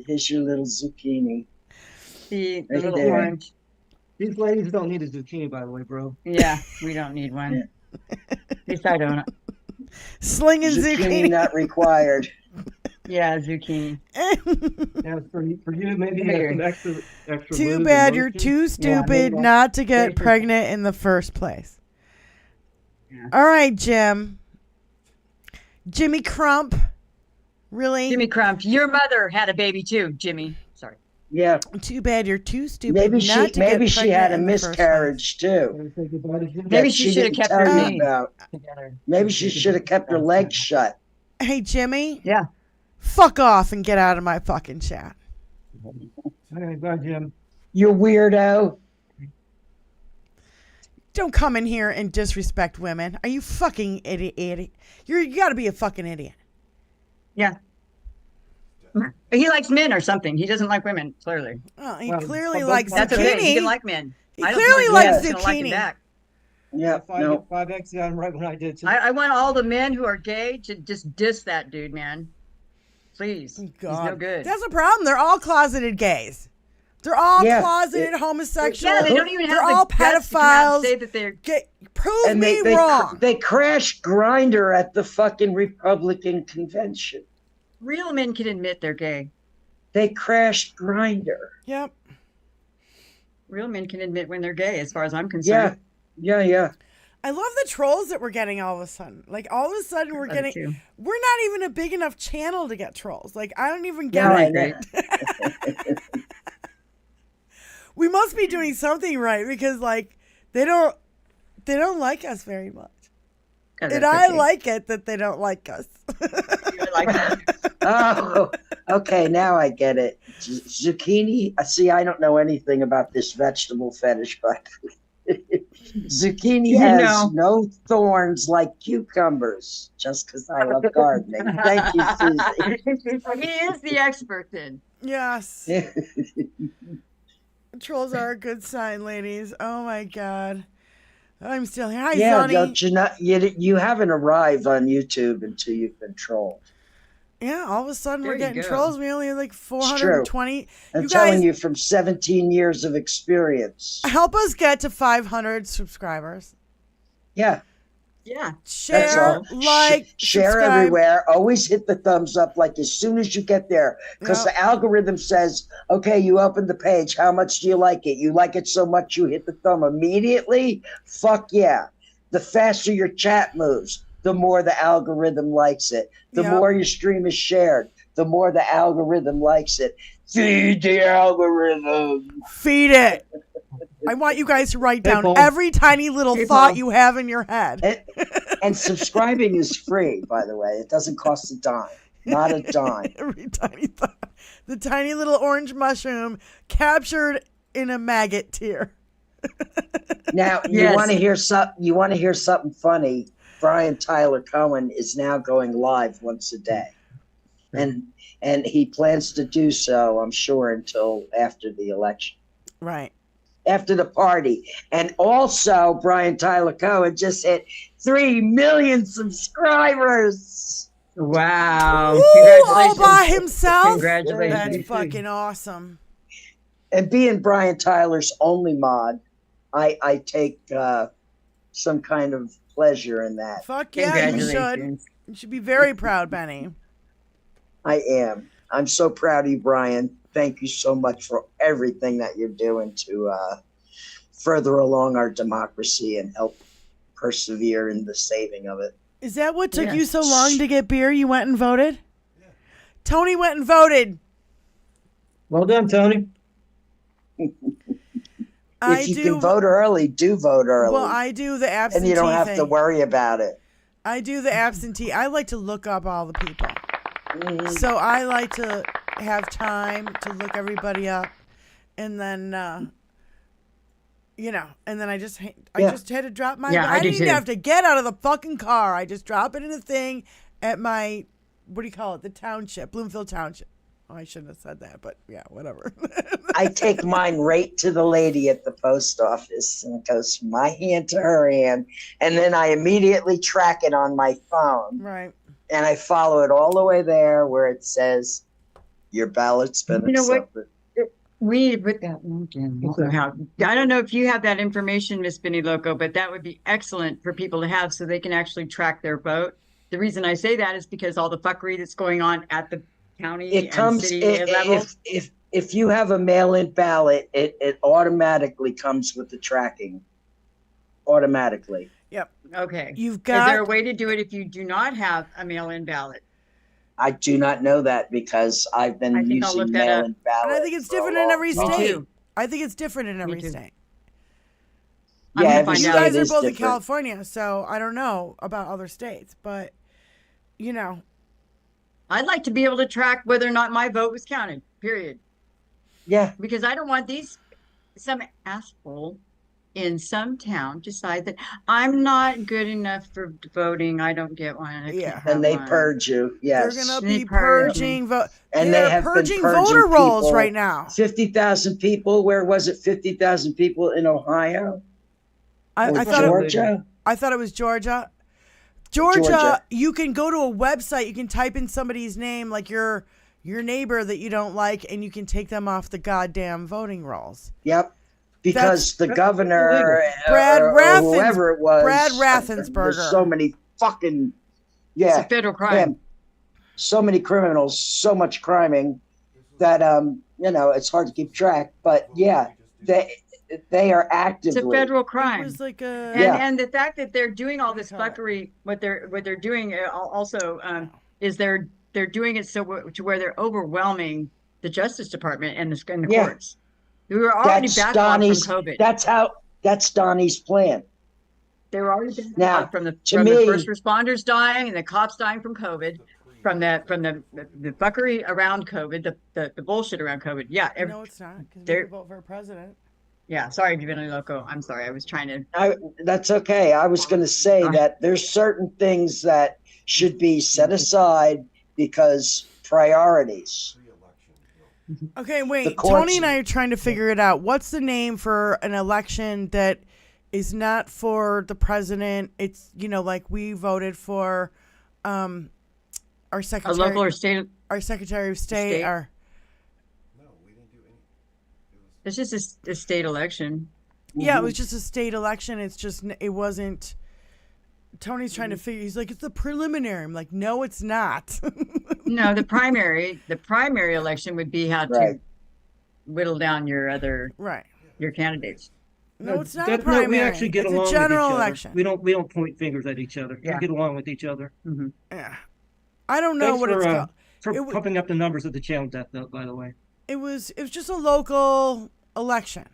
Here's your little zucchini. The Right little there. orange. These ladies don't need a zucchini, by the way, bro. Yeah, we don't need one. At least I don't. Slinging Zucchini zucchini. not required. Yeah, zucchini. Yeah, for you, maybe some extra Too lube bad and you're lotion. too stupid not to get pregnant in the first place. Yeah. All right, Jim. Jimmy Crump. Really? Jimmy Crump, your mother had a baby too, Jimmy. Sorry. Yeah. Too bad you're too stupid Maybe not to get maybe she had a pregnant in the first miscarriage too. Maybe that she should have didn't kept tell her you knees about. together. Maybe she should have kept her legs shut. Hey, Jimmy. Yeah. Fuck off and get out of my fucking chat. Okay, bye, Jim. You weirdo. Don't come in here and disrespect women. Are you fucking idiot? You gotta be a fucking idiot. Yeah. He likes men or something. He doesn't like women, clearly. Oh, he clearly likes That's zucchini. okay. He can like men. He I don't clearly think likes he's gonna like him zucchini. back. Yeah, no. 5X got him right when I did too. I want all the men who are gay to just diss that dude, man. Please. God. He's no good. That's a problem. They're all closeted gays. They're all closeted homosexuals. Yeah, they don't even They're have all the guts to come out and pedophiles. say that they're Prove And me they wrong. They crashed Grinder at the fucking Republican convention. real men can admit they're gay. They crashed Grinder. Yep. Real men can admit when they're gay, as far as I'm concerned. Yeah. I love the trolls that we're getting all of a sudden. Like all of a sudden we're love it getting too. we're not even a big enough channel to get trolls. Like I don't even get Yeah, it. We must be doing something right because like they don't like us very much. And I like it that they don't like us. Oh, okay. Now I get it. Zucchini. See, I don't know anything about this vegetable fetish, but zucchini has no thorns like cucumbers. Just because I love gardening. Thank you, Susie. He is the expert then. Yes. Trolls are a good sign, ladies. Oh my God. I'm still here. Hi, Yeah, Sonny. don't you not? You haven't arrived on YouTube until you've been trolled. Yeah, all of a sudden There we're you getting go. trolls. We only have like It's 420. I'm You telling guys you from 17 years of experience. help us get to 500 subscribers. Yeah. Yeah. That's Share, all. like, Share subscribe. everywhere. Always hit the thumbs up like as soon as you get there. Because the algorithm says, okay, you opened the page. How much do you like it? You like it so much you hit the thumb immediately? Fuck yeah. The faster your chat moves, the more the algorithm likes it. The more your stream is shared, the more the algorithm likes it. Feed the algorithm. Feed it. I want you guys to write down Paul. every tiny little Hey, thought Paul. you have in your head. And subscribing is free, by the way. It doesn't cost a dime. Not a dime. Every tiny thought. The tiny little orange mushroom captured in a maggot tear. Now you want to hear something. You want to hear something funny. Brian Tyler Cohen is now going live once a day, and he plans to do so, I'm sure, until after the election, Right. after the party. And also, Brian Tyler Cohen just hit 3 million subscribers. Wow! Ooh, all by himself. Congratulations. That's fucking awesome. And being Brian Tyler's only mod, I take some kind of pleasure in that. Fuck yeah, you should. You should be very proud, Benny. I am. I'm so proud of you, Brian. Thank you so much for everything that you're doing to further along our democracy and help persevere in the saving of it. Is that what took you so long to get beer? You went and voted? Yeah. Tony went and voted. Well done, Tony. If you can vote early, do vote early. Well, I do the absentee and you don't have to thing. worry about it. I do the absentee. I like to look up all the people. So I like to have time to look everybody up. And then, and then I just had to drop my, Yeah, I I do didn't even too. have to get out of the fucking car. I just drop it in a thing at my, what do you call it? The township, Bloomfield Township. Oh, I shouldn't have said that, but yeah, whatever. I take mine right to the lady at the post office and it goes from my hand to her hand. And then I immediately track it on my phone. Right. And I follow it all the way there where it says, your ballot's been You know what? accepted. We need to put that I don't know if you have that information, Miss Benny Loco, but that would be excellent for people to have so they can actually track their vote. The reason I say that is because all the fuckery that's going on at the county It and comes city level? if you have a mail-in ballot, it automatically comes with the tracking. Automatically. Yep. Okay. You've Is got. there a way to do it if you do not have a mail-in ballot? I do not know that because I've been I think I'll using look that up. mail-in ballot. And I think it's for a different in long every time. state. too. I think it's different in every too. state. I'm Yeah, gonna every find You out. state guys are is both in different. California, so I don't know about other states, but you know, I'd like to be able to track whether or not my vote was counted, period. Yeah. Because I don't want some asshole in some town decide that I'm not good enough for voting. I don't get one. I can't have And they one. purge you. Yes. they're gonna They be purge purging vote. And They're they have purging been purging voter rolls people. right now. 50,000 people. Where was it? 50,000 people in Ohio? I Or thought Georgia? I thought it was Georgia. Georgia, Georgia. you can go to a website. You can type in somebody's name, like your neighbor that you don't like, and you can take them off the goddamn voting rolls. Yep. Because the governor, Brad or whoever it was, Brad there's Raffensperger. so many fucking, It's a federal crime. man, so many criminals, so much criming that it's hard to keep track. But yeah, they are actively. It's a federal crime. It was like a and the fact that they're doing all this fuckery, what they're doing also is they're doing it so to where they're overwhelming the Justice Department and the courts. We were already backlogged from COVID. That's Donnie's plan. They were already Now, backlogged from the me- first responders dying and the cops dying from COVID, from the fuckery around COVID, the bullshit around COVID. Yeah, no, it's not. Because they vote for a president. Yeah, sorry, Divino Loco. I'm sorry. I was trying to. That's okay. I was going to say that there's certain things that should be set aside because priorities. Okay, wait. The courts- Tony and I are trying to figure it out. What's the name for an election that is not for the president? It's, like we voted for our secretary. A local or state. Our secretary of state. Our, It's just a state election. yeah, it was just a state election. It's just, it wasn't. Tony's trying to figure. He's like, it's a preliminary. I'm like, no, it's not. No, the primary election would be how to whittle down your your candidates. No, it's not a primary. We actually get it's along a general with each other. election. We don't point fingers at each other. Yeah. We get along with each other. Mm-hmm. Yeah, I don't know Thanks what it's called. for pumping up the numbers of the channel death note, by the way. It was just a local election.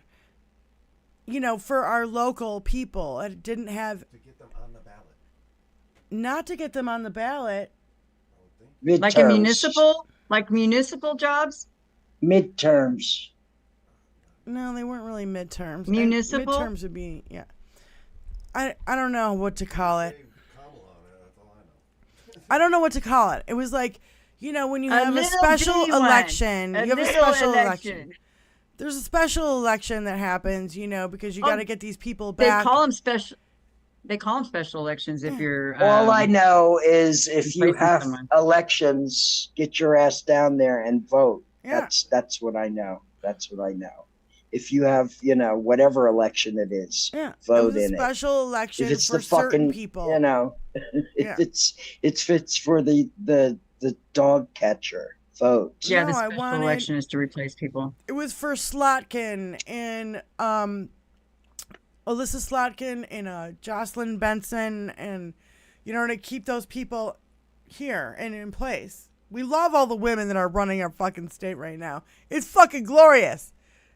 For our local people. It didn't have To get them on the ballot. not to get them on the ballot. Like a municipal jobs. Midterms. No, they weren't really midterms. Municipal? Midterms would be I don't know what to call it. I don't know what to call it. It was like, when you have a special election, you have a special election. There's a special election that happens, because you got to get these people back. They call them special. They call them special elections if you're. All I know is if you replacing have someone. elections, get your ass down there and vote. Yeah. That's what I know. That's what I know. If you have, whatever election it is, vote it was in a special election If it's for the fucking, certain people. if it's for the dog catcher, vote. Yeah, the No, I special wanted- election is to replace people. It was for Slotkin and Alyssa Slotkin and Jocelyn Benson and to keep those people here and in place. We love all the women that are running our fucking state right now. It's fucking glorious.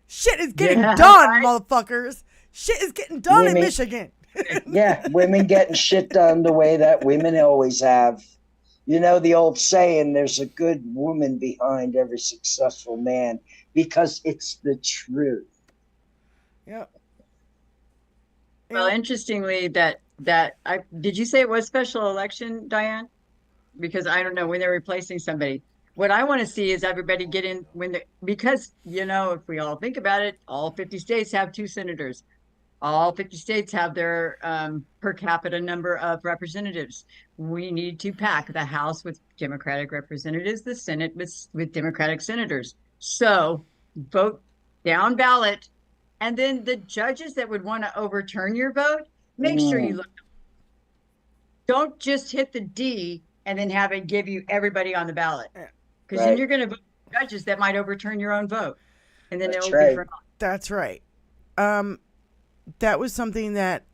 Shit is getting done, motherfuckers. Shit is getting done in Michigan. Yeah, women getting shit done the way that women always have. The old saying, there's a good woman behind every successful man, because it's the truth. Yep. Well, interestingly, did you say it was special election, Diane? Because I don't know when they're replacing somebody. What I want to see is everybody get in because if we all think about it, all 50 states have 2 senators. All 50 states have their per capita number of representatives. We need to pack the House with Democratic representatives, the Senate with Democratic senators. So vote down ballot. And then the judges that would want to overturn your vote, make sure you look. Don't just hit the D and then have it give you everybody on the ballot. Because then you're going to vote for judges that might overturn your own vote. And then That's it will right. be for naught. That's right. That was something that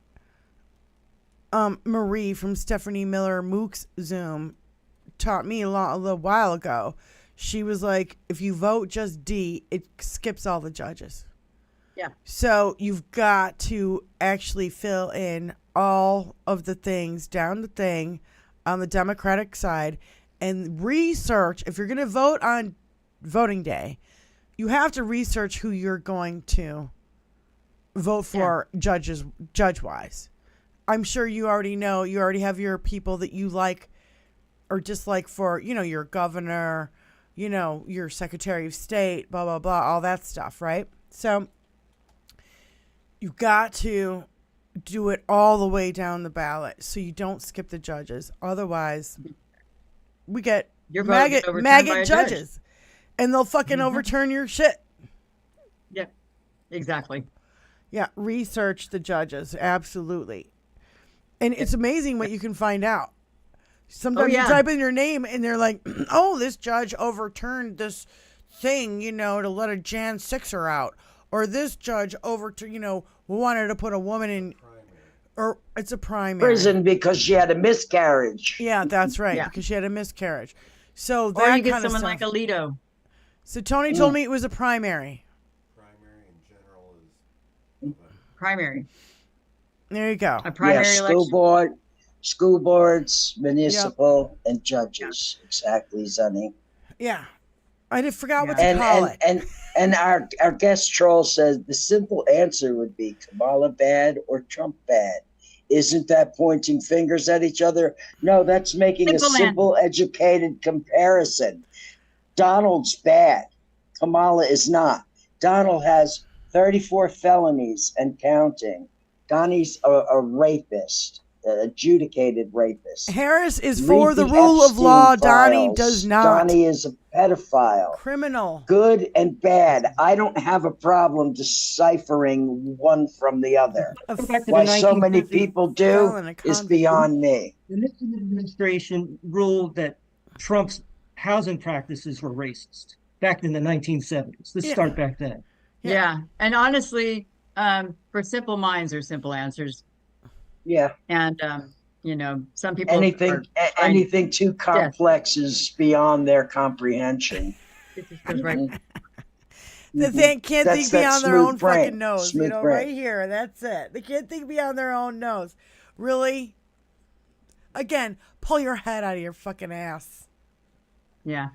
Marie from Stephanie Miller Mook's Zoom taught me a little while ago. She was like, if you vote just D, it skips all the judges. Yeah. So you've got to actually fill in all of the things down the thing on the Democratic side and research. If you're going to vote on voting day, you have to research who you're going to vote for judge-wise. I'm sure you already know. You already have your people that you like or dislike for, your governor, your Secretary of State, blah, blah, blah, all that stuff, right? So you've got to do it all the way down the ballot so you don't skip the judges. Otherwise, we get maggot judges, and they'll fucking overturn your shit. Yeah, exactly. Yeah, research the judges, absolutely. And it's amazing what you can find out. Sometimes you type in your name, and they're like, oh, this judge overturned this thing, to let a Jan 6er out. Or this judge wanted to put a woman in, or it's a primary. Prison because she had a miscarriage. Yeah, that's right, because she had a miscarriage. So that or you get kind of someone stuff. like Alito. So Tony told me it was a primary. Primary. There you go. A primary election. School boards, municipal, and judges. Exactly, Sonny. Yeah. I forgot what to call it. And our guest troll says the simple answer would be Kamala bad or Trump bad. Isn't that pointing fingers at each other? No, that's making a simple, educated comparison. Donald's bad. Kamala is not. Donald has 34 felonies and counting. Donnie's a rapist, an adjudicated rapist. Harris is for the rule of law. Donnie does not. Donnie is a pedophile. Criminal. Good and bad. I don't have a problem deciphering one from the other. Why so many people do is beyond me. The Nixon administration ruled that Trump's housing practices were racist back in the 1970s. Let's start back then. Yeah. And honestly, for simple minds are simple answers. Yeah. And, some people. Anything too complex is beyond their comprehension. Right. They can't think beyond their own fucking nose. Right here. That's it. They can't think beyond their own nose. Really? Again, pull your head out of your fucking ass. Yeah.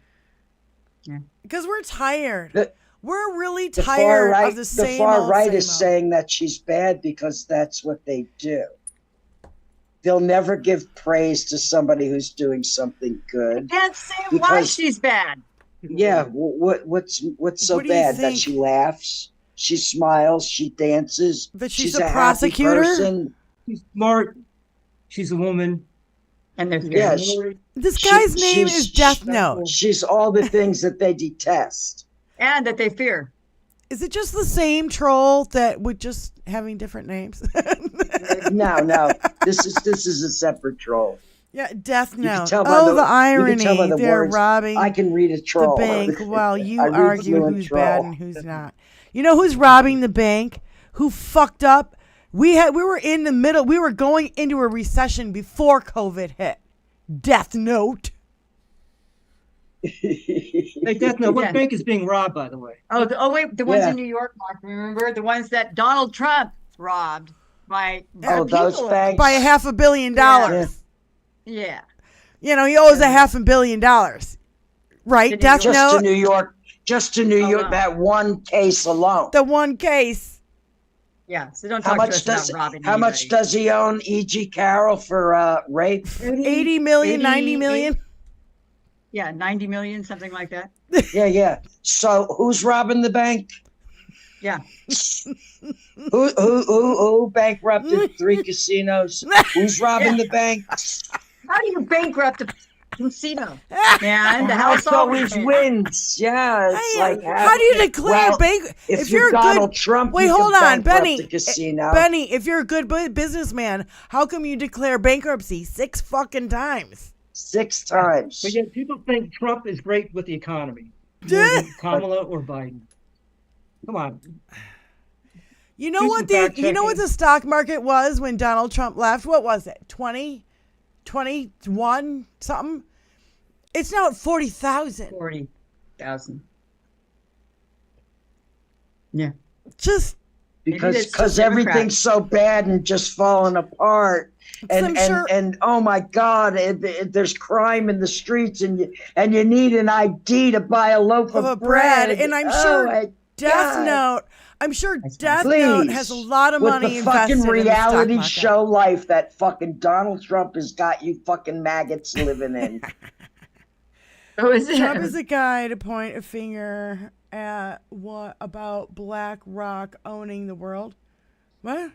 Yeah. Because we're tired. We're really tired of the same. The far right same is saying that she's bad because that's what they do. They'll never give praise to somebody who's doing something good. I can't say why she's bad. Yeah, what's so bad that she laughs, she smiles, she dances, that she's a prosecutor. Happy person. She's smart. She's a woman. And there's this guy's name is Death Note. She's all the things that they detest. And that they fear. Is it just the same troll that with just having different names? No. This is a separate troll. Yeah, Death Note. The irony. They're words. robbing I can read a troll. the bank while you argue who's bad and who's not. You know who's robbing the bank? Who fucked up? We were in the middle. We were going into a recession before COVID hit. Death Note. Hey, Death Note, what bank is being robbed, by the way? Wait, the ones in New York, Mark, remember? The ones that Donald Trump robbed by those banks? By $500 million. Yeah. He owes $500 million. Right, Death Note? Just to New York, that one case alone. The one case. Yeah, so don't talk to us about robbing How much does he own E.G. Carroll for rape? 80 million, 90 million? Yeah, 90 million, something like that. Yeah. So who's robbing the bank? Yeah. Who bankrupted 3 casinos? Who's robbing the bank? How do you bankrupt a casino? Man, the house always wins. Yeah, it's how do you declare bank? If you're Donald Trump, wait, hold on, Benny. Casino. Benny, if you're a good businessman, how come you declare bankruptcy 6 fucking times? 6 times. But yet people think Trump is great with the economy. More than Kamala or Biden. Come on. You know what the stock market was when Donald Trump left? What was it? 20? 21 something? It's now at 40,000. 40,000. Yeah. Just because everything's so bad and just falling apart. And oh my God, there's crime in the streets, and you need an ID to buy a loaf of bread. And I'm sure Death Note. I'm sure Death Note has a lot of money invested in the fucking reality stock show life that fucking Donald Trump has got you fucking maggots living in. Trump is the guy to point a finger at what about BlackRock owning the world? What?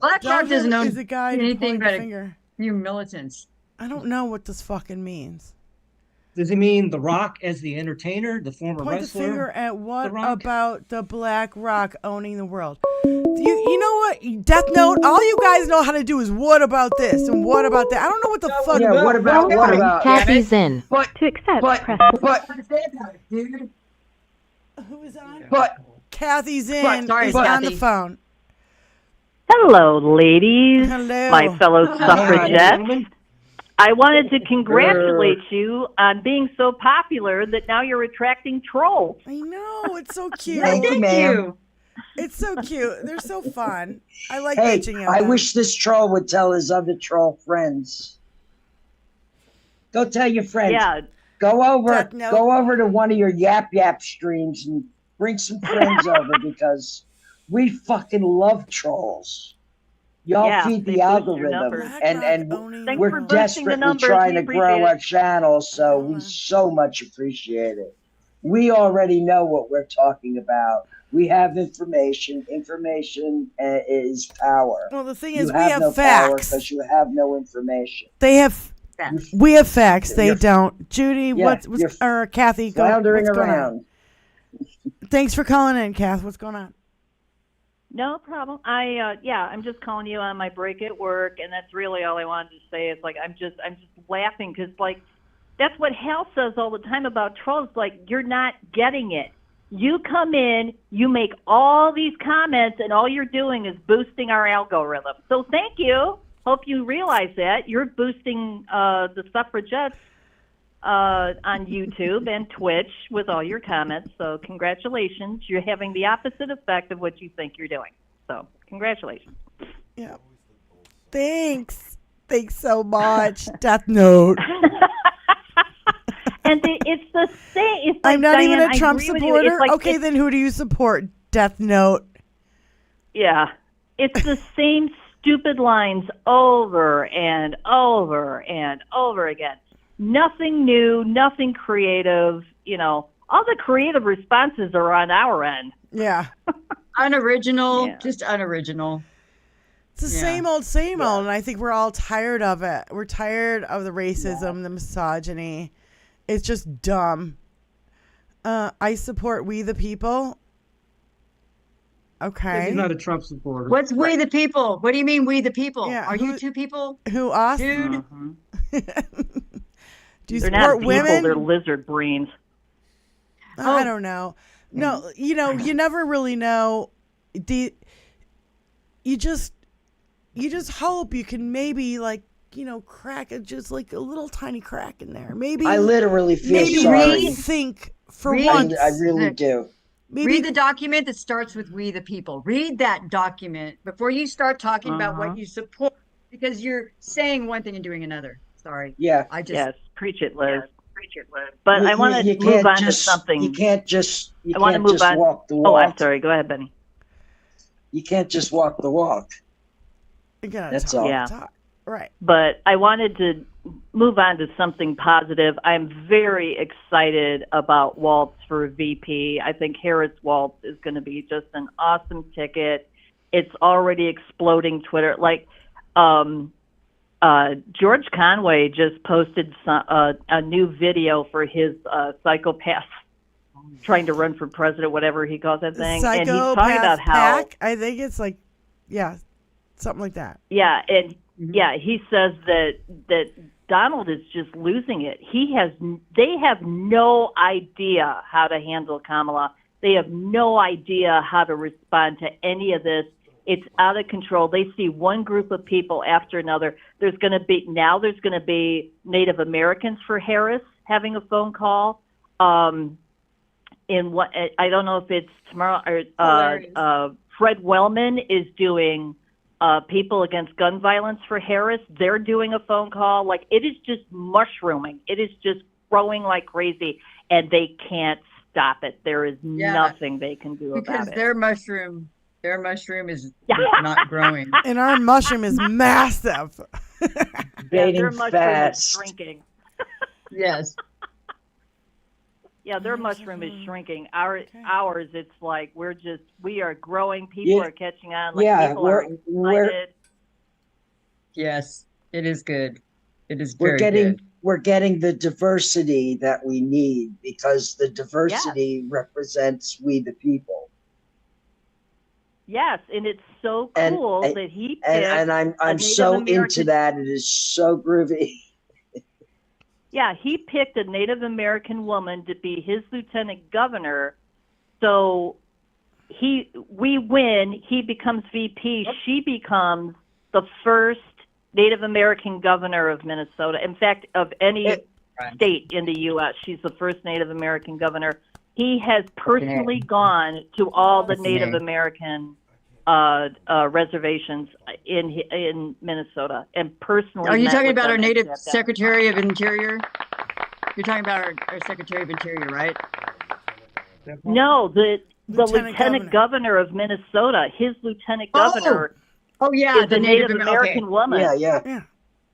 BlackRock doesn't own is a guy to anything point but the a finger. few militants. I don't know what this fucking means. Does he mean The Rock as the entertainer, the former Point wrestler? the finger at what about the BlackRock owning the world? You know what? Death Note, all you guys know how to do is what about this and what about that. I don't know what the fuck. Yeah, what about? Kathy's in. To accept, press. Who is on? But Kathy's in. Sorry, is Kathy. on the phone. Hello, ladies, Hello. my fellow suffragettes. I wanted to congratulate you on being so popular that now you're attracting trolls. I know, it's so cute. Thank you, ma'am. It's so cute. They're so fun. I like Hey, bitching at I them. wish this troll would tell his other troll friends. Go tell your friends. Yeah. Go over Death Note. go over to one of your Yap streams and bring some friends over, because we fucking love trolls. Y'all Yeah, feed they the boost your algorithm, numbers. and Thanks we're for boosting the desperately numbers. trying We to grow appreciate our it. channel, so we so much appreciate it. We already know what we're talking about. We have information. Information is power. Well, the thing You is, we have have no power facts. because you have no information. They have. We have facts. They You're- don't. Judy, Yeah, what's you're or Kathy? Go. floundering What's going on? around. Thanks for calling in, Kath. What's going on? No problem. I'm just calling you on my break at work, and that's really all I wanted to say. It's like I'm just laughing because that's what Hal says all the time about trolls. Like, you're not getting it. You come in, you make all these comments, and all you're doing is boosting our algorithm. So thank you. Hope you realize that you're boosting the suffragettes on YouTube and Twitch with all your comments. So congratulations. You're having the opposite effect of what you think you're doing. So congratulations. Yeah. Thanks. Thanks so much. Death Note. And it's the same. It's like, I'm not Diane, even a I Trump agree with you. supporter. It's like, Okay, then who do you support? Death Note. Yeah. It's the same stupid lines over and over and over again. Nothing new, nothing creative. All the creative responses are on our end. Yeah. Unoriginal, just unoriginal. It's the same old, and I think we're all tired of it. We're tired of the racism, the misogyny. It's just dumb. I support We the People. Okay. He's not a Trump supporter. What's we the people? What do you mean we the people? Yeah, Are you two people? Who, us? Dude. Do you They're support not people, women? they're lizard brains. I don't know. No, you never really know. You just hope you can maybe crack just like a little tiny crack in there. Maybe I literally feel sorry. Think for once. I really do. Read the document that starts with we the people. Read that document before you start talking about what you support, because you're saying one thing and doing another. Sorry. Yeah. Yes, preach it, Liz. Preach it, Liz. But I want to you move can't on to just- something. You can't just walk the walk. Oh, I'm sorry. Go ahead, Benny. You can't just walk the walk. That's all. Yeah. Right. But I wanted to move on to something positive. I'm very excited about Waltz for VP. I think Harris Waltz is going to be just an awesome ticket. It's already exploding Twitter. George Conway just posted a new video for his psychopath trying to run for president, whatever he calls that thing. And he's talking about how I think it's something like that. Yeah, and he says that Donald is just losing it. They have no idea how to handle Kamala. They have no idea how to respond to any of this. It's out of control. They see one group of people after another. There's going to be Native Americans for Harris having a phone call. In what I don't know if it's tomorrow. Fred Wellman is doing People Against Gun Violence for Harris. They're doing a phone call. Like, it is just mushrooming. It is just growing like crazy, and they can't stop it. There is nothing they can do about it. Because their mushroom is not growing. And our mushroom is massive. Their mushroom is shrinking. Yes. Yeah, their mushroom is shrinking. Ours, it's like we are growing. People are catching on. Like, people are excited. Yes, it is good. It is we're very getting good. we're getting the diversity that we need, because the diversity represents we the people. Yes, and it's so cool that he picked and I'm so American, into that. It is so groovy. Yeah, he picked a Native American woman to be his lieutenant governor. So we win. He becomes VP. She becomes the first Native American governor of Minnesota. In fact, of any state in the U.S., she's the first Native American governor. He has personally gone to all the Native American reservations in Minnesota, and personally. Are you met talking with about our them native and sat down. Secretary of Interior? You're talking about our Secretary of Interior, right? No, the lieutenant governor of Minnesota. His lieutenant governor. Oh yeah, is the Native American woman. Yeah.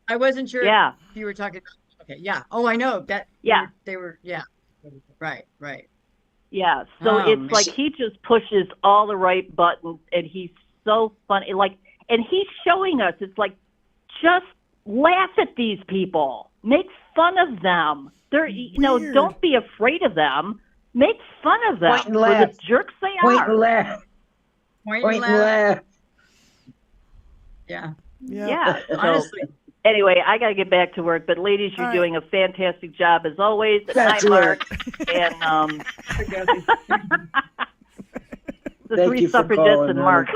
I wasn't sure if you were talking. Okay, yeah. Oh, I know that. Yeah. They were. Yeah. Right. Yeah, so it's like he just pushes all the right buttons, and he's so funny. Like, and he's showing us, it's like, just laugh at these people, make fun of them. They're, don't be afraid of them. Make fun of them for the jerks they are. Point and laugh. Point and laugh. Yeah. Yeah. Honestly. Anyway, I got to get back to work, but ladies, you're doing a fantastic job as always. Back to Mark. work. And the Thank three you for suffragettes calling, and Mark.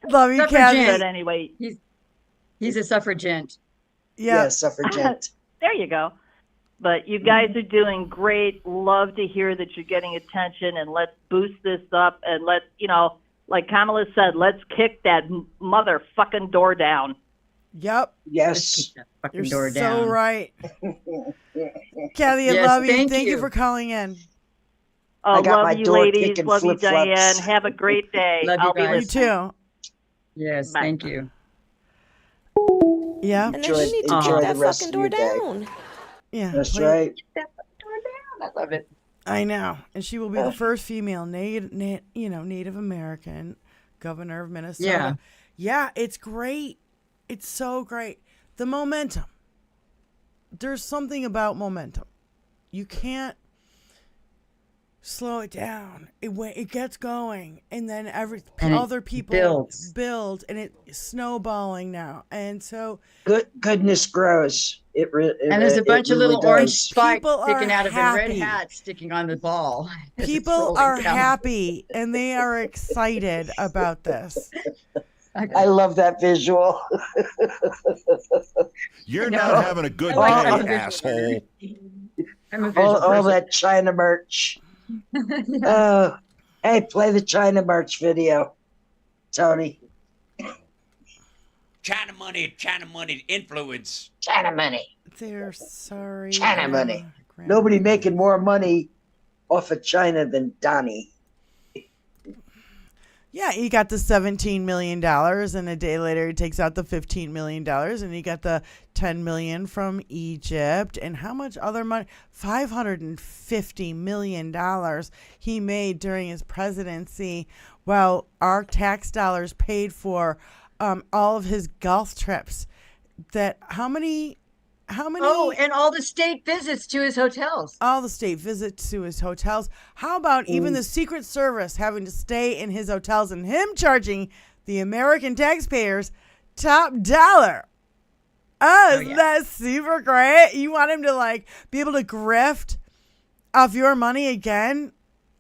Love you, Kathy. But anyway, he's a suffragette. Yeah, suffragette. There you go. But you guys are doing great. Love to hear that you're getting attention, and let's boost this up, and let's, like Kamala said, let's kick that motherfucking door down. Yep. Yes. You're door so down. right. Kathy, I Yes, love you. thank Thank you you. for calling in. Oh, I got my love you, door ladies. kicking Love you, flip-flops. Diane. Have a great day. Love you I'll be guys. You listening. too. Yes, Bye. thank you. Yeah. And then you need to enjoy kick the that rest fucking of your door day. down. Yeah. That's please. right. I love it. I know. And she will be the first female Native American governor of Minnesota. Yeah. Yeah, it's great. It's so great. The momentum. There's something about momentum. You can't slow it down. It gets going, and then other people build, and it's snowballing now. And so Goodness grows. And there's a bunch of little really orange does. spikes People sticking are out of a red happy. hat sticking on the ball. as it's people rolling are down. happy, and they are excited about this. I love that visual. You're not having a good I'm day, a asshole. I'm a visual all person. that China merch. Hey, play the China merch video, Tony. China money, influence. China money. They're sorry. China money. Grandma. Nobody making more money off of China than Donnie. Yeah, he got the $17 million, and a day later he takes out the $15 million, and he got the $10 million from Egypt. And how much other money? $550 million he made during his presidency, while our tax dollars paid for all of his Gulf trips. How many? Oh, and all the state visits to his hotels. All the state visits to his hotels. How about even the Secret Service having to stay in his hotels and him charging the American taxpayers top dollar? Oh, isn't that super great? You want him to like be able to grift off your money again?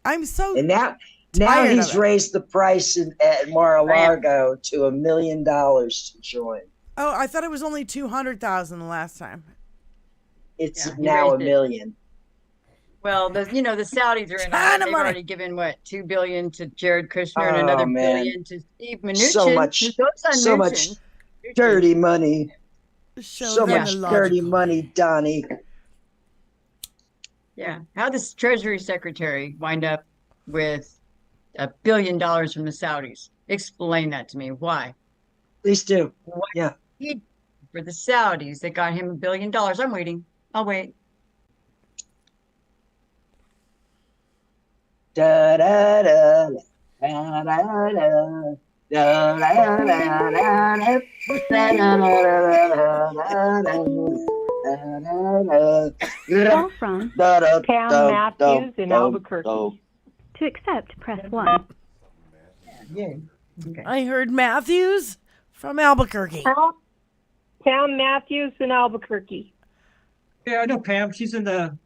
I'm so and now tired he's of it. raised the price at Mar-a-Lago to $1 million to join. Oh, I thought it was only 200,000 the last time. It's Yeah, he now raised $1 it. million. Well, the Saudis are in on it. They've already given what, $2 billion to Jared Kushner and another $1 billion to Steve Mnuchin. So much dirty money. So much dirty money, Donnie. Yeah. How does Treasury Secretary wind up with $1 billion from the Saudis? Explain that to me. Why? Please do. What Yeah. he for the Saudis that got him $1 billion. I'm waiting. I'll wait. Da da da da da da da. Call from Pam Matthews in Albuquerque. To accept, press 1. I heard Matthews from Albuquerque. Pam Matthews in Albuquerque. Yeah, I know Pam. She's in the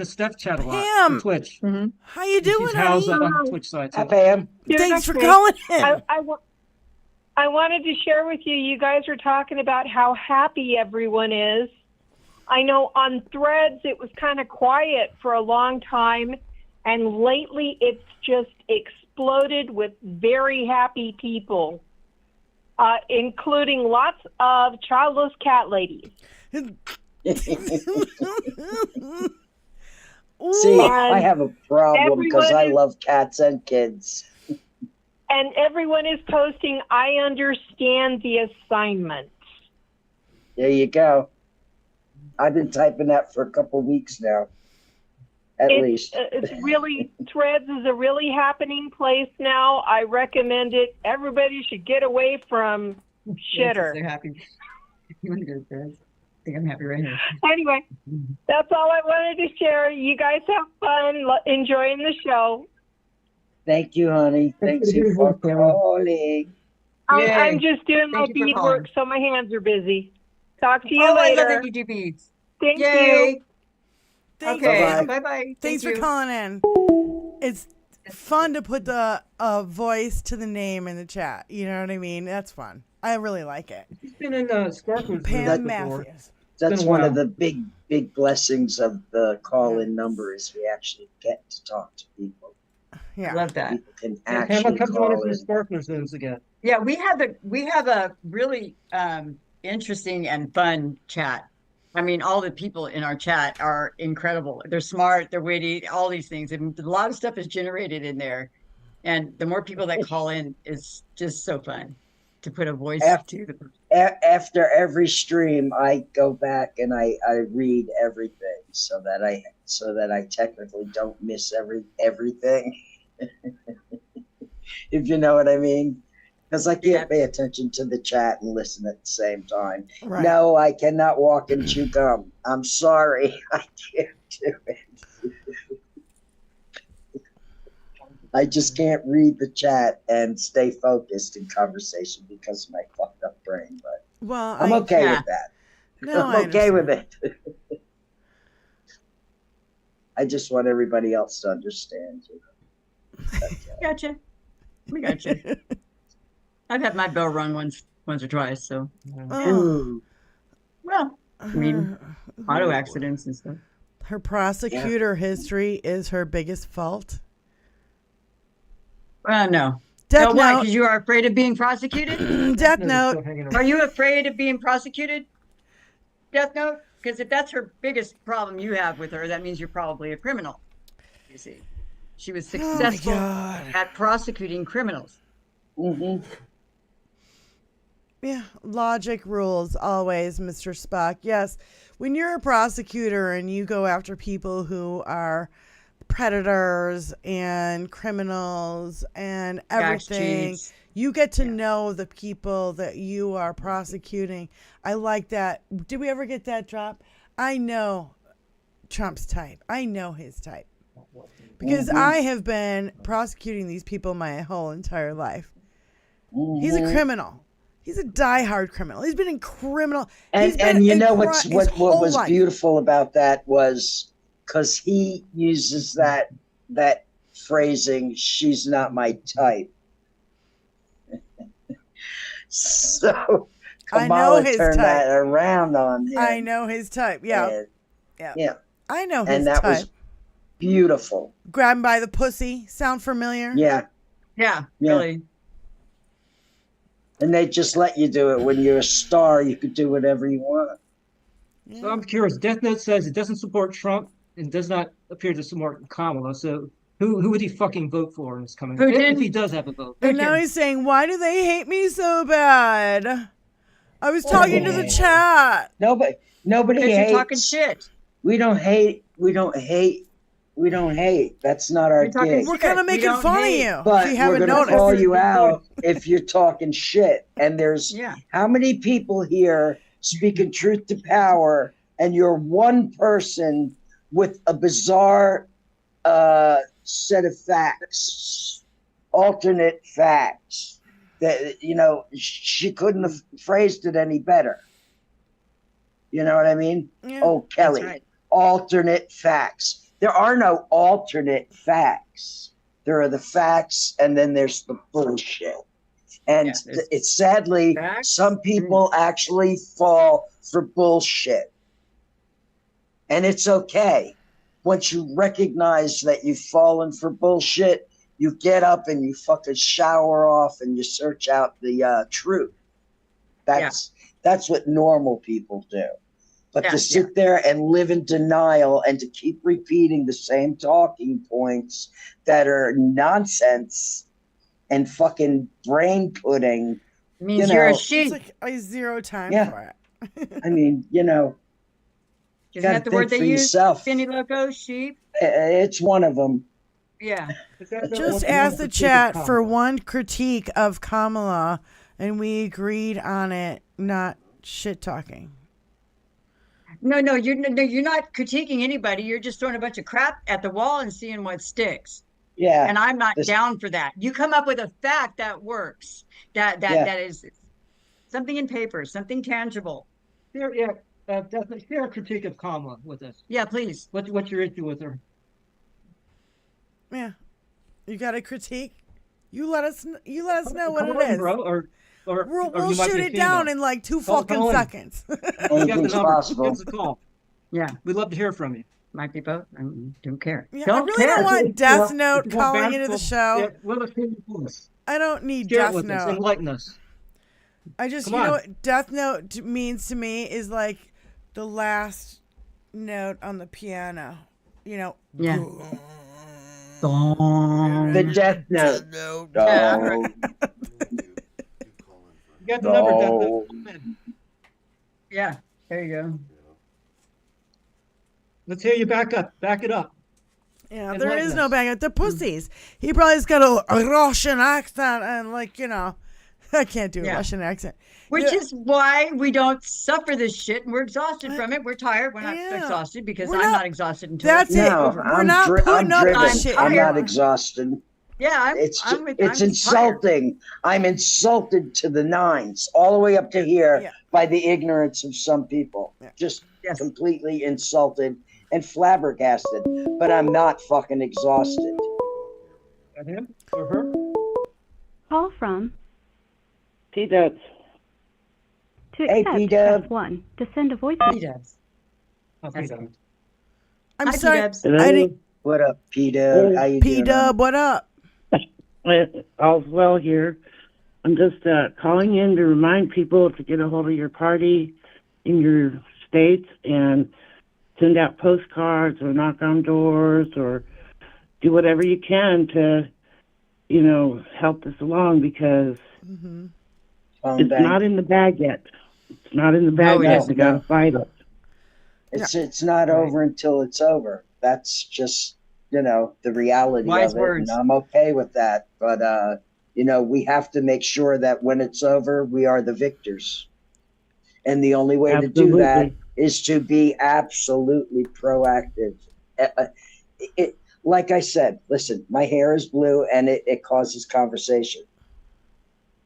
Steph chat a lot. Pam! On Twitch. How you doing, She's housed honey? up on the Twitch side too. Hi, Pam. Thanks for calling in. I wanted to share with you, you guys were talking about how happy everyone is. I know on Threads it was kind of quiet for a long time, and lately it's just exploded with very happy people, including lots of childless cat ladies. See, I have a problem because I love cats and kids. And everyone is posting, I understand the assignment. There you go. I've been typing that for a couple weeks now, at least. It's really, Threads is a really happening place now. I recommend it. Everybody should get away from shitter. They're happy. You want to go to Threads? I think I'm happy right here. Anyway, that's all I wanted to share. You guys have fun enjoying the show. Thank you, honey. Thank you for calling. I'm just doing my Thank you for bead calling. work, so my hands are busy. Talk to you I later. love that you do beads. Thank Yay. you. Okay. Bye-bye. Bye-bye. Thanks Thank for you. calling in. It's fun to put the voice to the name in the chat. You know what I mean? That's fun. I really like it. She's been in Sparkles. Pam Matthews. That's been a one while. of the big blessings of the call-in number is we actually get to talk to people. Yeah. Love that. People can Pamela actually comes on call from in. Sparkles News again. Yeah, we have a really interesting and fun chat. I mean, all the people in our chat are incredible. They're smart, they're witty, all these things. And a lot of stuff is generated in there. And the more people that call in is just so fun to put a voice to the After every stream, I go back and I read everything so that I technically don't miss everything. If you know what I mean. Because I can't pay attention to the chat and listen at the same time. Right. No, I cannot walk and chew gum. I'm sorry. I can't do it. I just can't read the chat and stay focused in conversation because of my fucked up brain. But Well, I'm okay with that. No, I'm okay with it. I just want everybody else to understand. You know. Gotcha. We got you. I've had my bell rung once or twice, so Oh. well, I mean, auto accidents and stuff. Her prosecutor history is her biggest fault. No. Death No, why? Note. Because you are afraid of being prosecuted? Death Note. Are you afraid of being prosecuted? Death Note? Because if that's her biggest problem you have with her, that means you're probably a criminal. You see, she was successful at prosecuting criminals. Mm-hmm. Yeah, logic rules always, Mr. Spock. Yes, when you're a prosecutor and you go after people who are predators and criminals and everything, cheats. you get to know the people that you are prosecuting. I like that. Did we ever get that drop? I know Trump's type. I know his type. Because I have been prosecuting these people my whole entire life. He's a criminal. He's a diehard criminal. He's been in criminal. And you know what was beautiful about that was because he uses that phrasing, "She's not my type." So Kamala turned that around on him. I know his type. Yeah. Yeah. I know his and that type. was beautiful. Grab him by the pussy. Sound familiar? Yeah. Yeah, really. And they just let you do it. When you're a star, you could do whatever you want. So I'm curious. Death Note says it doesn't support Trump and does not appear to support Kamala. So who would he fucking vote for in this coming? If he does have a vote. And now he's saying, "Why do they hate me so bad?" I was talking to the chat. Nobody Because hates. you're talking shit. We don't hate. That's not our gig. We're kind of making fun of you. But if you haven't we're going to noticed. call you out if you're talking shit. And there's how many people here speaking truth to power, and you're one person with a bizarre set of facts, alternate facts that, she couldn't have phrased it any better. You know what I mean? Yeah, oh, Kelly, right. Alternate facts. There are no alternate facts. There are the facts, and then there's the bullshit. And it's sadly, some people actually fall for bullshit. And it's okay. Once you recognize that you've fallen for bullshit, you get up and you fucking shower off and you search out the truth. That's what normal people do. But to sit there and live in denial and to keep repeating the same talking points that are nonsense and fucking brain pudding. Means you're a sheep. It's like I zero time for it. I mean, Isn't that the word they use? Finny loco, sheep? It's one of them. Yeah. Just ask the chat for one critique of Kamala, and we agreed on it, not shit talking. No, you're not critiquing anybody. You're just throwing a bunch of crap at the wall and seeing what sticks. Yeah. And I'm not down for that. You come up with a fact that works. That is something in paper, something tangible. Definitely share a critique of Kamala with us. Yeah, please. What's your issue with her? Yeah. You got a critique? You let us know what it is. Bro, we'll shoot it down in like 2 fucking seconds. Anything's possible. Give us a call. Yeah. We'd love to hear from you. Might be both. I don't care. Yeah, I really don't want Death Note calling into the show. Yeah, I don't need Share Death with us. Note. Enlighten us. I just, you know what Death Note means to me is like the last note on the piano. Yeah. The Death Note. You got the number, Death Note. Yeah, there you go. Let's hear you back it up. Yeah, there is no bang. The pussies. He probably's got a Russian accent and I can't do a Russian accent. Which is why we don't suffer this shit and we're exhausted from it. We're tired. We're not exhausted because I'm not exhausted until it's over. We're not putting up with shit. I'm not exhausted. Yeah, it's insulting. I'm insulted to the nines, all the way up to here by the ignorance of some people. Just completely insulted and flabbergasted. But I'm not fucking exhausted. That him or her? Call from P-Dubs. To accept, press 1. To send a voice message. P-Dubs. Oh, P-Dubs. I'm Hi, sorry. P-Dubs. I didn't. What up, P-Dub? How you doing? P-Dub, what up? All's well here. I'm just calling in to remind people to get a hold of your party in your states and send out postcards or knock on doors or do whatever you can to, help this along because it's not in the bag yet. It's not in the bag yet. We got to fight it. It's not over until it's over. That's just, the reality of it. And I'm okay with that. But, we have to make sure that when it's over, we are the victors. And the only way to do that is to be absolutely proactive. Like I said, listen, my hair is blue and it causes conversation.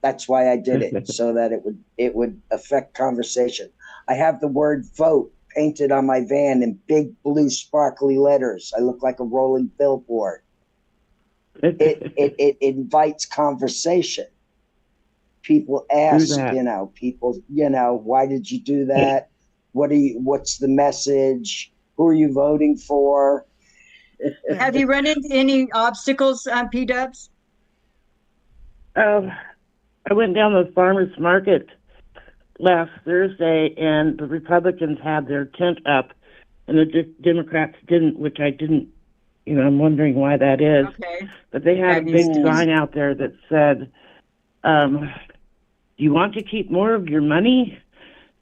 That's why I did it, so that it would affect conversation. I have the word vote painted on my van in big blue sparkly letters. I look like a rolling billboard. It invites conversation. People ask, why did you do that? What's the message? Who are you voting for? Have you run into any obstacles on P-dubs? I went down to the farmer's market last Thursday, and the Republicans had their tent up, and the Democrats didn't, which I didn't, I'm wondering why that is. Okay. But they had a big sign out there that said, do you want to keep more of your money?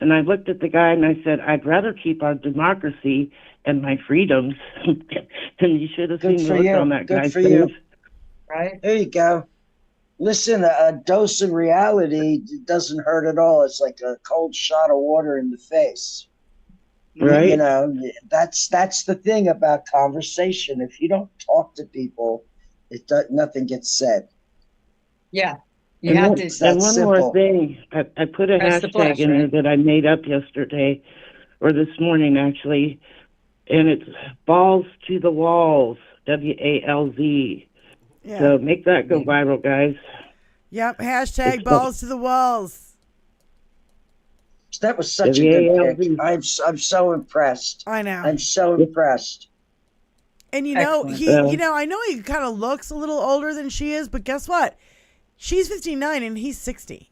And I looked at the guy and I said, I'd rather keep our democracy and my freedoms. And you should have seen the look on that guy's face. Right? There you go. Listen, a dose of reality doesn't hurt at all. It's like a cold shot of water in the face. Right. That's the thing about conversation. If you don't talk to people, nothing gets said. Yeah. And one more thing. I put a hashtag in there that I made up yesterday, or this morning actually, and it's balls to the walls, WALZ. Yeah. So make that go viral, guys. Yep, hashtag balls to the walls. That was such a good pick. I'm so impressed. I know. I'm so impressed. And I know he kind of looks a little older than she is, but guess what? She's 59 and he's 60.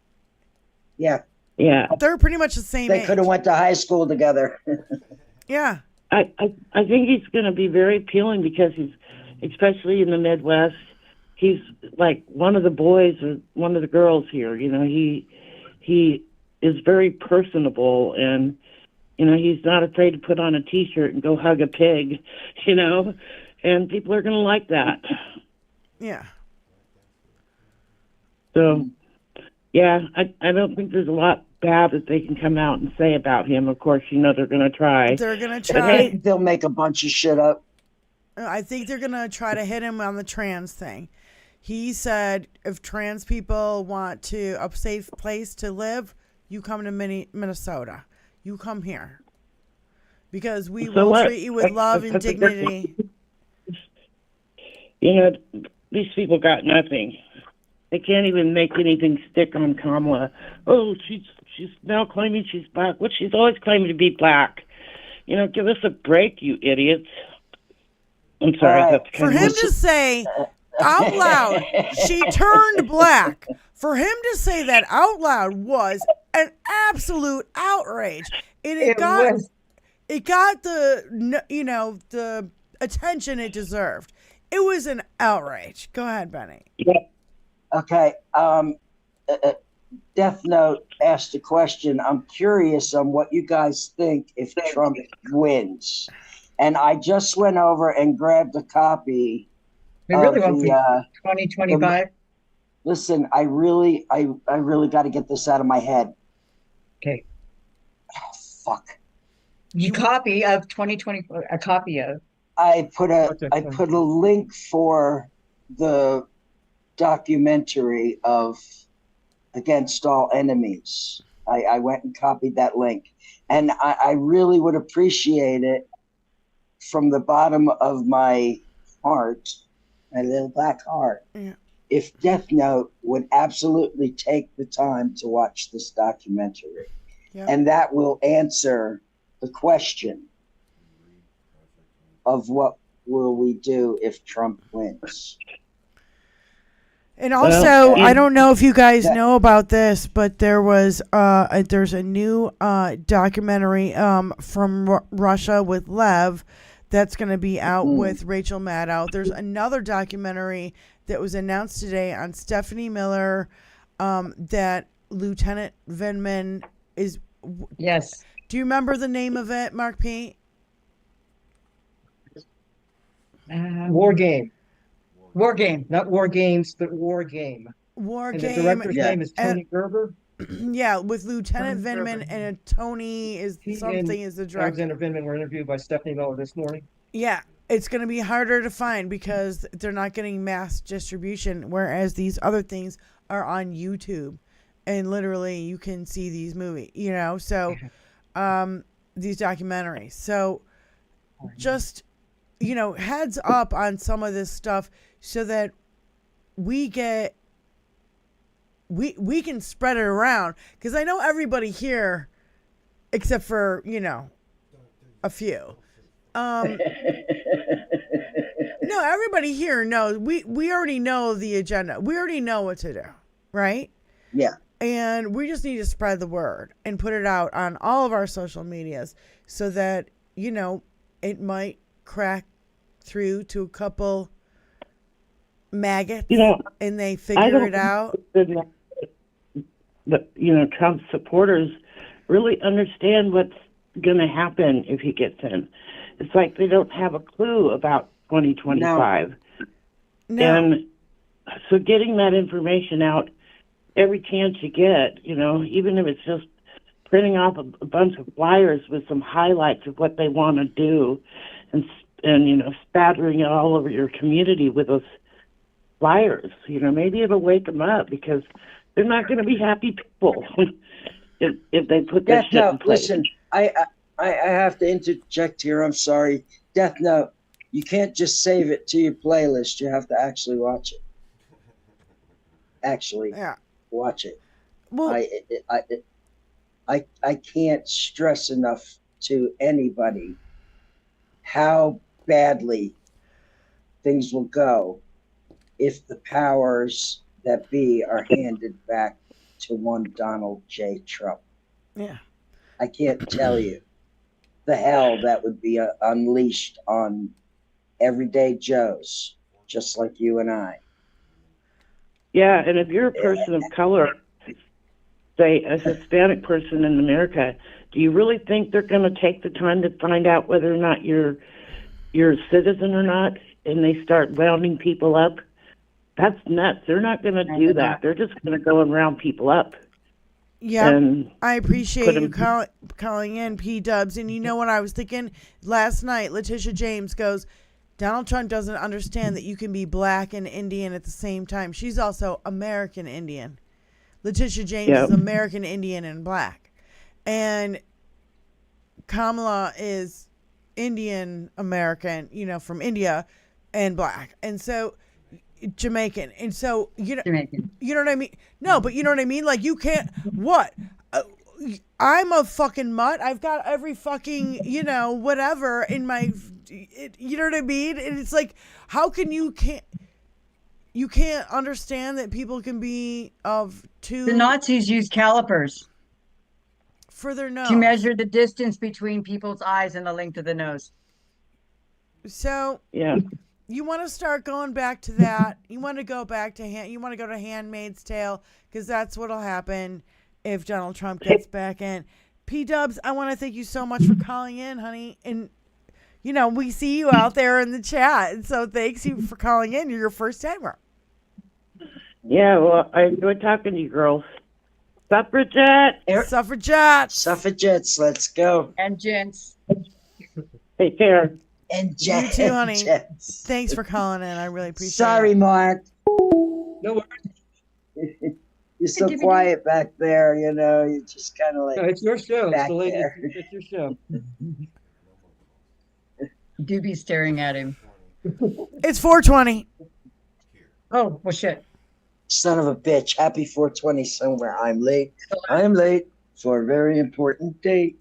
Yeah. Yeah. They're pretty much the same age. They could have went to high school together. Yeah. I think he's going to be very appealing because he's, especially in the Midwest, he's like one of the boys or one of the girls here. He is very personable, and he's not afraid to put on a T-shirt and go hug a pig, and people are going to like that. Yeah. So, yeah, I don't think there's a lot bad that they can come out and say about him. Of course, they're going to try. They're going to try. They'll make a bunch of shit up. I think they're going to try to hit him on the trans thing. He said if trans people want a safe place to live, you come to Minnesota. You come here. Because we will treat you with love and dignity. These people got nothing. They can't even make anything stick on Kamala. Oh, she's now claiming she's black. Well, she's always claiming to be black. Give us a break, you idiots. I'm sorry. For him to say out loud, she turned black. For him to say that out loud was an absolute outrage. And it got the attention it deserved. It was an outrage. Go ahead, Benny. Yeah. Okay. Death Note asked a question. I'm curious on what you guys think if Trump wins. And I just went over and grabbed a copy. We really want 2025. Listen, I really got to get this out of my head. Okay. Oh, fuck. A copy of 2024. A copy of. I put a link for the documentary of Against All Enemies. I went and copied that link, and I really would appreciate it from the bottom of my heart, my little black heart, if Death Note would absolutely take the time to watch this documentary. And that will answer the question of what will we do if Trump wins. And also, I don't know if you guys know about this, but there's a new documentary from Russia with Lev that's going to be out with Rachel Maddow. There's another documentary that was announced today on Stephanie Miller that Lieutenant Vindman is. Yes. Do you remember the name of it, Mark P? War Game. War Game, not War Games, but War Game. War and Game. The director's name is Tony Gerber. Yeah, with Lieutenant Vindman and Tony is something is the director. Alexander Vindman were interviewed by Stephanie Miller this morning. Yeah, it's going to be harder to find because they're not getting mass distribution, whereas these other things are on YouTube, and literally you can see these movies, so these documentaries. So just, heads up on some of this stuff so that we can spread it around, because I know everybody here, except for, a few. No, everybody here knows. We already know the agenda. We already know what to do, right? Yeah. And we just need to spread the word and put it out on all of our social medias so that, it might crack through to a couple maggots and they figure it out. But, Trump's supporters really understand what's going to happen if he gets in. It's like they don't have a clue about 2025. No. And so getting that information out every chance you get, even if it's just printing off a bunch of flyers with some highlights of what they want to do and spattering it all over your community with those flyers, maybe it'll wake them up, because they're not going to be happy people if they put that shit in place. Listen, I have to interject here. I'm sorry. Death Note, you can't just save it to your playlist. You have to actually watch it. Watch it. Well, I can't stress enough to anybody how badly things will go if the powers that be are handed back to one Donald J. Trump. Yeah. I can't tell you the hell that would be unleashed on everyday Joes, just like you and I. Yeah, and if you're a person of color, say a Hispanic person in America, do you really think they're going to take the time to find out whether or not you're a citizen or not, and they start rounding people up? That's nuts. They're not going to do that. They're just going to go and round people up. Yeah, I appreciate you calling in, P-Dubs. And you know what I was thinking? Last night, Letitia James goes, Donald Trump doesn't understand that you can be black and Indian at the same time. She's also American Indian. Letitia James is American Indian and black. And Kamala is Indian American, from India, and black. And so Jamaican. And so, Jamaican. You know what I mean? No, but you know what I mean? Like, you can't, what? I'm a fucking mutt. I've got every fucking, whatever in my, you know what I mean? And it's like, how can you can't understand that people can be of two. The Nazis used calipers for their nose to measure the distance between people's eyes and the length of the nose. So yeah, you want to start going back to that. You want to go back to you want to go to Handmaid's Tale, because that's what'll happen if Donald Trump gets back in. P-Dubs, I want to thank you so much for calling in, honey. And we see you out there in the chat, and so thanks you for calling in. You're your first timer. Yeah, well, I enjoyed talking to you girls. Suffragettes. Suffragettes, let's go. And gents. Take care. And you too, honey. Thanks for calling in. I really appreciate it. Sorry, Mark. No worries. You're so quiet back there, you're just kind of like. No, it's your show. Back It's your show. Do be staring at him. It's 4:20. Oh, well, shit. Son of a bitch. Happy 420 somewhere. I'm late. I'm late for a very important date.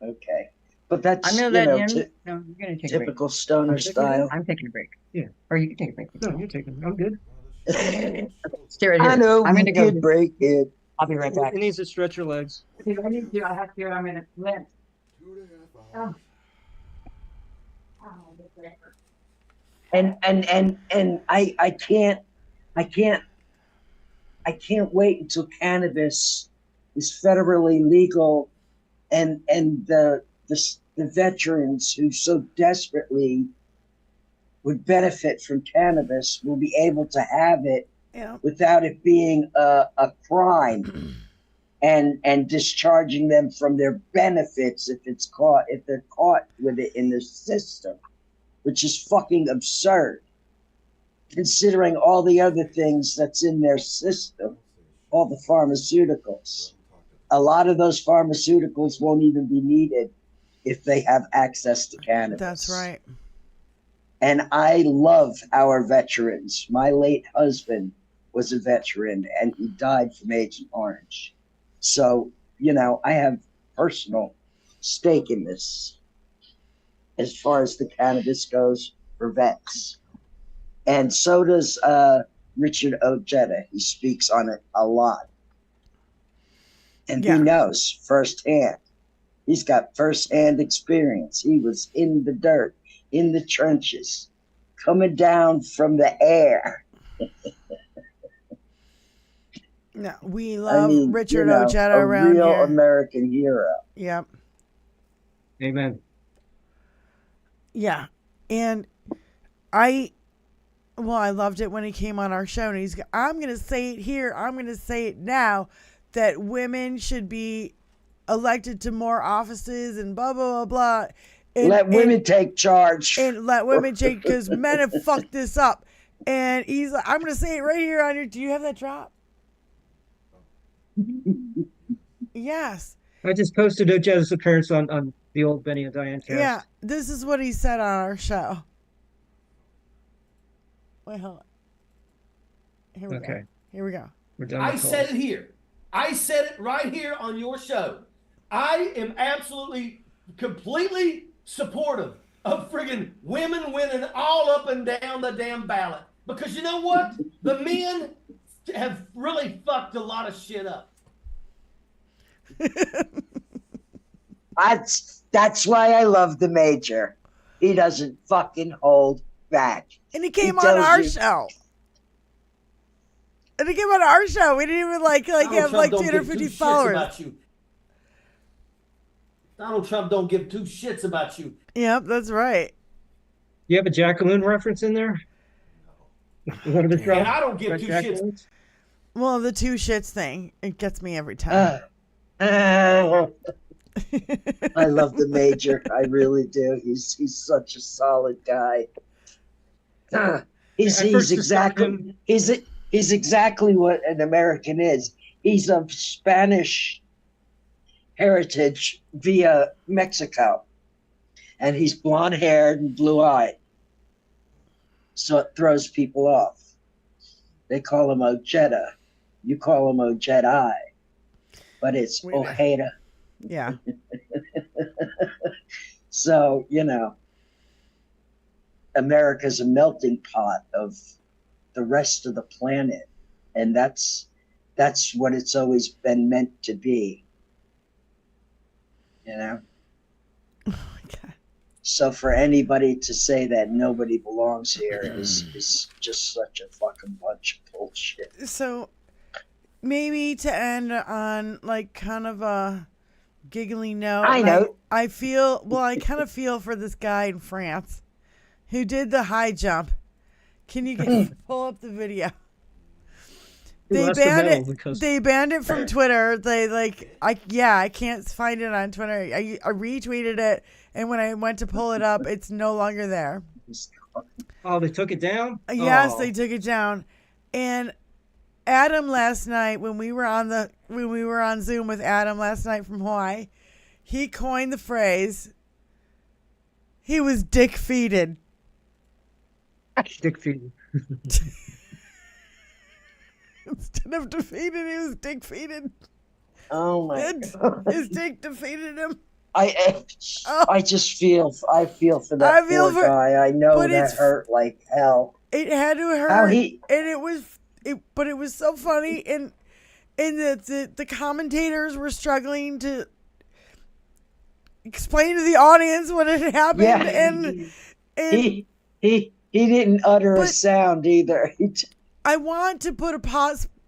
Okay. But that's, I'm going to let him. No, you're going to take a break. Typical stoner style. I'm taking a break. Yeah. Or you can take a break. No, you're taking. I'm good. Stay right here. I know. I'm going to go. Break it. I'll be right back. He needs to stretch your legs. I need to. I have to. I'm going to limp. Oh. And I can't wait until cannabis is federally legal, and the veterans who so desperately would benefit from cannabis will be able to have it without it being a crime, and discharging them from their benefits if they're caught with it in the system, which is fucking absurd, considering all the other things that's in their system. all the pharmaceuticals. A lot of those pharmaceuticals won't even be needed if they have access to cannabis. That's right. And I love our veterans. My late husband was a veteran, and he died from Agent Orange. So, you know, I have personal stake in this as far as the cannabis goes for vets. And so does Richard Ojeda. He speaks on it a lot. And he knows firsthand. He's got firsthand experience. He was in the dirt, in the trenches, coming down from the air. No, we love Richard Ojeda around here. A real American hero. Yep. Amen. Yeah. And I loved it when he came on our show, and I'm going to say it here, I'm going to say it now, that women should be elected to more offices and blah, blah, blah, blah. And, let women take charge. And let women take, because men have fucked this up. And he's like, I'm going to say it right here on your, do you have that drop? Yes. I just posted Ojeda's appearance on the old Benny and Diane cast. Yeah, this is what he said on our show. Wait, hold on. Here we go. Here we go. I said it here. I said it right here on your show. I am absolutely, completely supportive of friggin' women winning all up and down the damn ballot. Because you know what? The men have really fucked a lot of shit up. That's why I love the Major. He doesn't fucking hold back. And he came on our show. And he came on our show. We didn't even have like 250 followers. Donald Trump don't give two shits about you. Yep, that's right. You have a Jacqueline reference in there? One of the I don't give two shits. Well, the two shits thing, it gets me every time. I love the Major. I really do. He's such a solid guy. He's exactly what an American is. He's of Spanish heritage via Mexico, and he's blonde-haired and blue-eyed, so it throws people off. They call him Ojeda. You call him Ojedi, but it's Ojeda. Yeah. So, you know, America's a melting pot of the rest of the planet, and that's what it's always been meant to be. You know? Oh my God. So for anybody to say that nobody belongs here is just such a fucking bunch of bullshit. So maybe to end on like kind of a giggly note. I know. I kind of feel for this guy in France who did the high jump. Can you pull up the video? They banned it from Twitter. I can't find it on Twitter. I retweeted it, and when I went to pull it up, it's no longer there. Oh, they took it down? Yes, they took it down. And Adam last night, when we were on Zoom with Adam last night from Hawaii, he coined the phrase, he was dick-feeded. Dick-feeded. Instead of defeated, he was dick-feeded. Oh my God. His dick defeated him. I just feel for that poor guy. I know that hurt like hell. It had to hurt, but it was so funny, and the commentators were struggling to explain to the audience what had happened, and he didn't utter a sound either. I want to put a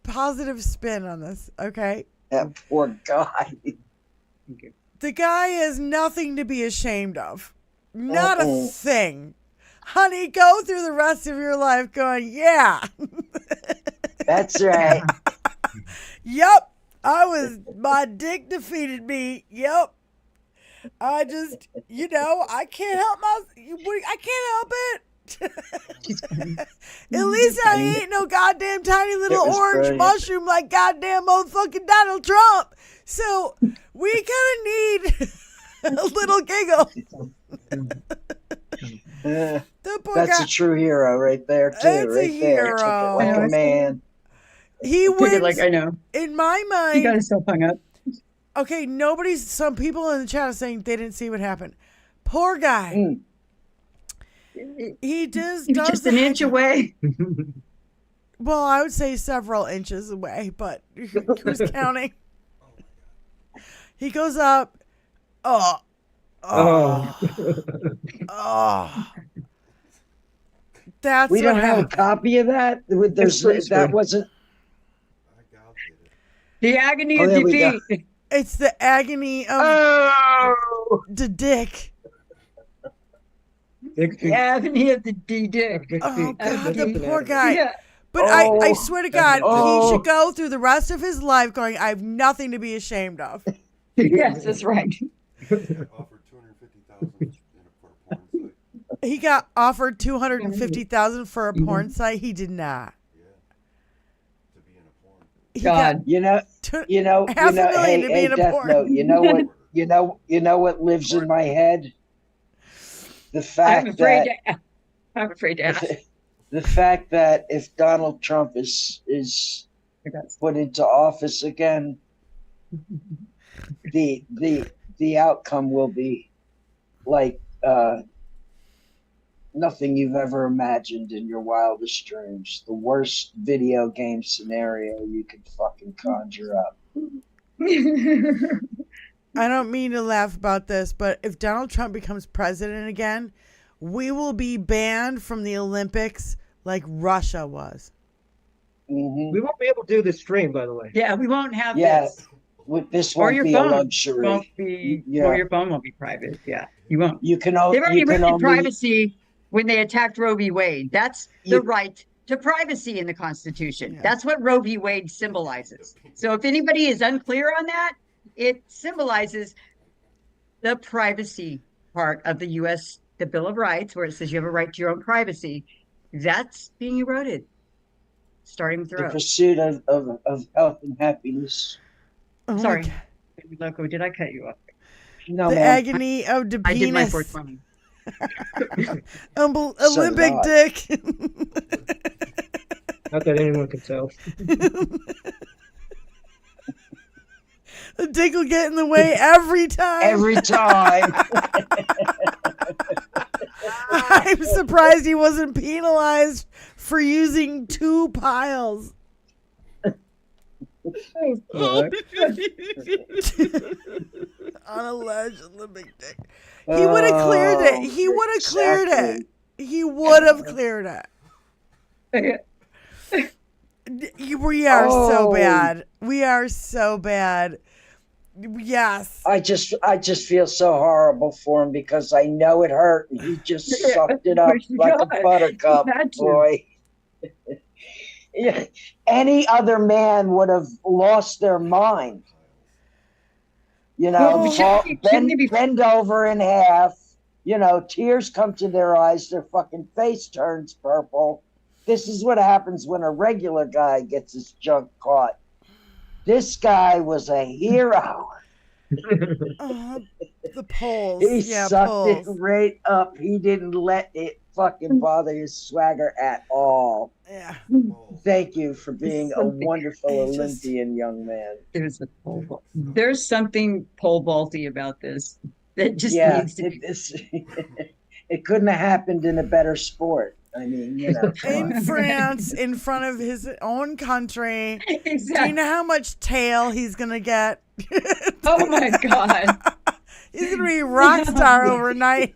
positive spin on this, okay? That poor guy. The guy has nothing to be ashamed of. Not a thing. Honey, go through the rest of your life going, yeah. That's right. Yep. My dick defeated me. Yep. I just, I can't help it. At least I ain't no goddamn tiny little orange brilliant. mushroom like goddamn motherfucking Donald Trump. So we kind of need a little giggle. That's a true hero right there, too. It's a right there. Took hero. it like a man. He wins. Like, I know. In my mind. He got himself hung up. Okay, some people in the chat are saying they didn't see what happened. Poor guy. He does just an inch away. Well, I would say several inches away, but who's counting? He goes up. Oh. That's We don't have a copy of that. That wasn't the agony Oh, of there we go. defeat. It's the agony of the dick. The agony of the dick. Oh God, the poor guy. Yeah. But I swear to God, he should go through the rest of his life going, I have nothing to be ashamed of. Yes, that's right. He got offered $250,000 for a porn site. He did not. He God, got half a million to be in a Death porn. Note, you know what lives in my head? The fact I'm afraid to ask. The fact that if Donald Trump is put into office again, the outcome will be like nothing you've ever imagined in your wildest dreams. The worst video game scenario you could fucking conjure up. I don't mean to laugh about this, but if Donald Trump becomes president again, we will be banned from the Olympics like Russia was. Mm-hmm. We won't be able to do this stream, by the way. Yeah, we won't have this. This Or won't your be phone a luxury. won't be, Yeah. Or your phone won't be private. Yeah, you won't. You can They've already written only privacy when they attacked Roe v. Wade. That's the right to privacy in the Constitution. Yeah. That's what Roe v. Wade symbolizes. So if anybody is unclear on that, it symbolizes the privacy part of the U.S., the Bill of Rights, where it says you have a right to your own privacy. That's being eroded, starting with the Roe. pursuit of health and happiness. Oh my Sorry, God. Loco, did I cut you off? No, The man. agony of the I did my penis. 420. Olympic dick. Not that anyone can tell. The dick will get in the way every time. Every time. I'm surprised he wasn't penalized for using 2 piles. On a large Olympic dick. He would have cleared it. He would have cleared it. He would have cleared it. We are so bad. We are so bad. Yes. I just feel so horrible for him because I know it hurt and he just sucked it up like a buttercup, boy. Yeah. Any other man would have lost their mind. You know, bend over in half, you know, tears come to their eyes, their fucking face turns purple. This is what happens when a regular guy gets his junk caught. This guy was a hero. The poles. He sucked poles. it right up. He didn't let it fucking bother his swagger at all. Yeah. Thank you for being a wonderful Olympian young man. There's something pole vaulty about this that just needs to be. It couldn't have happened in a better sport. I mean, you know. In France, in front of his own country. Exactly. Do you know how much tail he's going to get? Oh my God. He's going to be rock star overnight.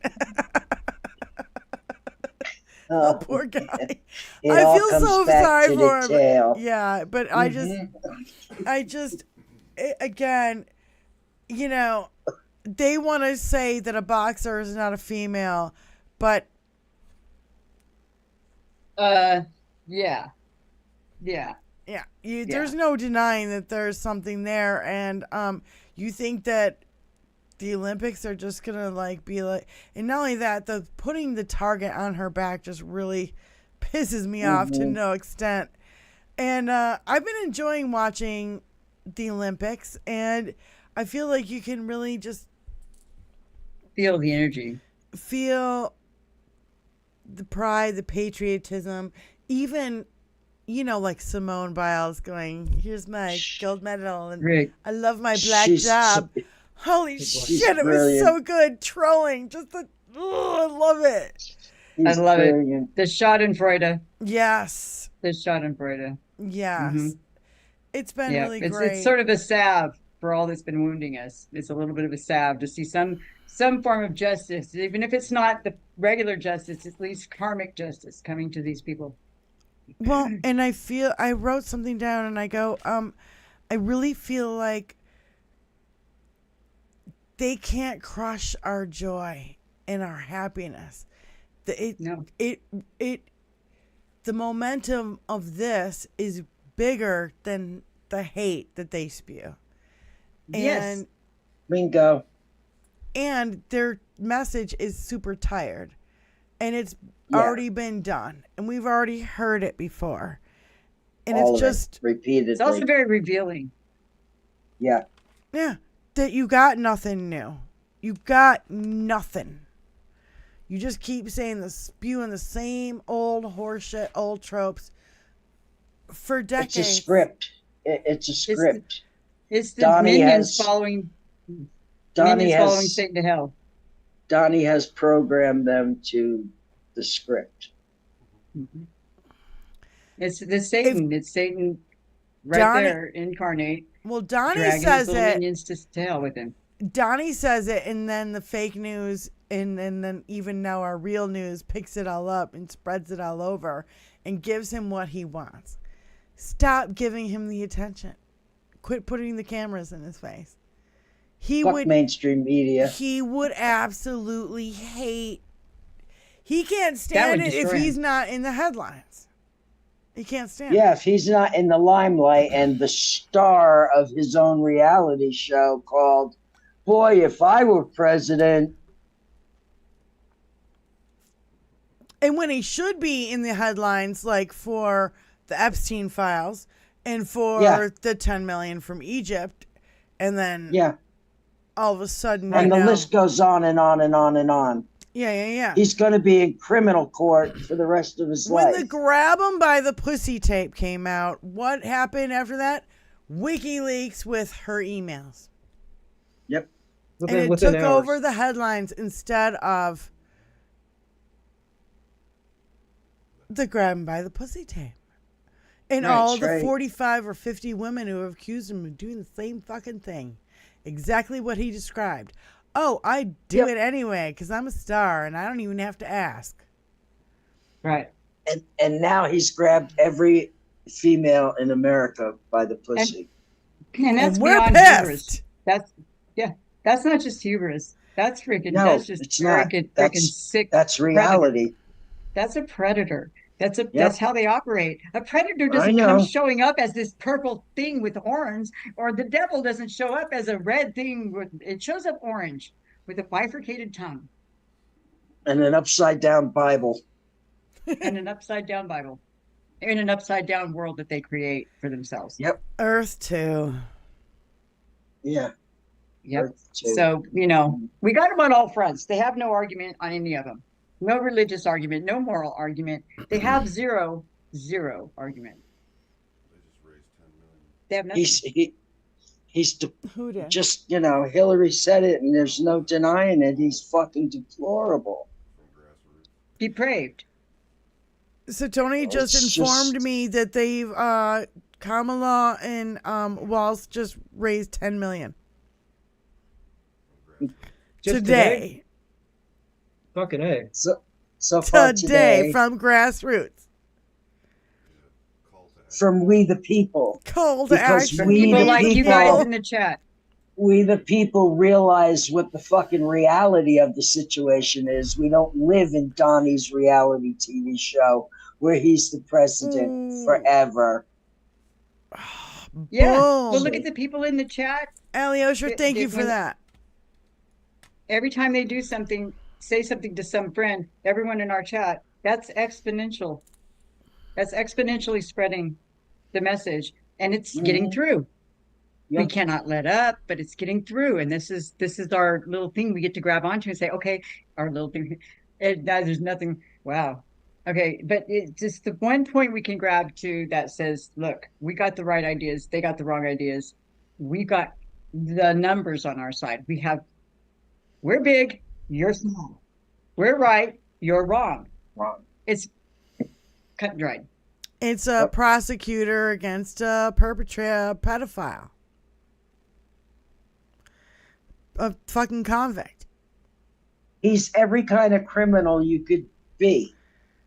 Oh, poor guy. I feel so sorry for him. Tail. Yeah, but again, you know, they want to say that a boxer is not a female, but yeah. There's no denying that there's something there, and you think that the Olympics are just gonna like be like, and not only that, the putting the target on her back just really pisses me off to no extent. And I've been enjoying watching the Olympics, and I feel like you can really just feel the energy, feel the pride, the patriotism, even, you know, like Simone Biles going, "Here's my gold medal, and I love my black job." Holy shit, it was so good. Trolling, I love it. I love it. The Schadenfreude. Yes. The Schadenfreude. Yes. It's been really great. It's sort of a salve for all that's been wounding us. It's a little bit of a salve to see some form of justice, even if it's not the regular justice, at least karmic justice coming to these people. Well, and I wrote something down and I go, I really feel like they can't crush our joy and our happiness. The momentum of this is bigger than the hate that they spew. Yes. Bingo. And their message is super tired. And it's already been done. And we've already heard it before. And All it's just repeatedly. It's also very revealing. Yeah. Yeah. That you got nothing new. You got nothing. You just keep saying spewing the same old horseshit, old tropes for decades. It's a script. It's a script. It's the minions following Satan to hell. Donnie has programmed them to the script. Mm-hmm. It's Satan. It's Satan right there, incarnate. Well, Donnie says it. Minions to hell with him. Donnie says it, and then the fake news, and then even now our real news picks it all up and spreads it all over and gives him what he wants. Stop giving him the attention. Quit putting the cameras in his face. Fuck mainstream media. He would absolutely hate. He can't stand it if he's not in the headlines. He can't stand it. Yeah, if he's not in the limelight and the star of his own reality show called Boy, If I Were President. And when he should be in the headlines, like for the Epstein files and for the 10 million from Egypt, and then all of a sudden, and the list goes on and on and on and on. Yeah. He's going to be in criminal court for the rest of his life. When the grab him by the pussy tape came out, what happened after that? WikiLeaks with her emails. Yep. And it took over the headlines instead of the grab him by the pussy tape. And all the 45 or 50 women who have accused him of doing the same fucking thing. Exactly what he described. Oh, I do it anyway because I'm a star and I don't even have to ask. Right. And now he's grabbed every female in America by the pussy. And that's we're beyond pissed. Hubris. That's not just hubris. That's freaking. No, that's just it's not. freaking sick. That's reality. Predator. That's a predator. That's how they operate. A predator doesn't come showing up as this purple thing with horns, or the devil doesn't show up as a red thing. It shows up orange with a bifurcated tongue. And an upside down Bible. And an upside down Bible. In an upside down world that they create for themselves. Yep. Earth 2. Yeah. Yep. So, we got them on all fronts. They have no argument on any of them. No religious argument, no moral argument. They have zero argument. They have nothing. He's just, Hillary said it and there's no denying it. He's fucking deplorable. Depraved. So Tony just informed me that they've, Kamala and Walz just raised 10 million. Today. Fucking A. So far today from grassroots. From we the people. Call to action. People like you guys in the chat. We the people realize what the fucking reality of the situation is. We don't live in Donnie's reality TV show where he's the president forever. Yeah. Well, look at the people in the chat. Alyosha, thank you for that. every time they do something, say something to some friend, everyone in our chat, that's exponential. That's exponentially spreading the message, and it's getting through. We cannot let up, but it's getting through. And this is our little thing we get to grab onto and say, okay, our little thing. There's nothing. Wow. Okay, but it's just the one point we can grab to that says, look, we got the right ideas, they got the wrong ideas. We got the numbers on our side. We're big, you're small. We're right, you're wrong. It's cut and dried. It's a prosecutor against a pedophile. A fucking convict. He's every kind of criminal you could be.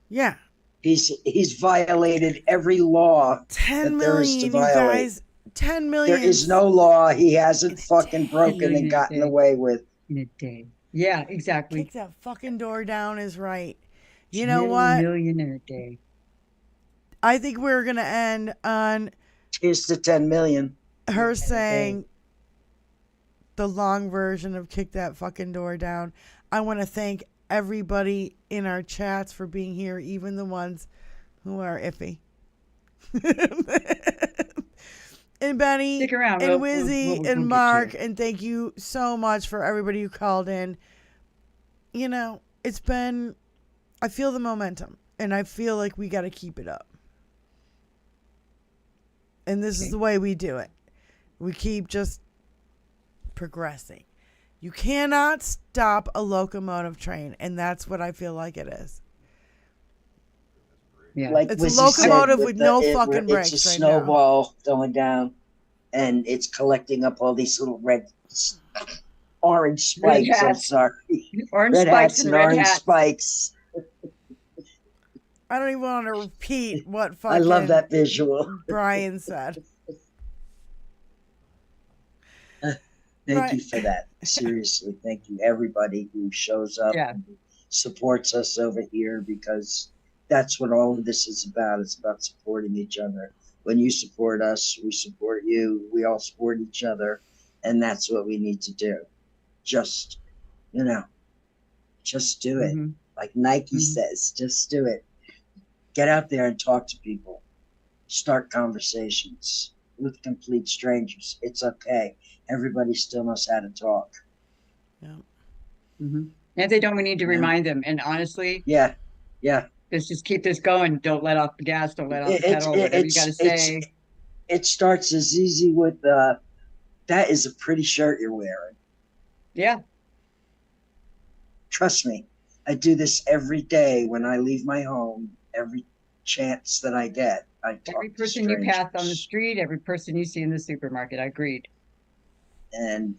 Yeah. He's violated every law 10 that there is to million, you violate. guys. 10 million. There is no law he hasn't fucking broken and gotten away with. In a day. Yeah, exactly. Kick that fucking door down is right. You know what? 10 million in a day. I think we're going to end on... Here's the 10 million. Her saying the long version of kick that fucking door down. I want to thank everybody in our chats for being here, even the ones who are iffy. And Benny, stick around, and Wizzy, and Mark, and thank you so much for everybody who called in. You know, it's been, I feel the momentum, and I feel like we got to keep it up. And this is the way we do it. We keep just progressing. You cannot stop a locomotive train, and that's what I feel like it is. Yeah. Like It's a Wizzy locomotive said, with no fucking brakes It's a right snowball going down, and it's collecting up all these little orange spikes. I'm sorry. Orange red spikes hats and and red orange hats. spikes. I don't even want to repeat what fucking I love that visual. Brian said. Thank you for that. Seriously, thank you, everybody who shows up and supports us over here, because that's what all of this is about. It's about supporting each other. When you support us, we support you. We all support each other, and that's what we need to do. Just, just do it. Like Nike says, just do it. Get out there and talk to people. Start conversations with complete strangers. It's okay. Everybody still knows how to talk. Yeah. And if they don't, we need to remind them. And honestly, yeah. Let's just keep this going. Don't let off the gas. Don't let off the pedal. Whatever you got to say. It starts as easy with that is a pretty shirt you're wearing. Yeah. Trust me, I do this every day when I leave my home. Every chance that I get, I talk every to person you pass on the strangers. street, every person you see in the supermarket. I agreed. And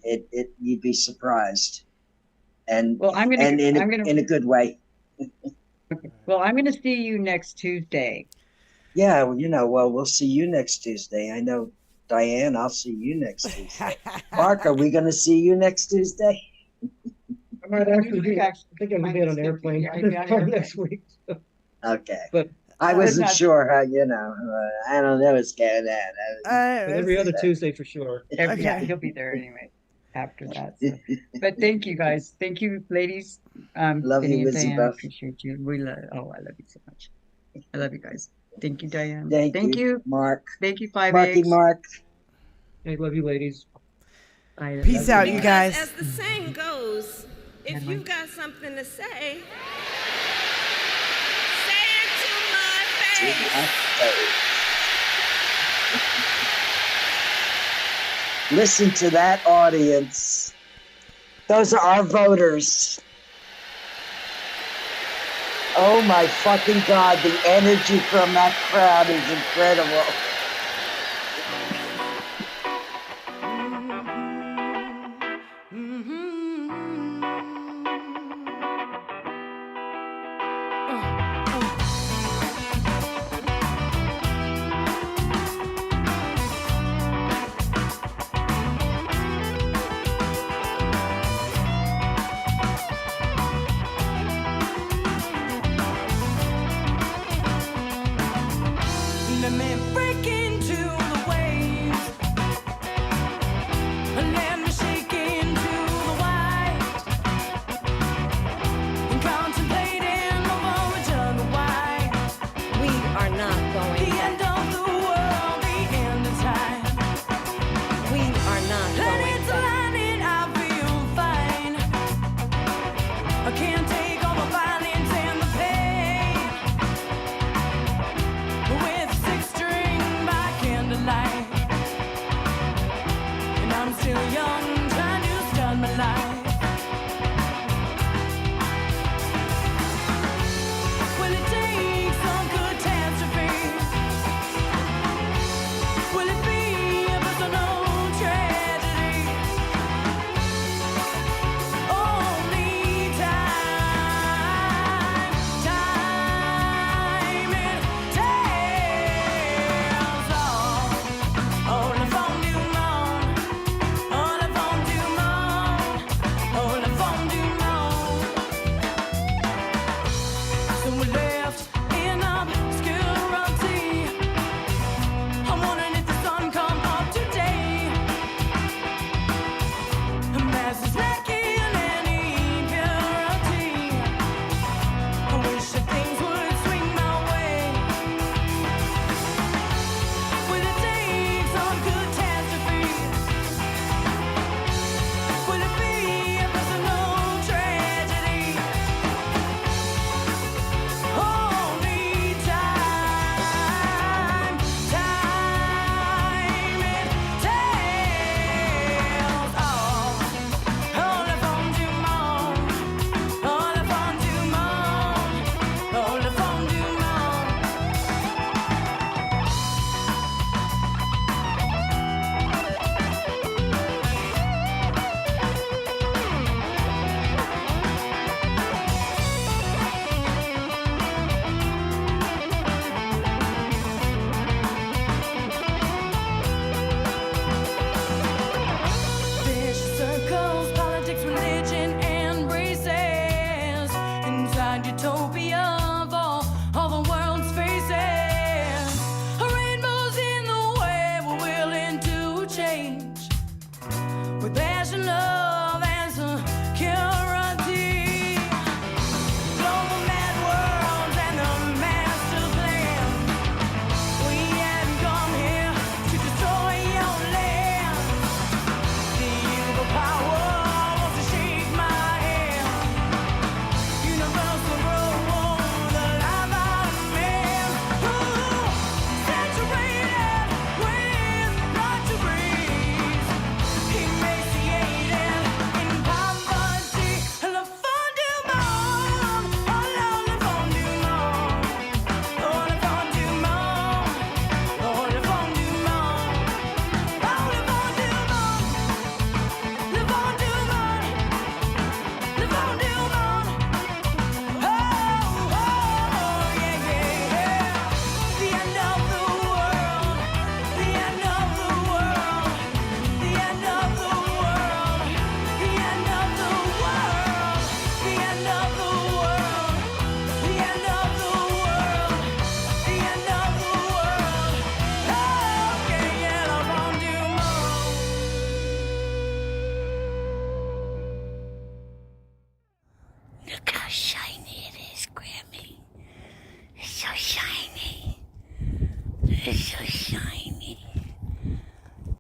you'd be surprised. And well, I'm gonna in a good way. Well, I'm gonna see you next Tuesday. Yeah, well, we'll see you next Tuesday. I know, Diane, I'll see you next Tuesday. Mark, are we gonna see you next Tuesday? I might actually be. I think I'm gonna be on an airplane next week. Okay. But I wasn't sure how, I don't know what's going on. but every other Tuesday for sure. Yeah, he'll be there anyway after that. So. But thank you guys. Thank you, ladies. Love Penny you, and Wizzy Diane, Buff. appreciate you. I love you so much. I love you guys. Thank you, Diane. Thank you, Mark. Thank you, 5 Marky eggs. Mark. I love you, ladies. Peace out, you guys. As the saying goes, if you've got something to say, say it to my face. Listen to that audience. Those are our voters. Oh my fucking God, the energy from that crowd is incredible. Let me break you told